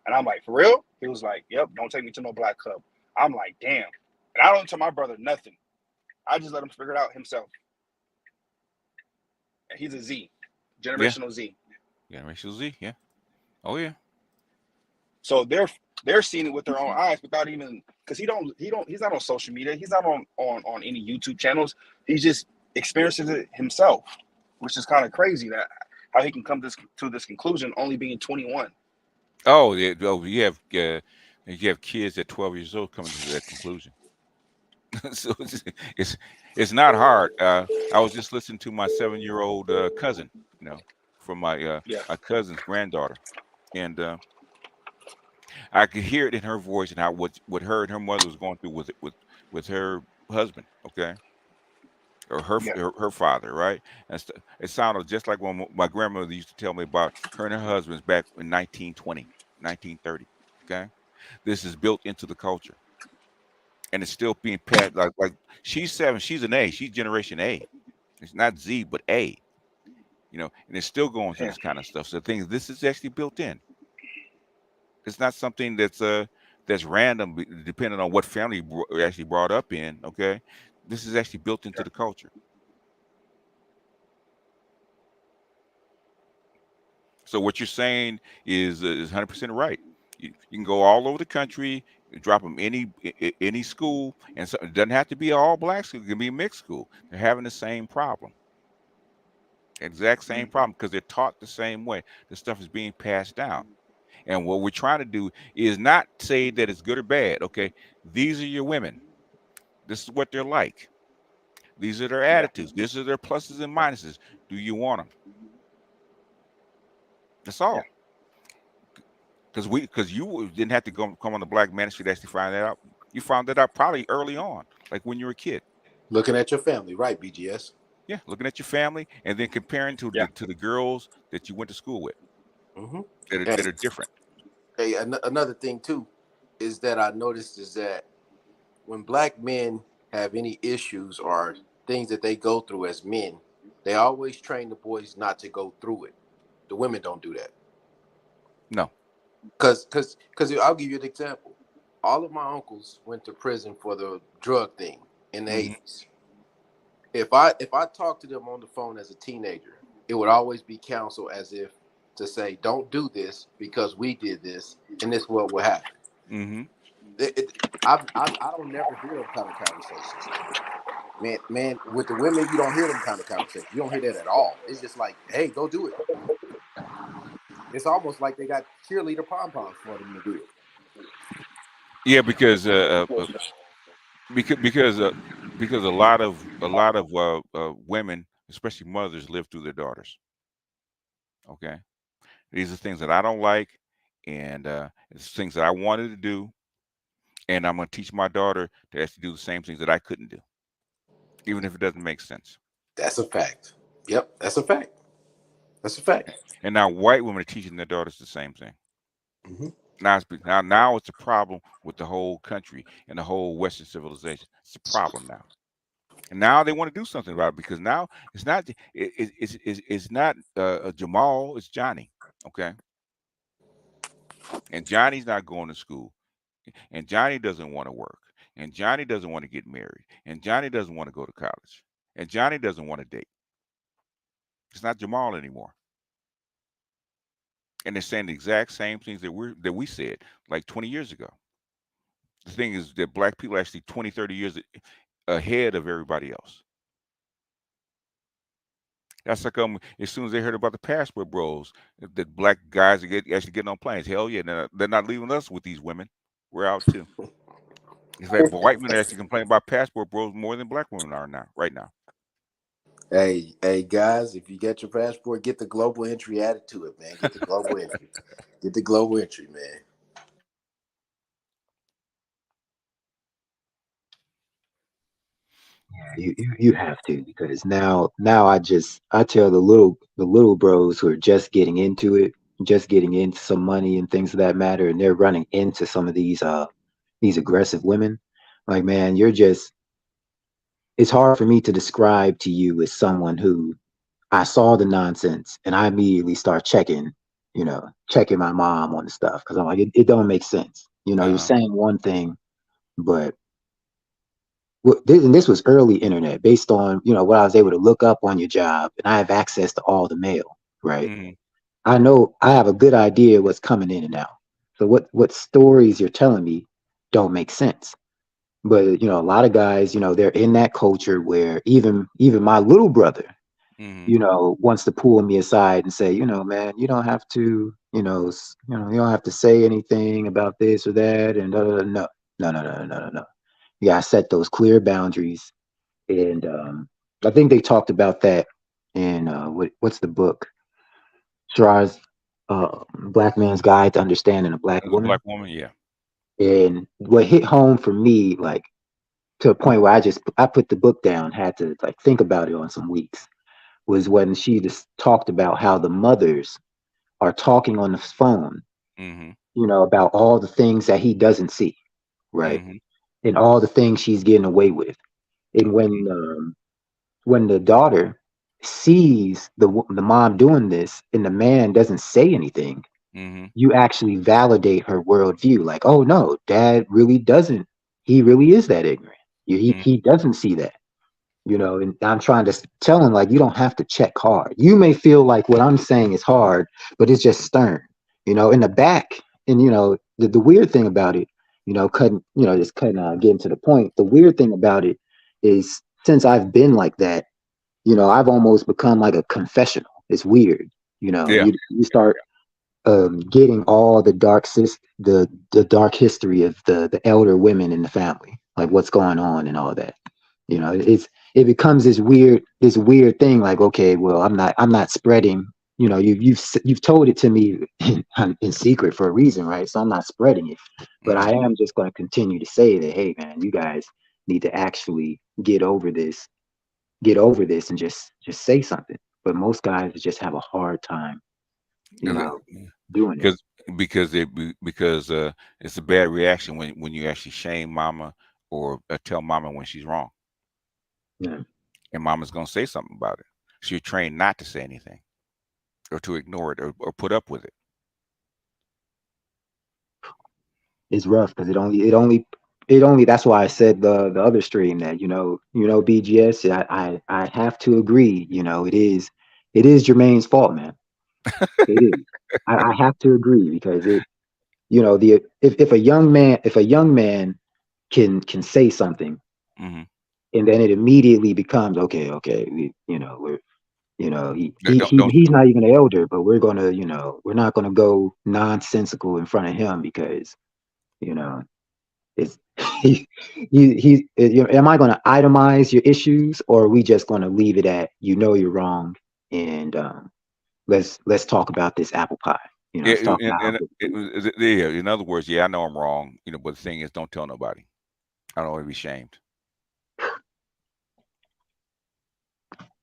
And I'm like, for real? He was like, yep, don't take me to no black club. I'm like, damn. And I don't tell my brother nothing. I just let him figure it out himself. And he's a Z, generational Z. Generational Z, yeah. Oh yeah. So they're seeing it with their own eyes without even, because he's not on social media. He's not on any YouTube channels. He just experiences it himself, which is kind of crazy that how he can come to this conclusion only being 21. Oh, yeah. Oh, you have kids at 12 years old coming to that conclusion. So it's not hard. I was just listening to my 7-year-old cousin, from my Yeah. my cousin's granddaughter, and I could hear it in her voice and how what her and her mother was going through with her husband, okay, or Yeah. her father, right? It sounded just like when my grandmother used to tell me about her and her husbands back in 1920, 1930. Okay, this is built into the culture, and it's still being passed. Like she's 7, she's an A, she's Generation A. It's not Z, but A. And it's still going through Yeah. this kind of stuff. So the thing is, this is actually built in. It's not something that's random, depending on what family you're actually brought up in. Okay, this is actually built into the culture. So what you're saying is 100% right. You can go all over the country, drop them any school, and so it doesn't have to be an all black school. It can be a mixed school. They're having the same problem, exact same problem, because they're taught the same way. The stuff is being passed down. And what we're trying to do is not say that it's good or bad. Okay, these are your women. This is what they're like. These are their Yeah. attitudes. These are their pluses and minuses. Do you want them? That's Yeah. all. Because you didn't have to come on the Black Manosphere to actually find that out. You found that out probably early on, like when you were a kid. Looking at your family, right, BGS? Yeah, looking at your family and then comparing to Yeah. the girls that you went to school with Mm-hmm. that are different. Hey, another thing too is that I noticed is that when black men have any issues or things that they go through as men, they always train the boys not to go through it. The women don't do that. No. Because I'll give you an example. All of my uncles went to prison for the drug thing in the Mm-hmm. 80s. If I talked to them on the phone as a teenager, it would always be counsel as if to say, don't do this because we did this and this is what will happen. Mm-hmm. I don't never hear them kind of conversations. Man, with the women, you don't hear them kind of conversations. You don't hear that at all. It's just like, hey, go do it. It's almost like they got cheerleader pom poms for them to do it. Yeah, because a lot of women, especially mothers, live through their daughters. Okay, these are things that I don't like, and it's things that I wanted to do, and I'm going to teach my daughter to actually do the same things that I couldn't do, even if it doesn't make sense. That's a fact. Yep, that's a fact. That's a fact. And now white women are teaching their daughters the same thing. Mm-hmm. Now it's a problem with the whole country and the whole Western civilization. It's a problem now. And now they want to do something about it, because now it's not Jamal, it's Johnny. Okay, and Johnny's not going to school, and Johnny doesn't want to work, and Johnny doesn't want to get married, and Johnny doesn't want to go to college, and Johnny doesn't want to date. It's not Jamal anymore. And they're saying the exact same things that we said like 20 years ago. The thing is that black people are actually 20, 30 years ahead of everybody else. That's like as soon as they heard about the passport bros, that black guys are actually getting on planes. Hell yeah, they're not leaving us with these women. We're out too. In fact, white men actually complain about passport bros more than black women are now, right now. Hey, guys, if you get your passport, get the global entry added to it, man. Get the global entry. Get the global entry, man. You have to, because now I tell the little bros who are just getting into it, just getting into some money and things of that matter, and they're running into some of these aggressive women. Like, man, it's hard for me to describe to you as someone who I saw the nonsense and I immediately start checking my mom on the stuff, because I'm like, it don't make sense. You're saying one thing, but and this was early internet, based on what I was able to look up on your job, and I have access to all the mail, right? Mm-hmm. I know I have a good idea what's coming in and out. So what stories you're telling me don't make sense. But a lot of guys, they're in that culture where even my little brother, Mm-hmm. wants to pull me aside and say, man, you don't have to, you don't have to say anything about this or that, and no, no, no, no, no, no, no. You gotta set those clear boundaries. And I think they talked about that in what's the book? Shar's Black Man's Guide to Understanding a Black As a Woman. black woman, yeah. And what hit home for me, like to a point where I put the book down, had to like think about it on some weeks, was when she just talked about how the mothers are talking on the phone, Mm-hmm. about all the things that he doesn't see, right? Mm-hmm. And all the things she's getting away with. And when the daughter sees the mom doing this and the man doesn't say anything, Mm-hmm. you actually validate her worldview. Like, oh no, dad really doesn't. He really is that ignorant. He doesn't see that. And I'm trying to tell him, like, you don't have to check hard. You may feel like what I'm saying is hard, but it's just stern. In the back, and the weird thing about it, getting to the point. The weird thing about it is, since I've been like that, I've almost become like a confessional. It's weird. Yeah. You start getting all the dark history of the elder women in the family, like what's going on and all that. It becomes this weird thing. Like, okay, well, I'm not spreading. You've told it to me in secret for a reason, right? So I'm not spreading it, but I am just going to continue to say that, hey, man, you guys need to actually get over this and just say something. But most guys just have a hard time, doing it. Because it's a bad reaction when you actually shame mama or tell mama when she's wrong, Yeah. and mama's gonna say something about it. So you're trained not to say anything or to ignore it or put up with it. It's rough because it only that's why I said the other stream that BGS. I have to agree. It is Jermaine's fault, man. It is. I have to agree because if a young man can say something, Mm-hmm. and then it immediately becomes okay, we're Don't he's not even an elder, but we're not gonna go nonsensical in front of him because you know it's am I going to itemize your issues, or are we just going to leave it at you're wrong, and let's talk about this apple pie. Yeah, Let's talk about how good it is. yeah. In other words, yeah, I know I'm wrong, but the thing is, don't tell nobody. I don't want to be shamed.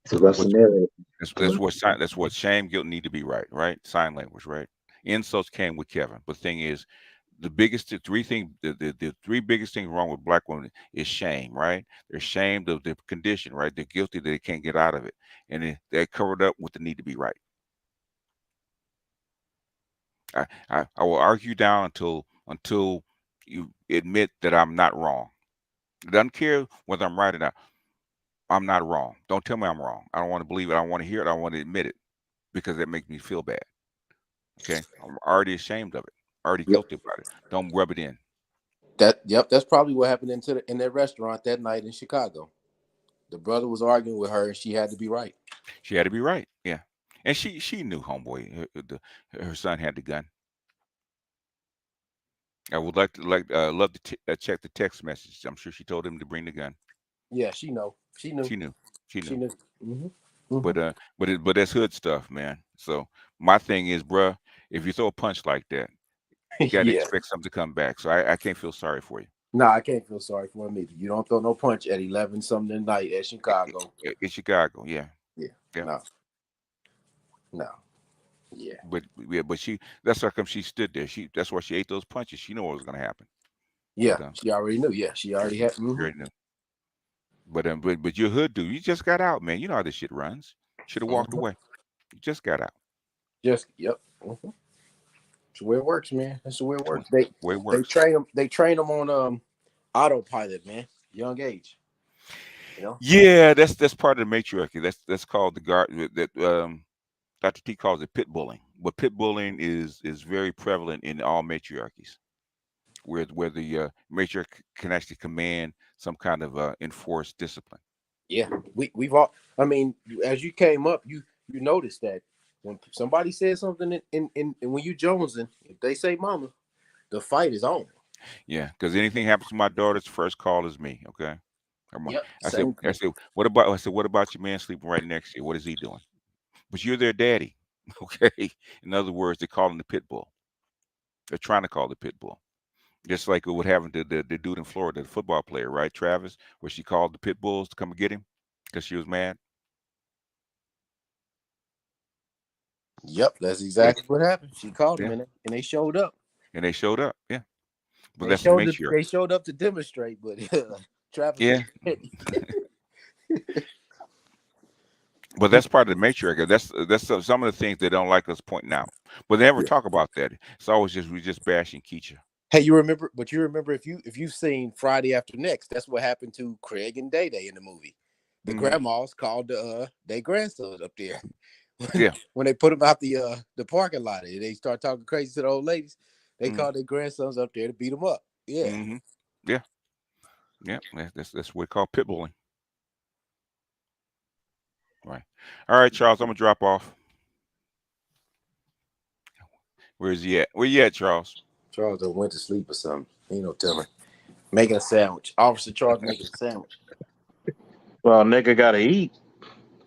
It's a rough What's scenario. that's what shame, guilt need to be right? Sign language, right? Insults came with Kevin, but the thing is, the three biggest things wrong with black women is shame, right? They're ashamed of their condition, right? They're guilty that they can't get out of it, and they're covered up with the need to be right. I will argue down until you admit that I'm not wrong. I don't care whether I'm right or not. I'm not wrong. Don't tell me I'm wrong. I don't want to believe it. I don't want to hear it. I don't want to admit it because that makes me feel bad. Okay, I'm already ashamed of it. Already Yep. guilty about it. Don't rub it in. That's probably what happened in that restaurant that night in Chicago. The brother was arguing with her, and she had to be right. She had to be right. Yeah, and she knew homeboy. Her son had the gun. I would love to check the text message. I'm sure she told him to bring the gun. Yeah, she knew. She knew. She knew. Mm-hmm. But that's hood stuff, man. So my thing is, bruh, if you throw a punch like that, you got to Yeah. expect something to come back. So I can't feel sorry for you. No, I can't feel sorry for him either. You don't throw no punch at 11 something at night at Chicago. In Chicago, yeah. Yeah. No. Yeah. But that's how come she stood there. That's why she ate those punches. She knew what was gonna happen. Yeah, But, she already knew. Yeah, she already had. she already knew. But you're hood dude. You just got out, man. You know how this shit runs. Should have walked away. You just got out. Yep. That's the way it works, man. That's the way it works. Way it works. They train them on autopilot, man. Young age. Yeah, that's part of the matriarchy. That's called the guard that Dr. T calls it pit bullying. But pit bullying is very prevalent in all matriarchies, where the matriarch can actually command some kind of enforced discipline. Yeah, we've all. I mean, as you came up, you noticed that when somebody says something in when you jonesing, if they say "mama," the fight is on. Yeah, because anything happens to my daughter's first call is me. Okay. Yep, I said, what about your man sleeping right next to you? What is he doing? But you're their daddy. Okay. In other words, they call him the pit bull. They're trying to call the pit bull. Just like what happened to the dude in Florida, the football player, right, Travis, where she called the pit bulls to come and get him because she was mad. Yep, that's exactly what happened. She called them, Yeah. and they showed up. And they showed up. Yeah. But They that's the showed matriarch. they showed up to demonstrate, but Travis Yeah. was But that's part of the matriarch. That's some of the things they don't like us pointing out. But they never talk about that. It's always we just bashing Keisha. Hey, you remember if you've seen Friday After Next, that's what happened to Craig and Day Day in the movie. The grandmas called their grandsons up there. When they put them out the parking lot, and they start talking crazy to the old ladies, they called their grandsons up there to beat them up. Yeah. Yeah. That's what we call pit bulling. Right. All right, Charles, I'm gonna drop off. Where's he at? Where you at, Charles? Charles went to sleep or something. Ain't no telling. Making a sandwich. Officer Charles making a sandwich. Well, nigga gotta eat.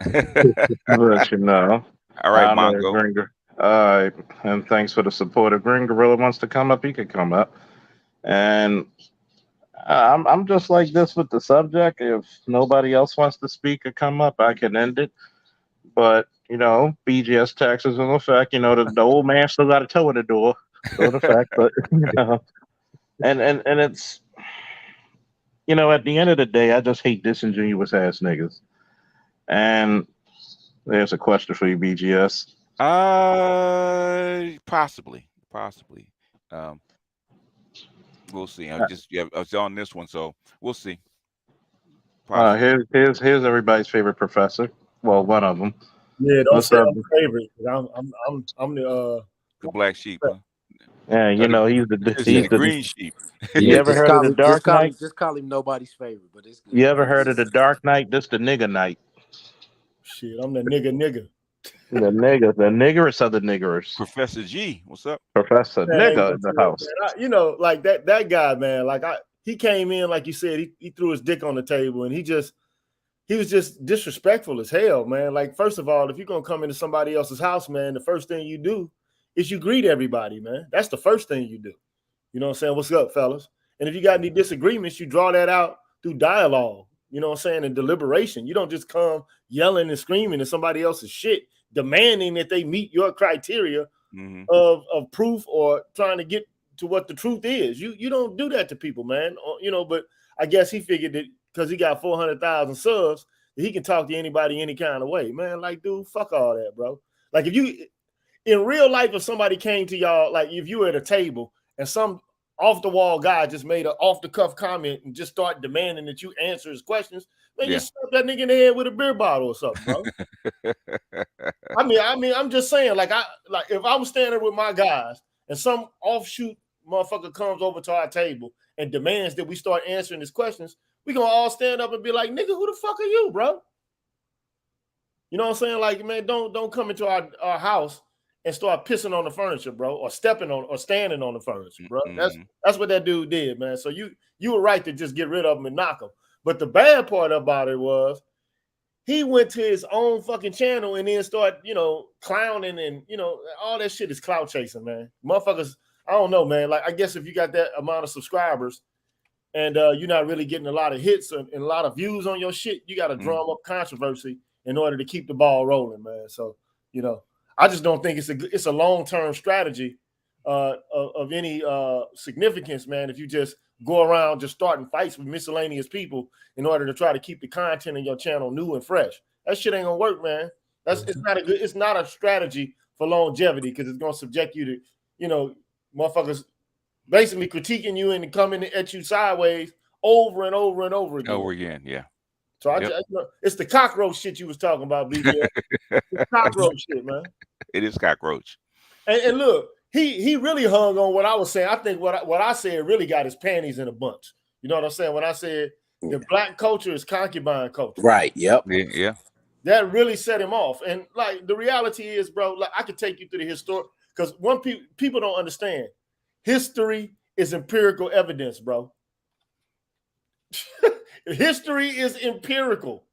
Let you know. All right, Mongo. All right, and thanks for the support. If Green Gorilla wants to come up, he could come up. And I'm just like this with the subject. If nobody else wants to speak or come up, I can end it. But BGS taxes in effect. The old man still got a toe in the door. Still in effect, but and it's at the end of the day, I just hate disingenuous ass niggas. And there's a question for you, BGS. Possibly. We'll see. I was on this one, so we'll see. Here's everybody's favorite professor. Well, one of them. Yeah, don't say I'm favorite. I'm the black sheep. Huh? Yeah, he's the green sheep. You ever heard of the Dark Knight? Just call him nobody's favorite, but it's good. You ever heard of the Dark Knight? This the nigga night. Shit, I'm the nigga. The niggerest of the niggers. Professor G, what's up? Professor nigga in the house. Man, like that guy, man. Like he came in, like you said, he threw his dick on the table, and he was just disrespectful as hell, man. Like, first of all, if you're gonna come into somebody else's house, man, the first thing you do is you greet everybody, man. That's the first thing you do. You know what I'm saying? What's up, fellas? And if you got any disagreements, you draw that out through dialogue. You know what I'm saying? And deliberation. You don't just come yelling and screaming at somebody else's shit, demanding that they meet your criteria of proof or trying to get to what the truth is. You don't do that to people, man. But I guess he figured that because he got 400,000 subs, that he can talk to anybody any kind of way. Man, like, dude, fuck all that, bro. Like, if you in real life, if somebody came to y'all, like if you were at a table and some off-the-wall guy just made an off-the-cuff comment and just start demanding that you answer his questions, man, you slap that nigga in the head with a beer bottle or something, bro. I mean, I'm just saying, like if I'm standing with my guys and some offshoot motherfucker comes over to our table and demands that we start answering his questions, we gonna all stand up and be like, nigga, who the fuck are you, bro? You know what I'm saying? Like, man, don't come into our house and start pissing on the furniture, bro, or stepping on or standing on the furniture, bro. That's what that dude did, man. So you were right to just get rid of him and knock him. But the bad part about it was he went to his own fucking channel and then start, clowning and, all that shit is clout chasing, man. Motherfuckers, I don't know, man. Like, I guess if you got that amount of subscribers and you're not really getting a lot of hits and a lot of views on your shit, you got to drum up controversy in order to keep the ball rolling, man. So, I just don't think it's a long-term strategy of any significance, man, if you just go around just starting fights with miscellaneous people in order to try to keep the content of your channel new and fresh. That shit ain't gonna work, man. It's not a strategy for longevity because it's gonna subject you to, motherfuckers basically critiquing you and coming at you sideways over and over and over again. Yeah. So it's the cockroach shit you was talking about, BJ. It's cockroach shit, man. It is cockroach. And look, he really hung on what I was saying. I think what I said really got his panties in a bunch. You know what I'm saying? When I said the black culture is concubine culture. Right. Yep. Yeah. That really set him off. And like the reality is, bro, like I could take you through the history because people don't understand. History is empirical evidence, bro. History is empirical.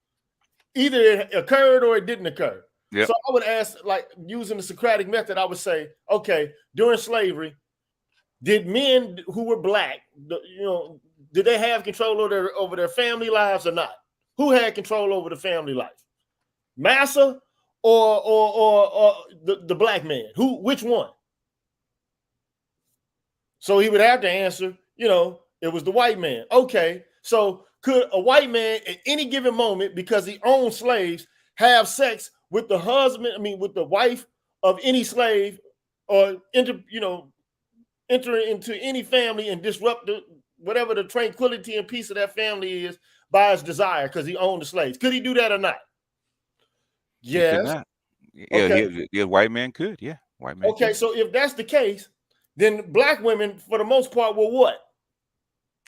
Either it occurred or it didn't occur. Yep. So I would ask, like using the Socratic method, I would say, okay, during slavery, did men who were black, did they have control over their family lives or not? Who had control over the family life? Massa or the black man? Which one? So he would have to answer, it was the white man. Okay, so could a white man at any given moment, because he owned slaves, have sex with the with the wife of any slave, or enter into any family and disrupt whatever the tranquility and peace of that family is by his desire because he owned the slaves? Could he do that or not? Yes. He could not. Yeah, Okay. White man could. Yeah, white man. Okay, could. so if that's the case, then black women, for the most part, were what?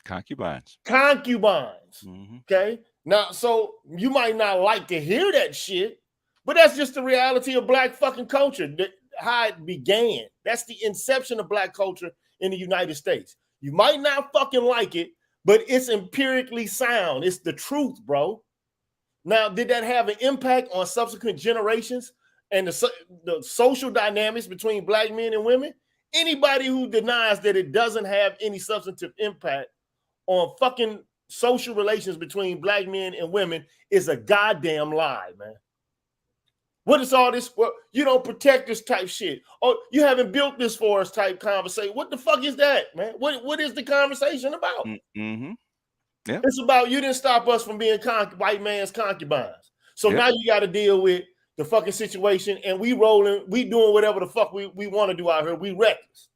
Concubines. Concubines. Mm-hmm. Okay. Now, so you might not like to hear that shit, but that's just the reality of black fucking culture. How it began. That's the inception of black culture in the United States. You might not fucking like it, but it's empirically sound. It's the truth, bro. Now, did that have an impact on subsequent generations and the social dynamics between black men and women? Anybody who denies that it doesn't have any substantive impact on fucking social relations between black men and women is a goddamn lie, man. What is all this? Well, you don't protect this type shit. Oh, you haven't built this for us type conversation. What the fuck is that, man? What is the conversation about? Mm-hmm. Yeah. It's about you didn't stop us from being white man's concubines. So now you got to deal with the fucking situation, and we rolling, we doing whatever the fuck we want to do out here. We reckless.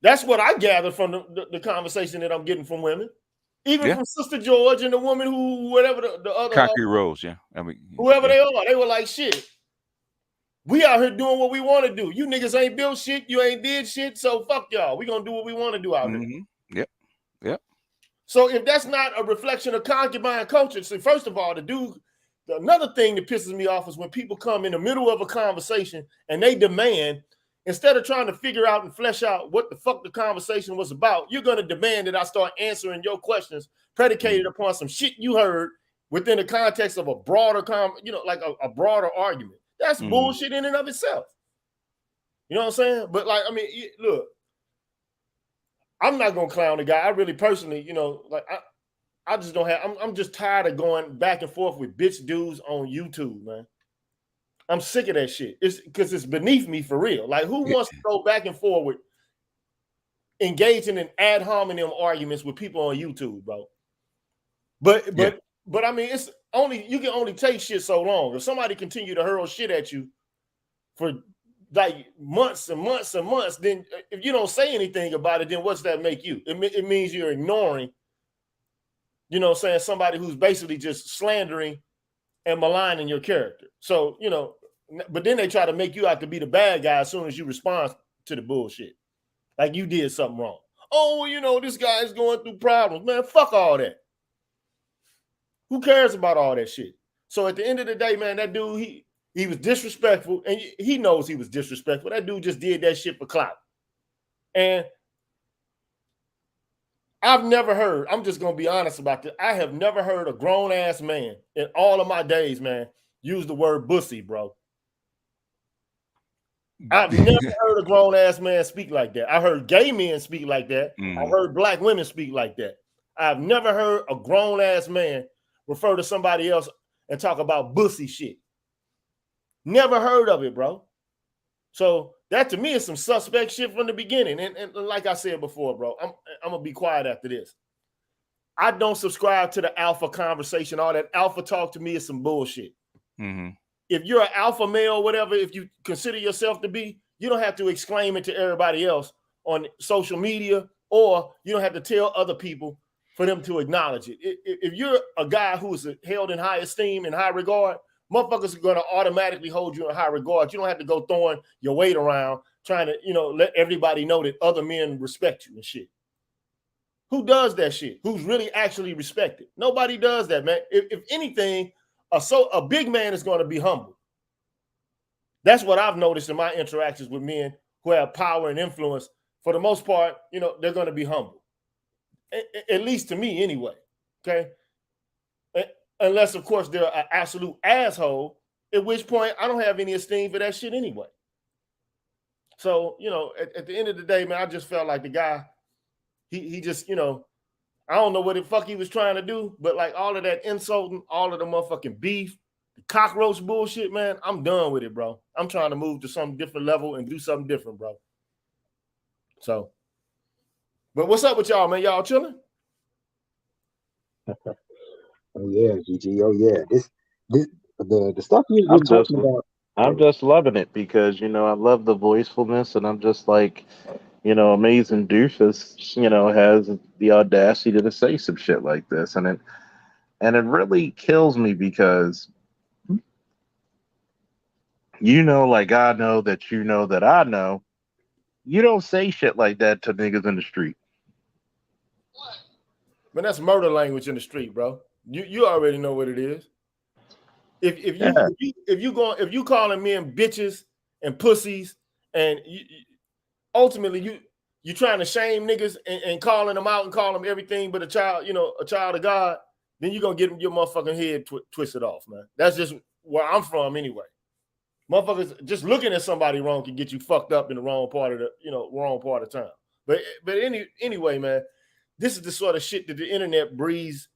That's what I gather from the conversation that I'm getting from women. Even from Sister George and the woman who, whatever the other Concrete Rose, yeah. I mean, whoever they are, they were like, shit. We out here doing what we want to do. You niggas ain't built shit. You ain't did shit. So fuck y'all. We gonna do what we want to do out here. Yep. Yep. So if that's not a reflection of concubine culture, see, first of all, another thing that pisses me off is when people come in the middle of a conversation and they demand, instead of trying to figure out and flesh out what the fuck the conversation was about, you're going to demand that I start answering your questions predicated upon some shit you heard within the context of a broader, like a broader argument. That's bullshit in and of itself. You know what I'm saying? But like, I mean, look, I'm not going to clown the guy. I really personally, like I just don't have, I'm just tired of going back and forth with bitch dudes on YouTube, man. I'm sick of that shit. It's because it's beneath me for real. Like, who wants to go back and forward, engaging in ad hominem arguments with people on YouTube, bro? But I mean, you can only take shit so long. If somebody continue to hurl shit at you for like months and months and months, then if you don't say anything about it, then what's that make you? It means you're ignoring, somebody who's basically just slandering and maligning your character. So, but then they try to make you out to be the bad guy as soon as you respond to the bullshit. Like you did something wrong. Oh, this guy is going through problems. Man, fuck all that. Who cares about all that shit? So at the end of the day, man, that dude, he was disrespectful, and he knows he was disrespectful. That dude just did that shit for clout. And I've never heard, I'm just going to be honest about this, I have never heard a grown-ass man in all of my days, man, use the word bussy, bro. I've never heard a grown-ass man speak like that. I heard gay men speak like that. I heard black women speak like that. I've never heard a grown-ass man refer to somebody else and talk about bussy shit. Never heard of it, bro. So that to me is some suspect shit from the beginning. And like I said before, bro, I'm going to be quiet after this. I don't subscribe to the alpha conversation. All that alpha talk to me is some bullshit. If you're an alpha male, whatever, if you consider yourself to be, you don't have to exclaim it to everybody else on social media, or you don't have to tell other people for them to acknowledge it. If you're a guy who is held in high esteem and high regard, motherfuckers are going to automatically hold you in high regard. You don't have to go throwing your weight around trying to, let everybody know that other men respect you and shit. Who does that shit? Who's really actually respected? Nobody does that, man. If anything, a big man is going to be humble. That's what I've noticed in my interactions with men who have power and influence. For the most part, they're going to be humble. At least to me anyway, okay? Unless, of course, they're an absolute asshole, At which point, I don't have any esteem for that shit anyway. So, you know, at the end of the day, man, I just felt like the guy, he just, you know, I don't know what the fuck he was trying to do, but like all of that insulting, all of the motherfucking beef, the cockroach bullshit, man, I'm done with it, bro. I'm trying to move to some different level and do something different, bro. So, but what's up with y'all, man? Y'all chilling? Oh yeah, GG. Oh yeah. This the stuff you're I'm just talking about. I'm just loving it because I love the voicefulness, and I'm just like, amazing Doofus, has the audacity to say some shit like this, and it really kills me because like I know that that I know, you don't say shit like that to niggas in the street. Man, that's murder language in the street, bro. You already know what it is. If you calling men bitches and pussies, and ultimately you trying to shame niggas and calling them out and calling them everything but a child, a child of God, then you're gonna get your motherfucking head twisted off, man. That's just where I'm from anyway. Motherfuckers just looking at somebody wrong can get you fucked up in the wrong part of the town. But anyway, man, this is the sort of shit that the internet breeds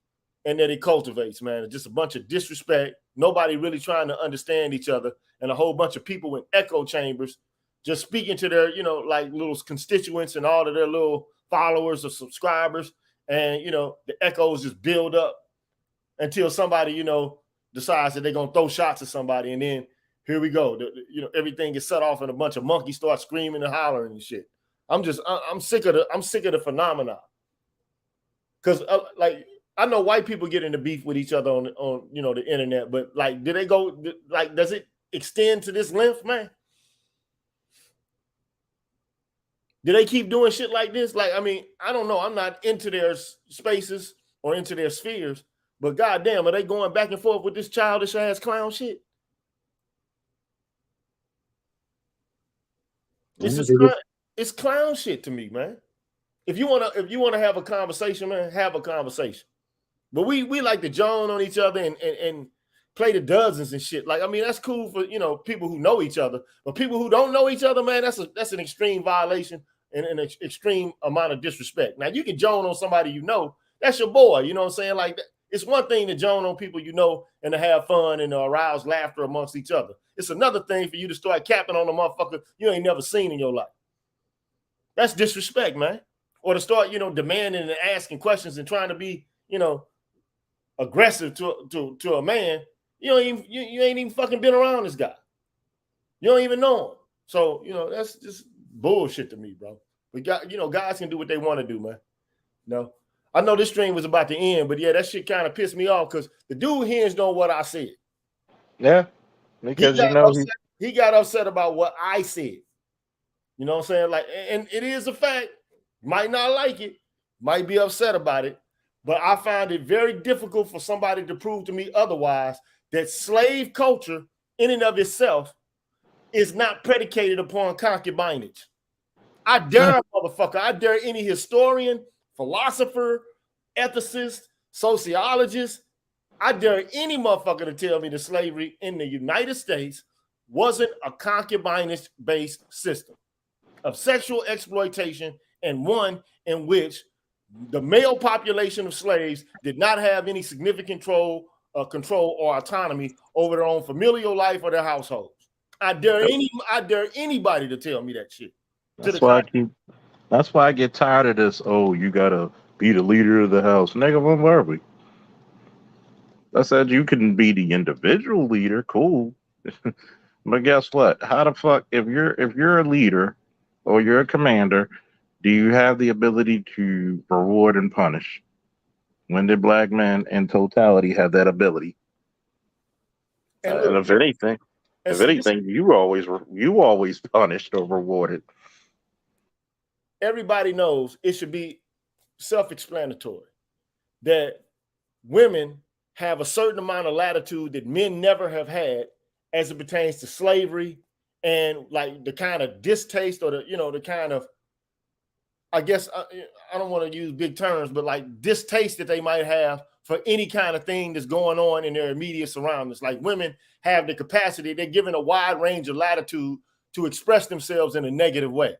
and that it cultivates, man. It's just a bunch of disrespect. Nobody really trying to understand each other, and a whole bunch of people in echo chambers just speaking to their, like little constituents and all of their little followers or subscribers. And, the echoes just build up until somebody, decides that they're going to throw shots at somebody. And then here we go. Everything gets set off and a bunch of monkeys start screaming and hollering and shit. I'm sick of the phenomenon. Because like, I know white people get into beef with each other on the internet, but like, does it extend to this length, man? Do they keep doing shit like this? Like, I mean, I don't know. I'm not into their spaces or into their spheres, but goddamn, are they going back and forth with this childish ass clown shit? It's clown shit to me, man. If you wanna have a conversation, man, have a conversation. But we like to joan on each other and play the dozens and shit. Like, I mean, that's cool for people who know each other, but people who don't know each other, man, that's an extreme violation and an extreme amount of disrespect. Now, you can joan on somebody that's your boy, you know what I'm saying? Like, it's one thing to joan on people and to have fun and to arouse laughter amongst each other. It's another thing for you to start capping on a motherfucker you ain't never seen in your life. That's disrespect, man. Or to start, demanding and asking questions and trying to be, aggressive to a man. You ain't even fucking been around this guy. You don't even know him. So, that's just bullshit to me, bro. But guys can do what they want to do, man. I know this stream was about to end, but yeah, that shit kind of pissed me off because the dude hinged on what I said. Yeah, because he got upset about what I said. You know what I'm saying? Like, and it is a fact. Might not like it, might be upset about it, but I find it very difficult for somebody to prove to me otherwise that slave culture in and of itself is not predicated upon concubinage. I dare motherfucker, I dare any historian, philosopher, ethicist, sociologist, I dare any motherfucker to tell me that slavery in the United States wasn't a concubinage-based system of sexual exploitation, and one in which the male population of slaves did not have any significant control or autonomy over their own familial life or their households. I dare anybody to tell me that shit. That's why I get tired of this. Oh, you gotta be the leader of the house, nigga. When were we? I said you can be the individual leader, cool. But guess what? How the fuck if you're a leader or you're a commander, do you have the ability to reward and punish? When did black men in totality have that ability? And if anything, you always punished or rewarded. Everybody knows it should be self-explanatory that women have a certain amount of latitude that men never have had as it pertains to slavery and like the kind of distaste or the kind of I guess I don't want to use big terms, but like distaste that they might have for any kind of thing that's going on in their immediate surroundings. Like women have the capacity, they're given a wide range of latitude to express themselves in a negative way.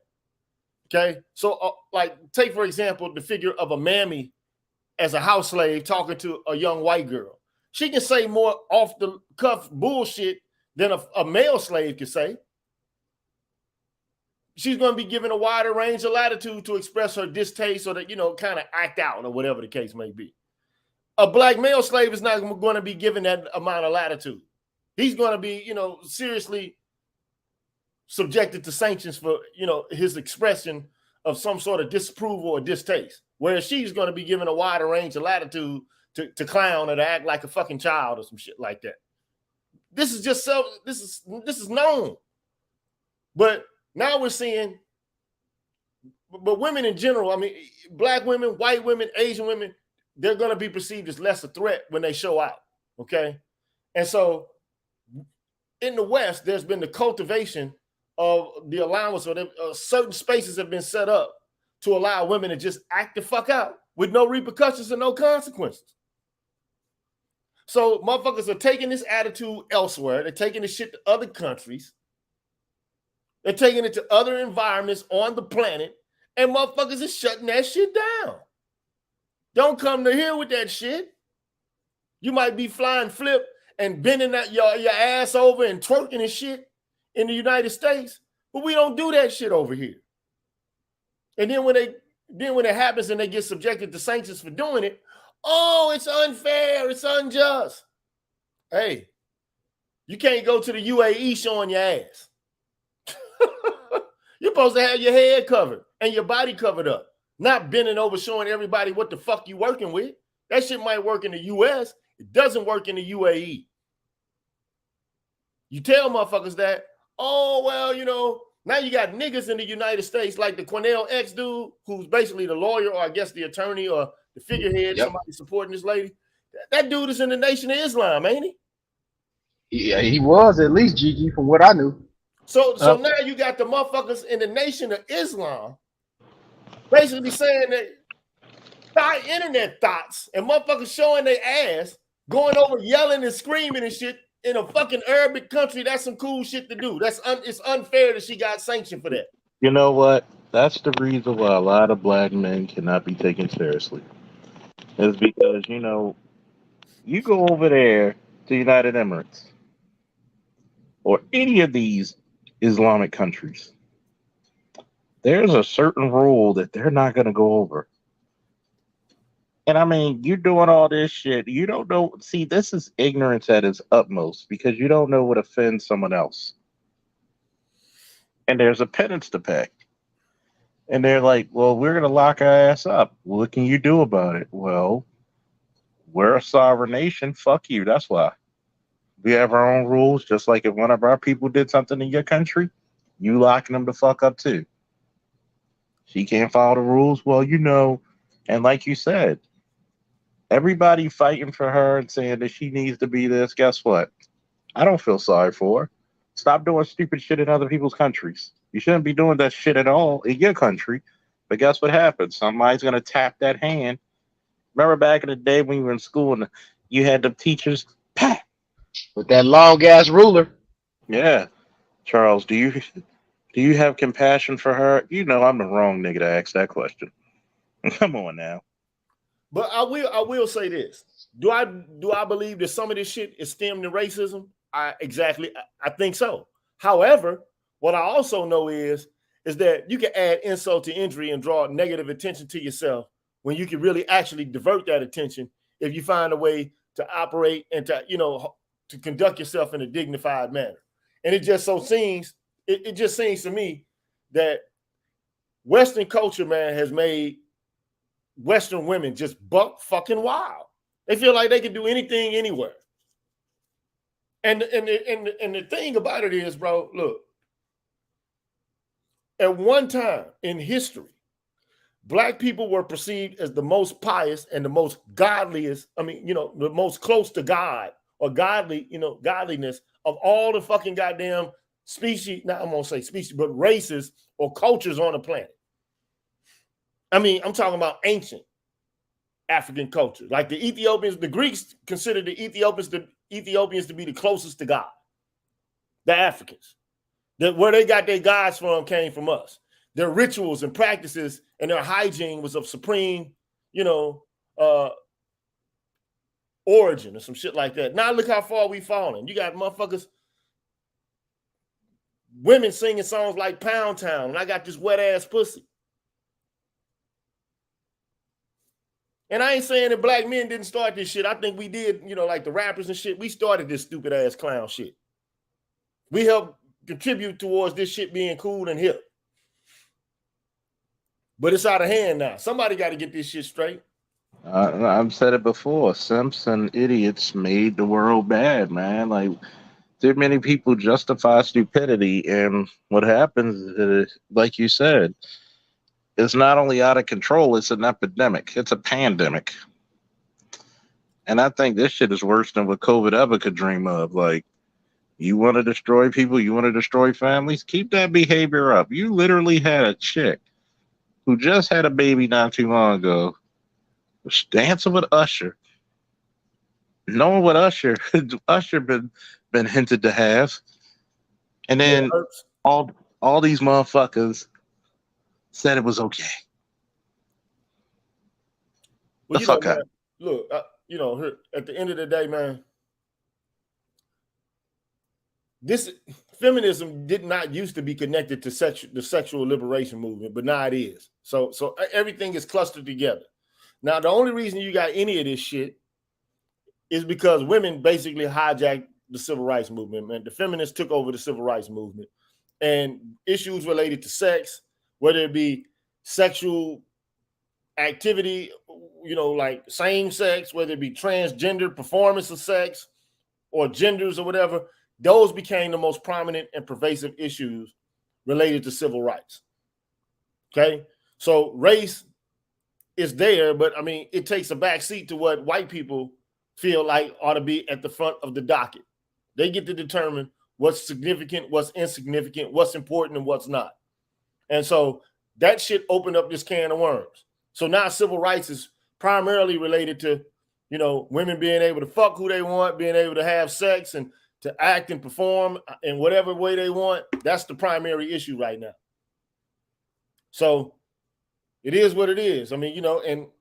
Okay, so like take for example the figure of a mammy as a house slave talking to a young white girl. She can say more off the cuff bullshit than a male slave can say. She's going to be given a wider range of latitude to express her distaste or to, kind of act out or whatever the case may be. A black male slave is not going to be given that amount of latitude. He's going to be, seriously subjected to sanctions for, his expression of some sort of disapproval or distaste. Whereas she's going to be given a wider range of latitude to clown or to act like a fucking child or some shit like that. This is just this is known. But now we're seeing, but women in general, I mean, black women, white women, Asian women, they're going to be perceived as less a threat when they show out, okay? And so in the West, there's been the cultivation of the allowance, or certain spaces have been set up to allow women to just act the fuck out with no repercussions and no consequences. So motherfuckers are taking this attitude elsewhere. They're taking this shit to other countries. They're taking it to other environments on the planet, and motherfuckers is shutting that shit down. Don't come to here with that shit. You might be flying flip and bending that your ass over and twerking and shit in the United States, but we don't do that shit over here. And then when it happens and they get subjected to sanctions for doing it, oh, it's unfair, it's unjust. Hey, you can't go to the UAE showing your ass. You're supposed to have your head covered and your body covered up, not bending over showing everybody what the fuck you working with. That shit might work in the US. It doesn't work in the UAE. You tell motherfuckers that, oh, well, now you got niggas in the United States like the Cornell X dude, who's basically the lawyer or I guess the attorney or the figurehead, somebody supporting this lady. That dude is in the Nation of Islam, ain't he? Yeah, he was at least, Gigi, from what I knew. So now you got the motherfuckers in the Nation of Islam basically saying that thigh internet thoughts and motherfuckers showing their ass, going over yelling and screaming and shit in a fucking Arabic country. That's some cool shit to do. It's unfair that she got sanctioned for that. You know what? That's the reason why a lot of black men cannot be taken seriously. It's because, you go over there to United Emirates or any of these Islamic countries, there's a certain rule that they're not going to go over. And I mean, you're doing all this shit. You don't know. See, this is ignorance at its utmost because you don't know what offends someone else. And there's a penance to pay. And they're like, well, we're going to lock our ass up. What can you do about it? Well, we're a sovereign nation. Fuck you. That's why. We have our own rules. Just like if one of our people did something in your country, you locking them the fuck up too. She can't follow the rules. Well, and like you said, everybody fighting for her and saying that she needs to be this. Guess what? I don't feel sorry for her. Stop doing stupid shit in other people's countries. You shouldn't be doing that shit at all in your country. But guess what happens? Somebody's going to tap that hand. Remember back in the day when you were in school and you had the teachers pat with that long ass ruler. Yeah. Charles, do you have compassion for her? I'm the wrong nigga to ask that question. Come on now. But I will say this. Do I believe that some of this shit is stemmed in racism? I think so. However, what I also know is that you can add insult to injury and draw negative attention to yourself when you can really actually divert that attention if you find a way to operate and to conduct yourself in a dignified manner. And it just seems to me that Western culture, man, has made Western women just buck fucking wild. They feel like they can do anything anywhere. And the thing about it is, bro, look, at one time in history, Black people were perceived as the most pious and the most godliest, the most close to God or godliness of all the fucking goddamn species, not I'm gonna say species, but races or cultures on the planet. I mean, I'm talking about ancient African culture. Like the Ethiopians, the Greeks considered the Ethiopians to be the closest to God. The Africans. Where they got their gods from came from us. Their rituals and practices and their hygiene was of supreme, origin or some shit like that. Now look how far we've fallen. You got motherfuckers, women singing songs like Pound Town, and I got this wet ass pussy. And I ain't saying that black men didn't start this shit. I think we did, like the rappers and shit. We started this stupid ass clown shit. We helped contribute towards this shit being cool and hip. But it's out of hand now. Somebody got to get this shit straight. I've said it before. Simps and idiots made the world bad, man. Like, too many people justify stupidity, and what happens is, like you said, it's not only out of control, it's an epidemic. It's a pandemic. And I think this shit is worse than what COVID ever could dream of. Like, you want to destroy people, you want to destroy families, keep that behavior up. You literally had a chick who just had a baby not too long ago, was dancing with Usher, knowing what Usher been hinted to have, and then all these motherfuckers said it was okay. Well, man, look, at the end of the day, man, this feminism did not used to be connected to the sexual liberation movement, but now it is. So everything is clustered together. Now, the only reason you got any of this shit is because women basically hijacked the civil rights movement, man. The feminists took over the civil rights movement, and issues related to sex, whether it be sexual activity, like same sex, whether it be transgender performance of sex or genders or whatever, those became the most prominent and pervasive issues related to civil rights. Okay. So race is there, but I mean, it takes a back seat to what white people feel like ought to be at the front of the docket. They get to determine what's significant, what's insignificant, what's important, and what's not. And so that shit opened up this can of worms. So now civil rights is primarily related to, women being able to fuck who they want, being able to have sex and to act and perform in whatever way they want. That's the primary issue right now. So it is what it is. I mean,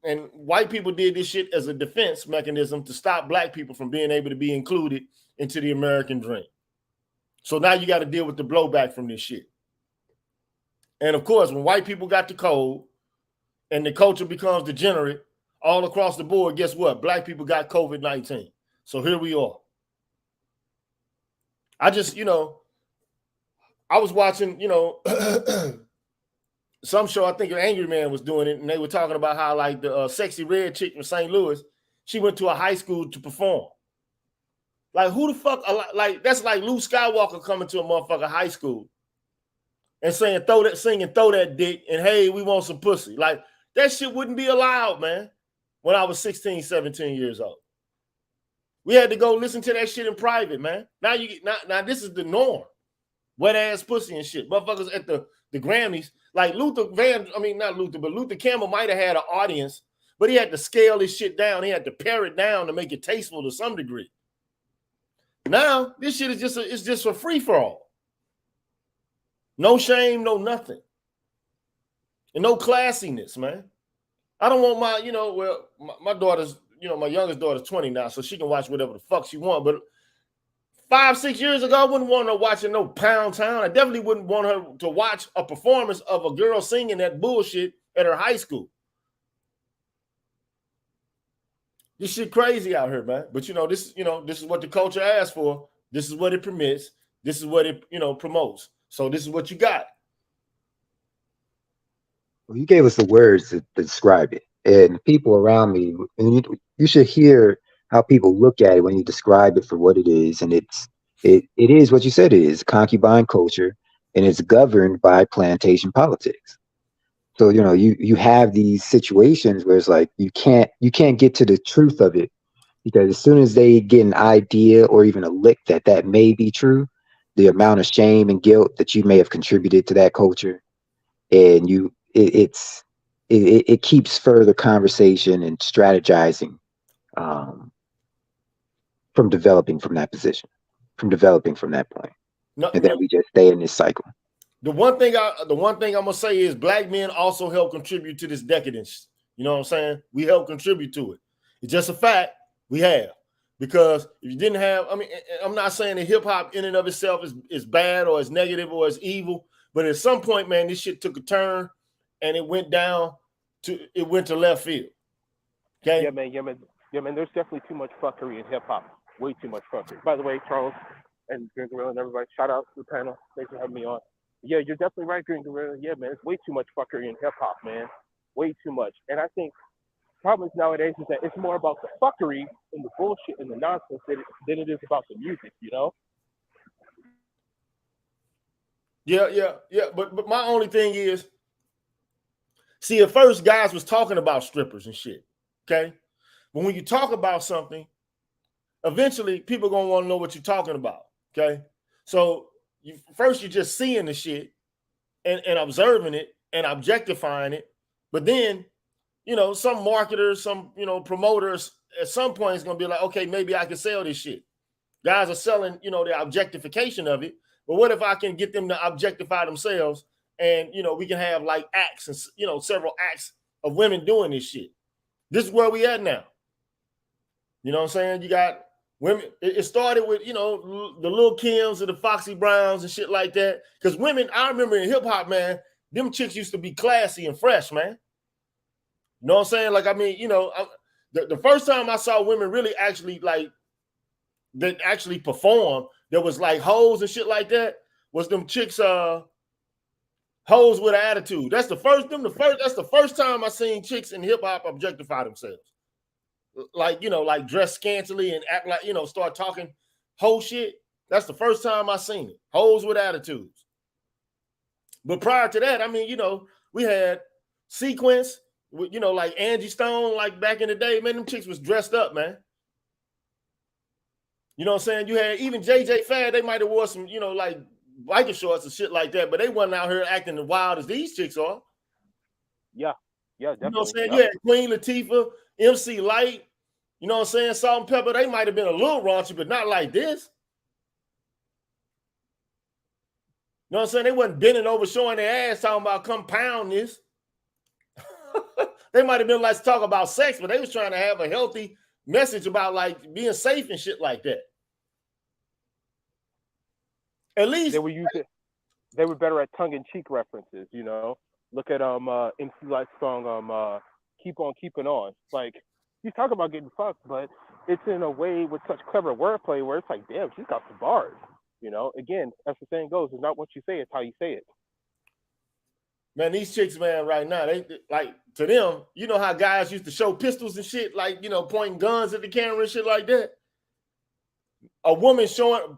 and white people did this shit as a defense mechanism to stop black people from being able to be included into the American dream. So now you got to deal with the blowback from this shit. And of course, when white people got the code and the culture becomes degenerate all across the board, guess what? Black people got COVID-19. So here we are. I just, I was watching, some show, I think Angry Man was doing it, and they were talking about how like the sexy red chick from St. Louis, she went to a high school to perform. Like, who the fuck, like, that's like Luke Skywalker coming to a motherfucker high school and saying, throw that dick, and hey, we want some pussy. Like, that shit wouldn't be allowed, man, when I was 16, 17 years old. We had to go listen to that shit in private, man. Now now this is the norm. Wet ass pussy and shit. Motherfuckers at the Grammys, like Luther Campbell might have had an audience, but he had to scale his shit down. He had to pare it down to make it tasteful to some degree. Now, this shit is just a free-for-all. No shame, no nothing. And no classiness, man. I don't want my daughter's, my youngest daughter's 20 now, so she can watch whatever the fuck she wants. But 5-6 years ago, I wouldn't want her watching no Pound Town. I definitely wouldn't want her to watch a performance of a girl singing that bullshit at her high school. This shit crazy out here, man. But this is what the culture asks for. This is what it permits. This is what it, promotes. So this is what you got. Well, you gave us the words to describe it, and people around me, and you should hear how people look at it when you describe it for what it is. And it is what you said it is, concubine culture, and it's governed by plantation politics. So, you have these situations where it's like you can't get to the truth of it, because as soon as they get an idea or even a lick that may be true, the amount of shame and guilt that you may have contributed to that culture, and it's it keeps further conversation and strategizing from developing from that position, from developing from that point. No, And then we just stay in this cycle. The one thing I'm gonna say is black men also help contribute to this decadence. You know what I'm saying? We help contribute to it. It's just a fact we have. Because if you didn't have, I mean, I'm not saying that hip hop in and of itself is bad or is negative or is evil, but at some point, man, this shit took a turn and it went to left field. Okay. Yeah, man. There's definitely too much fuckery in hip hop. Way too much fuckery. By the way, Charles and Green Gorilla and everybody, shout out to the panel. Thanks for having me on. Yeah, you're definitely right, Green Gorilla. Yeah, man, it's way too much fuckery in hip hop, man. Way too much. And I think problems nowadays is that it's more about the fuckery and the bullshit and the nonsense than it is about the music, you know? Yeah. But my only thing is, see, at first guys was talking about strippers and shit. Okay. But when you talk about something, eventually people gonna want to know what you're talking about. Okay. So you're just seeing the shit and observing it and objectifying it. But then, some marketers, some, promoters at some point is going to be like, okay, maybe I can sell this shit. Guys are selling, the objectification of it. But what if I can get them to objectify themselves and, we can have like acts and, several acts of women doing this shit. This is where we at now. You know what I'm saying? You got women. It started with, the Lil Kims and the Foxy Browns and shit like that. Because women, I remember in hip hop, man, them chicks used to be classy and fresh, man. You know what I'm saying? Like, I mean, the first time I saw women really actually that actually perform, there was like hoes and shit like that, was them chicks, hoes with an attitude. That's the first time I seen chicks in hip hop objectify themselves. Like, like dress scantily and act like, start talking hoe shit. That's the first time I seen it. Hoes with attitudes. But prior to that, I mean, we had Sequence, like Angie Stone, like back in the day, man, them chicks was dressed up, man. You know what I'm saying? You had even JJ Fad, they might have wore some, like biker shorts and shit like that, but they wasn't out here acting as wild as these chicks are. Yeah, definitely. You know what I'm saying? You had Queen Latifah, MC Light, you know what I'm saying? Salt and Pepper, they might have been a little raunchy, but not like this. You know what I'm saying? They wasn't bending over, showing their ass, talking about come pound this. They might have been like to talk about sex, but they was trying to have a healthy message about like being safe and shit like that. At least they were better at tongue-in-cheek references, Look at MC Light's song Keep On Keeping On. Like, he's talking about getting fucked, but it's in a way with such clever wordplay where it's like, damn, she's got some bars. Again, as the saying goes, it's not what you say, it's how you say it. Man, these chicks, man, right now, they like, to them, you know how guys used to show pistols and shit, like, pointing guns at the camera and shit like that? A woman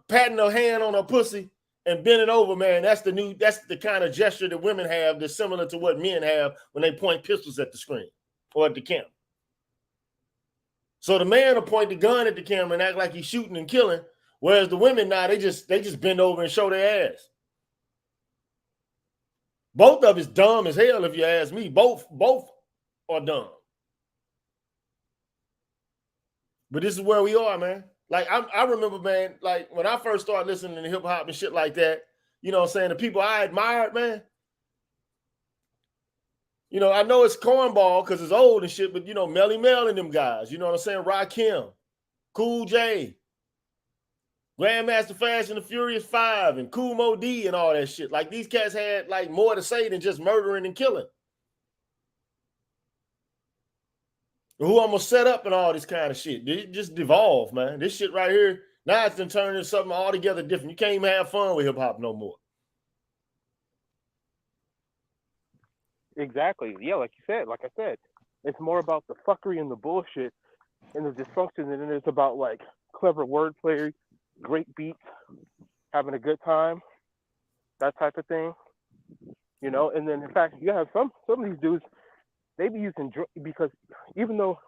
patting her hand on her pussy and bending over, man, that's the kind of gesture that women have that's similar to what men have when they point pistols at the screen or at the camera. So the man will point the gun at the camera and act like he's shooting and killing, whereas the women now, they just bend over and show their ass. Both of it's dumb as hell, if you ask me. Both are dumb. But this is where we are, man. Like, I remember, man, like when I first started listening to hip hop and shit like that, you know what I'm saying? The people I admired, man. I know it's cornball because it's old and shit, but Melly Mel and them guys, you know what I'm saying? Rakim, Cool J, Grandmaster Fast and the Furious 5 and Kool Moe Dee and all that shit. Like, these cats had like more to say than just murdering and killing. Who almost set up and all this kind of shit. It just devolved, man. This shit right here, now it's been turned into something altogether different. You can't even have fun with hip hop no more. Exactly. Yeah, like I said, it's more about the fuckery and the bullshit and the dysfunction than it is about like clever wordplay, great beats, having a good time, that type of thing. And then in fact, you have some of these dudes, they be using drugs because even though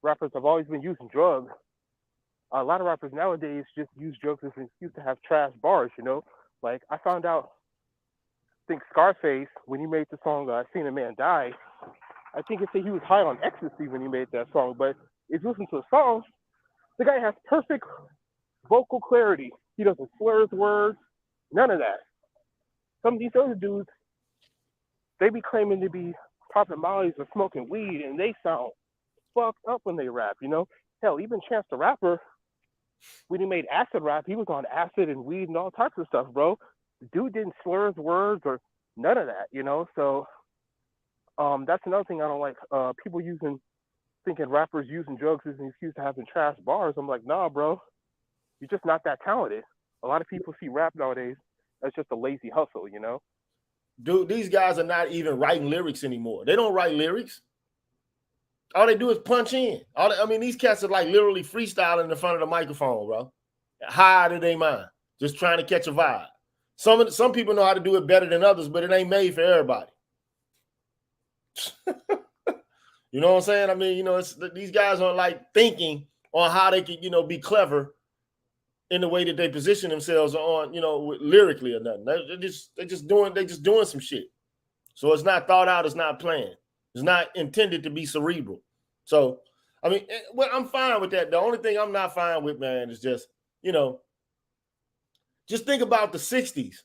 rappers have always been using drugs, a lot of rappers nowadays just use drugs as an excuse to have trash bars, Like, I found out, I think Scarface, when he made the song "Seen a Man Die," I think it said he was high on ecstasy when he made that song. But if you listen to the song, the guy has perfect vocal clarity. He doesn't slur his words, none of that. Some of these other dudes, they be claiming to be popping mollies or smoking weed, and they sound fucked up when they rap, you know? Hell, even Chance the Rapper, when he made acid rap, he was on acid and weed and all types of stuff, bro. The dude didn't slur his words or none of that, you know? So that's another thing I don't like. People thinking rappers using drugs as an excuse to having trash bars. I'm like, nah, bro. You're just not that talented. A lot of people see rap nowadays as just a lazy hustle, you know? Dude, these guys are not even writing lyrics anymore. They don't write lyrics. All they do is punch in. These cats are like literally freestyling in front of the microphone, bro. High out of their mind, just trying to catch a vibe. Some people know how to do it better than others, but it ain't made for everybody. You know what I'm saying? I mean, you know, these guys are like thinking on how they can, you know, be clever in the way that they position themselves on, you know, lyrically or nothing. They're just doing some shit. So it's not thought out. It's not planned. It's not intended to be cerebral. So, I mean, well, I'm fine with that. The only thing I'm not fine with, man, is just, you know, just think about the 60s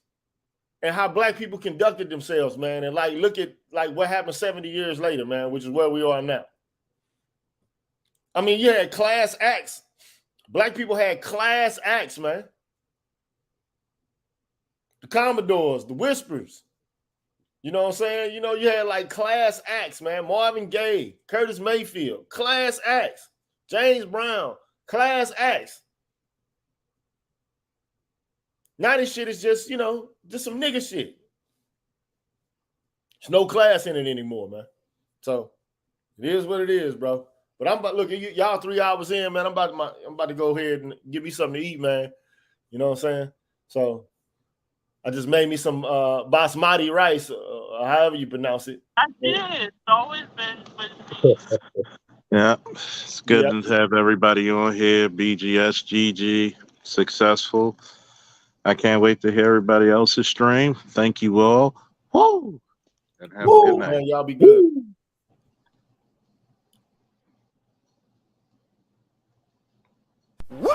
and how black people conducted themselves, man. And like, look at like what happened 70 years later, man, which is where we are now. I mean, you had class acts. Black people had class acts, man. The Commodores, the Whispers. You know what I'm saying? You know, you had like class acts, man. Marvin Gaye, Curtis Mayfield, class acts. James Brown, class acts. Now this shit is just, you know, just some nigga shit. There's no class in it anymore, man. So it is what it is, bro. But I'm about, look at y'all 3 hours in, man. I'm about to go ahead and give me something to eat, man. You know what I'm saying? So I just made me some basmati rice, however you pronounce it. I did. It's always been. Yeah, it's good to have everybody on here. BGS, GG, successful. I can't wait to hear everybody else's stream. Thank you all. Woo! And have a good night. Man, y'all be good. Woo!